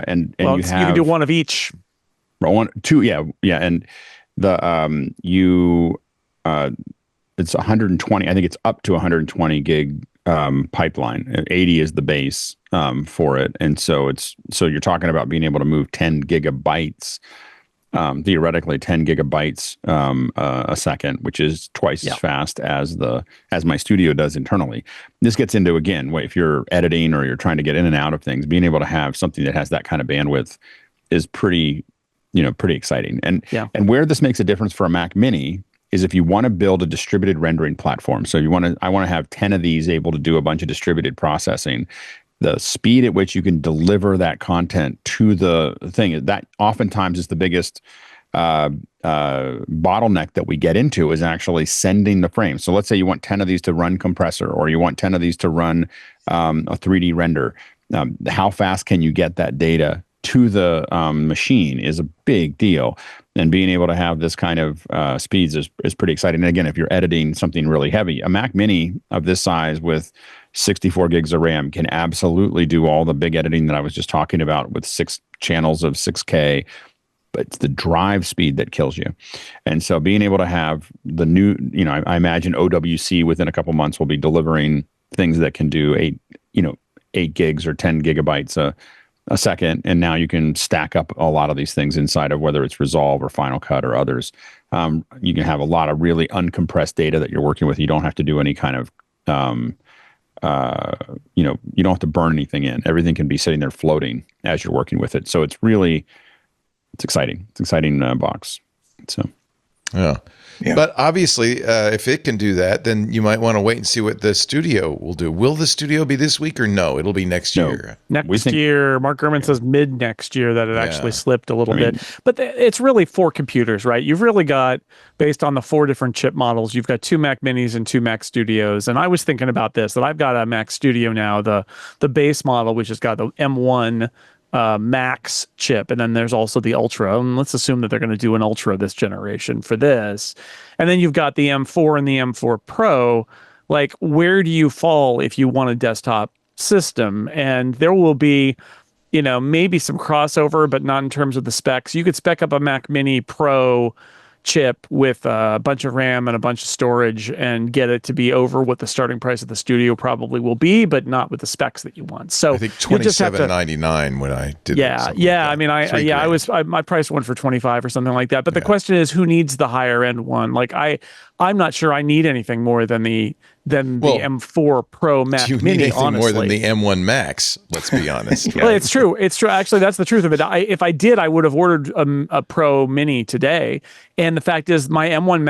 And you can do one of each. One, 2, and the it's 120. I think it's up to 120 gig pipeline. 80 is the base for it, and so you're talking about being able to move 10 gigabytes. Theoretically 10 gigabytes a second, which is twice as fast as my studio does internally. This gets into, again, if you're editing or you're trying to get in and out of things, being able to have something that has that kind of bandwidth is pretty exciting. And where this makes a difference for a Mac Mini is if you want to build a distributed rendering platform. So I want to have 10 of these able to do a bunch of distributed processing. The speed at which you can deliver that content to the thing, that oftentimes is the biggest bottleneck that we get into, is actually sending the frame. So let's say you want 10 of these to run compressor, or you want 10 of these to run a 3D render. How fast can you get that data to the machine is a big deal. And being able to have this kind of speeds is pretty exciting. And again, if you're editing something really heavy, a Mac Mini of this size with 64 gigs of RAM can absolutely do all the big editing that I was just talking about with 6 channels of 6K, but it's the drive speed that kills you. And so being able to have the new, I imagine OWC within a couple months will be delivering things that can do 8 gigs or 10 gigabytes a second. And now you can stack up a lot of these things inside of whether it's Resolve or Final Cut or others. You can have a lot of really uncompressed data that you're working with. You don't have to do any kind of you don't have to burn anything in. Everything can be sitting there floating as you're working with it. So it's exciting. It's an exciting box. So, yeah. But obviously, if it can do that, then you might want to wait and see what the studio will do. Will the studio be this week or no? It'll be next year. Next year. Mark Gurman says mid next year that it actually slipped a little bit. But it's really 4 computers, right? You've really got, based on the 4 different chip models, you've got 2 Mac Minis and 2 Mac Studios. And I was thinking about this, that I've got a Mac Studio now, the base model, which has got the M1 Max chip, and then there's also the Ultra. And let's assume that they're going to do an Ultra this generation for this. And then you've got the M4 and the M4 Pro. Like, where do you fall if you want a desktop system? And there will be, maybe some crossover, but not in terms of the specs. You could spec up a Mac Mini Pro chip with a bunch of RAM and a bunch of storage and get it to be over what the starting price of the Studio probably will be, but not with the specs that you want. So I think $27.99 when I did. Yeah. I mean, I priced one for 25 or something like that. But the question is, who needs the higher end one? Like I'm not sure I need anything more than the M4 Pro Mac Mini. Do you need anything more than the M1 Max? Let's be honest. Right? Well, it's true. Actually, that's the truth of it. If I did, I would have ordered a Pro Mini today. And the fact is, my M1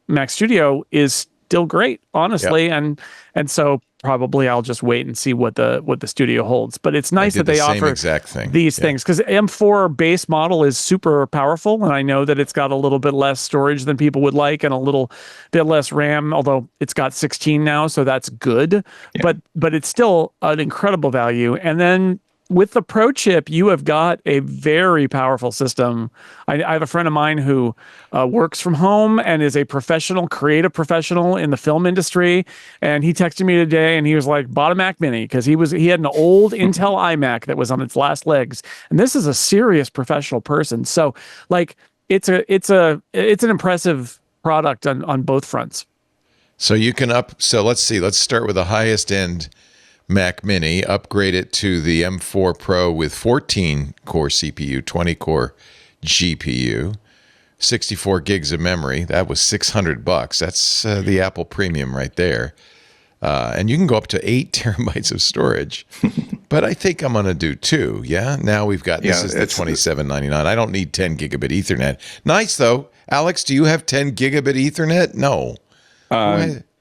Mac Studio is still great, honestly. Yep. And so probably I'll just wait and see what the Studio holds. But it's nice that they offer these things, because M4 base model is super powerful, and I know that it's got a little bit less storage than people would like and a little bit less RAM, although it's got 16 now, so that's good. Yeah. But it's still an incredible value. And then with the Pro chip, you have got a very powerful system. I have a friend of mine who works from home and is a creative professional in the film industry. And he texted me today and he was like, bought a Mac Mini because he had an old Intel iMac that was on its last legs. And this is a serious professional person. So like it's an impressive product on both fronts. So you can so let's start with the highest end Mac Mini, upgrade it to the M4 Pro with 14-core CPU, 20-core GPU, 64 gigs of memory. That was $600. That's the Apple Premium right there. And you can go up to 8 terabytes of storage. But I think I'm going to do 2, yeah? Now we've got, this is the $27.99. I don't need 10 gigabit Ethernet. Nice, though. Alex, do you have 10 gigabit Ethernet? No.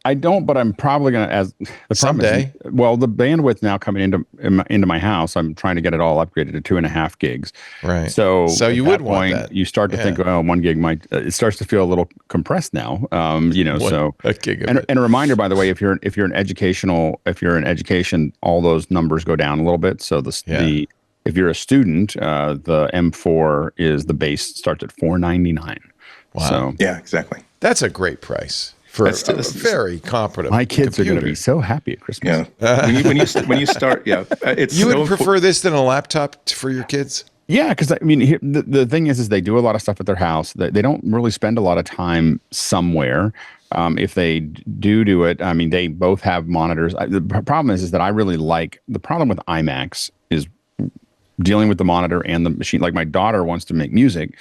I don't, but I'm probably going to, as the someday. Well, the bandwidth now coming into my house, I'm trying to get it all upgraded to 2.5 gigs. Right. So you would want that. You start to think, 1 gig might. It starts to feel a little compressed now. A gigabit. And a reminder, by the way, if you're in education, all those numbers go down a little bit. So if you're a student, the M4 is the base starts at $499. Wow. So, yeah, exactly. That's a great price. For a very competent My kids are going to be so happy at Christmas. Yeah. when you start, it's you would prefer this than a laptop for your kids? Yeah, because I mean, the thing is they do a lot of stuff at their house. They don't really spend a lot of time somewhere. If they do it, I mean, they both have monitors. The problem is that I really like the problem with iMacs is dealing with the monitor and the machine. Like my daughter wants to make music.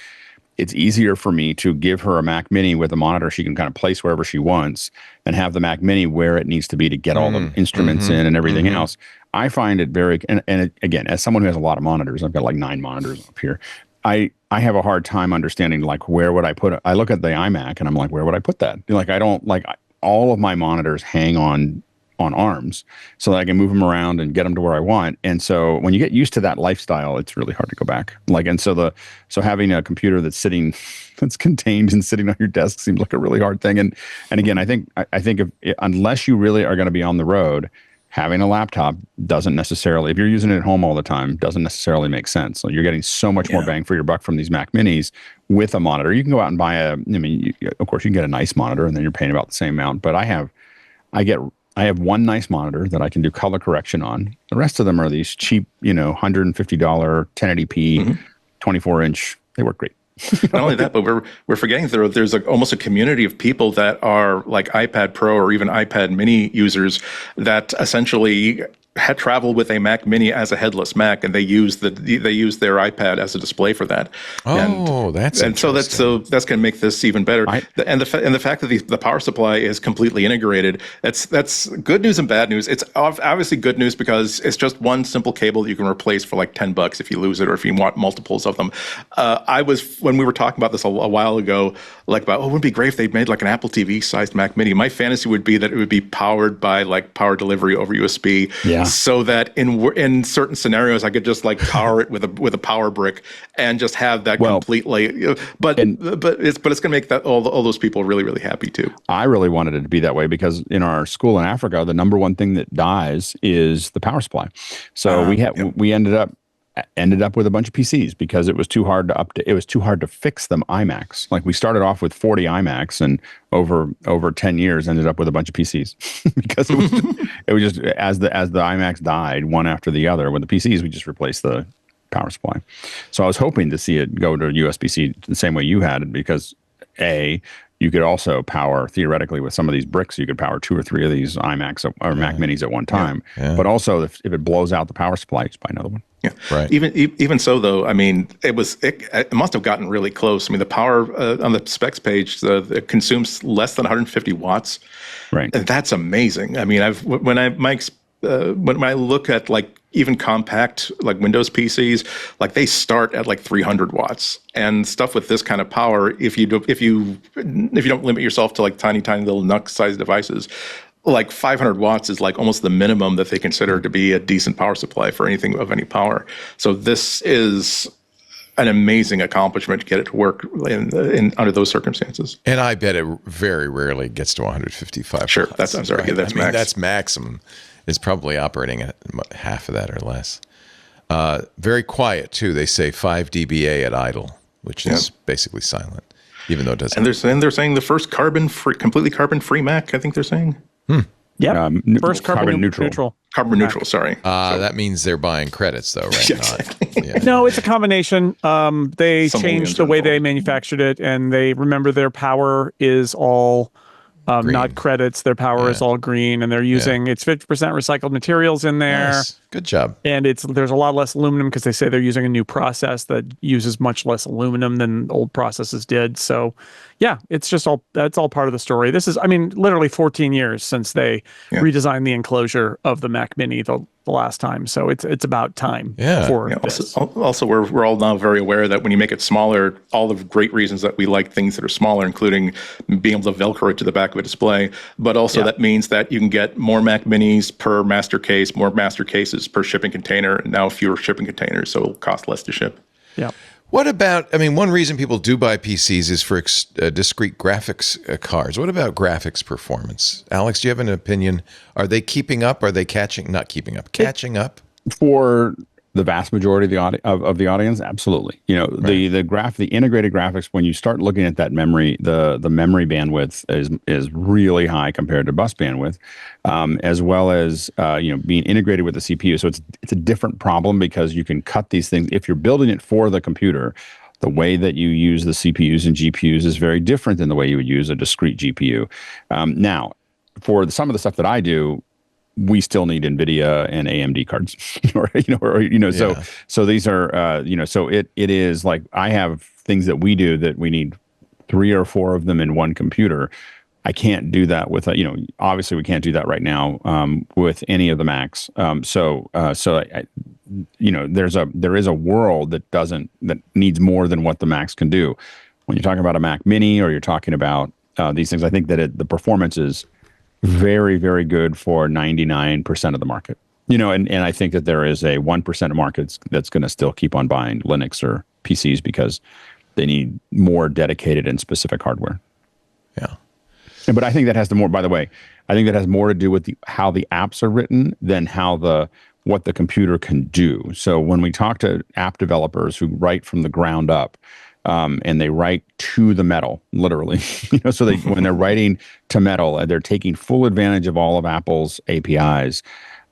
It's easier for me to give her a Mac Mini with a monitor she can kind of place wherever she wants and have the Mac Mini where it needs to be to get all the instruments in and everything else. I find it very, again, as someone who has a lot of monitors, I've got like 9 monitors up here. I have a hard time understanding like where would I put it. I look at the iMac and I'm like, where would I put that? Like I don't like all of my monitors hang on arms so that I can move them around and get them to where I want. And so when you get used to that lifestyle, it's really hard to go back. So having a computer that's contained and sitting on your desk seems like a really hard thing. And again, I think unless you really are going to be on the road, having a laptop doesn't necessarily, if you're using it at home all the time, doesn't necessarily make sense. So you're getting so much more bang for your buck from these Mac Minis with a monitor. You can go out and buy of course you can get a nice monitor and then you're paying about the same amount, but I have one nice monitor that I can do color correction on. The rest of them are these cheap, $150 1080p, 24-inch. They work great. Not only that, but we're forgetting there's almost a community of people that are like iPad Pro or even iPad Mini users that essentially had traveled with a Mac Mini as a headless Mac, and they use their iPad as a display for that. Oh, that's going to make this even better. And the fact that the power supply is completely integrated, that's good news and bad news. It's obviously good news because it's just one simple cable that you can replace for like $10 if you lose it or if you want multiples of them. When we were talking about this a while ago, like about wouldn't it be great if they made like an Apple TV sized Mac Mini? My fantasy would be that it would be powered by like power delivery over USB. Yeah. So that in certain scenarios I could just like power it with a power brick and just have that completely. But it's going to make that all those people really, really happy too. I really wanted it to be that way because in our school in Africa, the number one thing that dies is the power supply. So we ended up ended up with a bunch of PCs because it was too hard to update. It was too hard to fix them iMacs. Like we started off with 40 iMacs and over 10 years ended up with a bunch of PCs because it was just as the iMacs died one after the other with the PCs, we just replaced the power supply. So I was hoping to see it go to USB-C the same way you had it because you could also power, theoretically, with some of these bricks, you could power 2 or 3 of these iMacs or Mac Minis at one time. Yeah. But also, if it blows out the power supply, just buy another one. Yeah, right. Even so, though, I mean, it must have gotten really close. I mean, the power on the specs page, it consumes less than 150 watts. Right, and that's amazing. I mean, when I look at like even compact like Windows PCs, like they start at like 300 watts, and stuff with this kind of power, if you don't limit yourself to like tiny little NUC-sized devices, like 500 watts is like almost the minimum that they consider to be a decent power supply for anything of any power. So this is an amazing accomplishment to get it to work in under those circumstances. And I bet it very rarely gets to 155. Sure, that's max. That's maximum. It's probably operating at half of that or less. Very quiet too. They say 5 dBA at idle, which is basically silent, even though it doesn't. And they're saying the first completely carbon-free Mac. I think they're saying. Yeah, first carbon neutral. Carbon neutral. Sorry. That means they're buying credits, though, right? No, it's a combination. They changed the way they manufactured it, and they remember their power is all not credits. Their power is all green, and they're using it's 50% recycled materials in there. Nice. Good job. And there's a lot less aluminum because they say they're using a new process that uses much less aluminum than old processes did. So, yeah, that's all part of the story. This is, I mean, literally 14 years since they redesigned the enclosure of the Mac Mini the last time. So it's about time for this. Also, we're all now very aware that when you make it smaller, all the great reasons that we like things that are smaller, including being able to Velcro it to the back of a display, but also that means that you can get more Mac Minis per master case, more master cases per shipping container, and now fewer shipping containers, so it'll cost less to ship. Yeah. What about, I mean, one reason people do buy PCs is for discrete graphics cards. What about graphics performance? Alex, do you have an opinion? Are they keeping up? Are they catching up? For the vast majority of the audience, absolutely. You know, the integrated graphics, when you start looking at that memory, the memory bandwidth is really high compared to bus bandwidth, as well as being integrated with the CPU. So it's a different problem because you can cut these things if you're building it for the computer. The way that you use the CPUs and GPUs is very different than the way you would use a discrete GPU. Now, for some of the stuff that I do, we still need NVIDIA and AMD cards, So these are, so it is like I have things that we do that we need 3 or 4 of them in one computer. I can't do that with, obviously we can't do that right now with any of the Macs. There is a world that needs more than what the Macs can do. When you're talking about a Mac Mini or you're talking about these things, I think that the performance is very, very good for 99% of the market. And I think that there is a 1% of markets that's going to still keep on buying Linux or PCs because they need more dedicated and specific hardware. Yeah. But I think that has more to do with how the apps are written than what the computer can do. So when we talk to app developers who write from the ground up, and they write to the metal, literally. So when they're writing to metal, they're taking full advantage of all of Apple's APIs.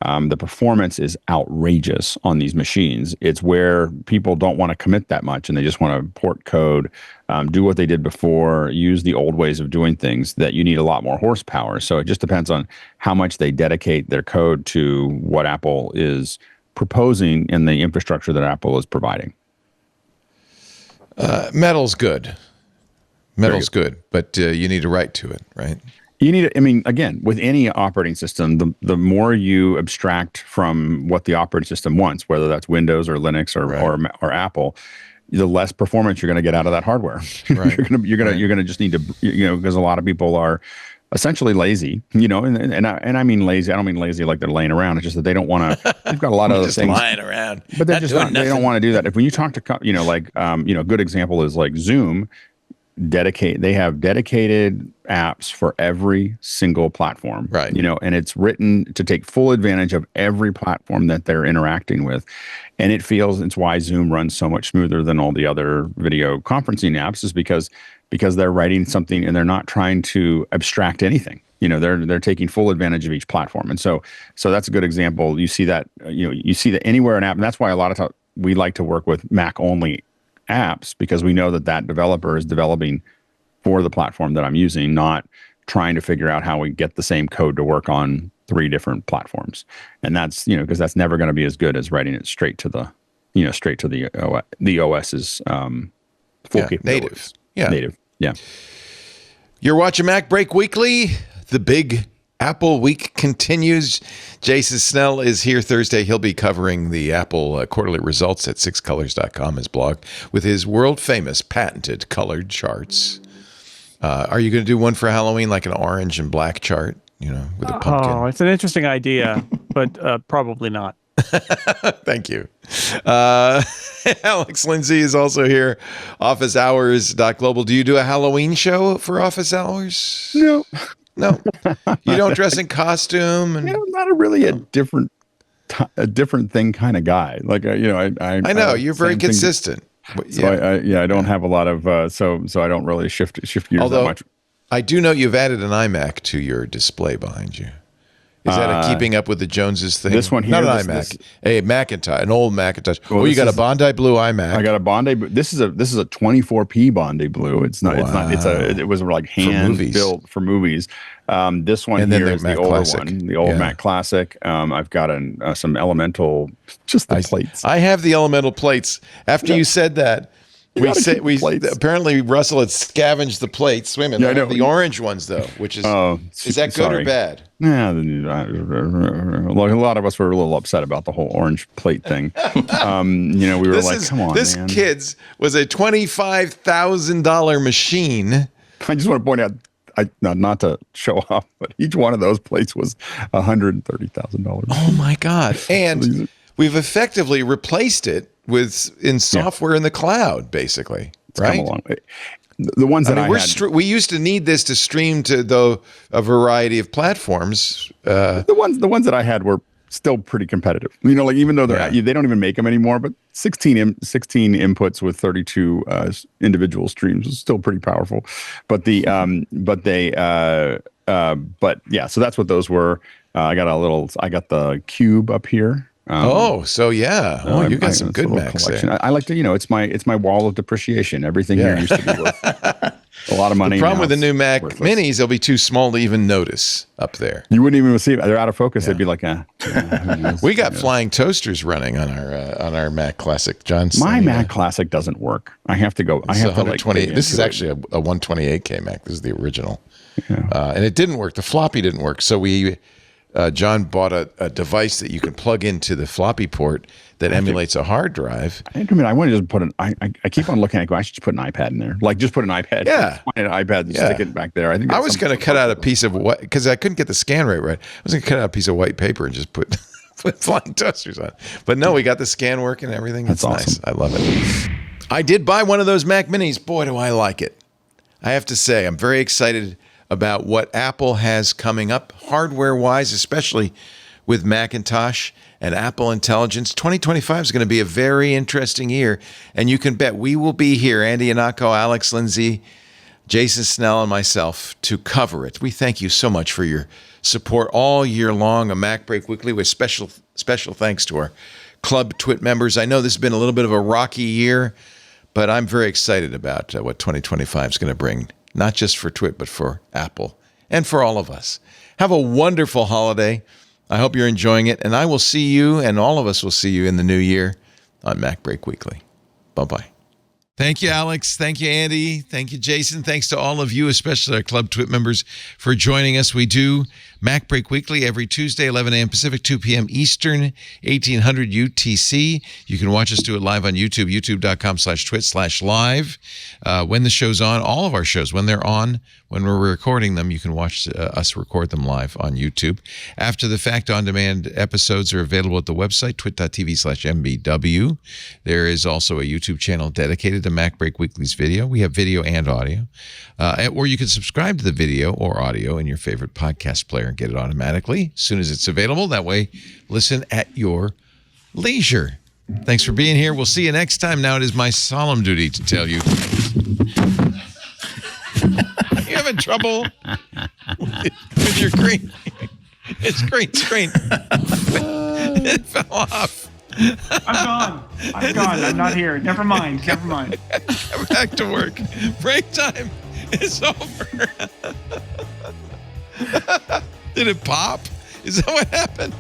The performance is outrageous on these machines. It's where people don't want to commit that much, and they just want to port code, do what they did before, use the old ways of doing things, that you need a lot more horsepower. So it just depends on how much they dedicate their code to what Apple is proposing in the infrastructure that Apple is providing. Metal's good. Metal's good, but you need to write to it, right? You need, again, with any operating system, the more you abstract from what the operating system wants, whether that's Windows or Linux or Apple, the less performance you're going to get out of that hardware. Right. you're going to just need to, because a lot of people are essentially lazy, and I mean lazy. I don't mean lazy like they're laying around. It's just that they don't want to. They've got a lot of other things lying around, but they're just not. They don't want to do that. If when you talk to, good example is like Zoom. they have dedicated apps for every single platform, right? And it's written to take full advantage of every platform that they're interacting with. And it's why Zoom runs so much smoother than all the other video conferencing apps, is because they're writing something and they're not trying to abstract anything. They're taking full advantage of each platform. And so that's a good example. You see that, you see that anywhere an app, and that's why a lot of times we like to work with Mac only apps, because we know that developer is developing for the platform that I'm using, not trying to figure out how we get the same code to work on 3 different platforms. And that's, because that's never going to be as good as writing it straight to the OS's full capabilities. Native. Yeah. You're watching MacBreak Weekly. The big Apple week continues. Jason Snell is here Thursday. He'll be covering the Apple quarterly results at sixcolors.com, his blog, with his world-famous patented colored charts. Are you going to do one for Halloween, like an orange and black chart, with a pumpkin? Oh, it's an interesting idea, but probably not. Thank you. Alex Lindsay is also here. Office Hours.global. Do you do a Halloween show for Office Hours? No. You don't dress in costume? And, I'm not really a different thing kind of guy. Like, I know you're very consistent. So I don't have a lot of, so I don't really shift gears that much. I do know you've added an iMac to your display behind you. Is that a keeping up with the Joneses thing? This one here, not an iMac, a Macintosh, an old Macintosh. Well, you got a Bondi Blue iMac. I got a Bondi. This is a 24p Bondi Blue. It's not. Wow. It was like hand built for movies. This one here is the older one, the old Mac Classic. I've got some Elemental, just the plates. I have the Elemental plates. After you said that. We apparently Russell had scavenged the plates. Wait a minute, I have the orange ones though, which is that good or bad? Yeah, a lot of us were a little upset about the whole orange plate thing. We were come on, this man. Kids was a $25,000 machine. I just want to point out, not to show off, but each one of those plates was $130,000. Oh my God! And we've effectively replaced it in software in the cloud, basically. It's right? Come a long way. The ones that we used to need this to stream to a variety of platforms. The ones that I had were still pretty competitive. Even though they don't even make them anymore, but 16 inputs with 32 individual streams is still pretty powerful. But so that's what those were. I got the Cube up here. You got some good Macs there. I like to, it's my wall of depreciation. Everything here used to be worth a lot of money. The problem with the new Mac Minis, they'll be too small to even notice up there. You wouldn't even see it. They're out of focus. They'd be like, we got flying toasters running on our Mac Classic. My Mac Classic doesn't work. I have to go. This is actually a 128K Mac. This is the original, and it didn't work. The floppy didn't work, so John bought a device that you can plug into the floppy port that emulates a hard drive. I want to just put I keep on looking at I should just put an iPad in there. Like just put an iPad. Yeah. Find an iPad and stick it back there. I was going to cut out a piece of what, because I couldn't get the scan rate right. I was going to cut out a piece of white paper and just put flying toasters on. But no, we got the scan working and everything. That's awesome. Nice. I love it. I did buy one of those Mac Minis. Boy, do I like it. I have to say, I'm very excited about what Apple has coming up hardware-wise, especially with Macintosh and Apple Intelligence. 2025 is going to be a very interesting year, and you can bet we will be here, Andy Ihnatko, Alex Lindsay, Jason Snell, and myself, to cover it. We thank you so much for your support all year long, a MacBreak Weekly, with special thanks to our Club TWiT members. I know this has been a little bit of a rocky year, but I'm very excited about what 2025 is going to bring. Not just for TWiT, but for Apple and for all of us. Have a wonderful holiday. I hope you're enjoying it. And I will see you, and all of us will see you in the new year on MacBreak Weekly. Bye-bye. Thank you, Alex. Thank you, Andy. Thank you, Jason. Thanks to all of you, especially our Club TWiT members, for joining us. We do MacBreak Weekly every Tuesday, 11 a.m. Pacific, 2 p.m. Eastern, 1800 UTC. You can watch us do it live on YouTube, youtube.com/twit/live. When the show's on, all of our shows, when they're on, when we're recording them, you can watch us record them live on YouTube. After the fact, on-demand episodes are available at the website, twit.tv/mbw. There is also a YouTube channel dedicated to to MacBreak Weekly's video. We have video and audio. Or you can subscribe to the video or audio in your favorite podcast player and get it automatically as soon as it's available. That way, listen at your leisure. Thanks for being here. We'll see you next time. Now it is my solemn duty to tell you. You having trouble with your green? It's green screen. It fell off. I'm gone. I'm not here. Never mind. Come back to work. Break time is over. Did it pop? Is that what happened?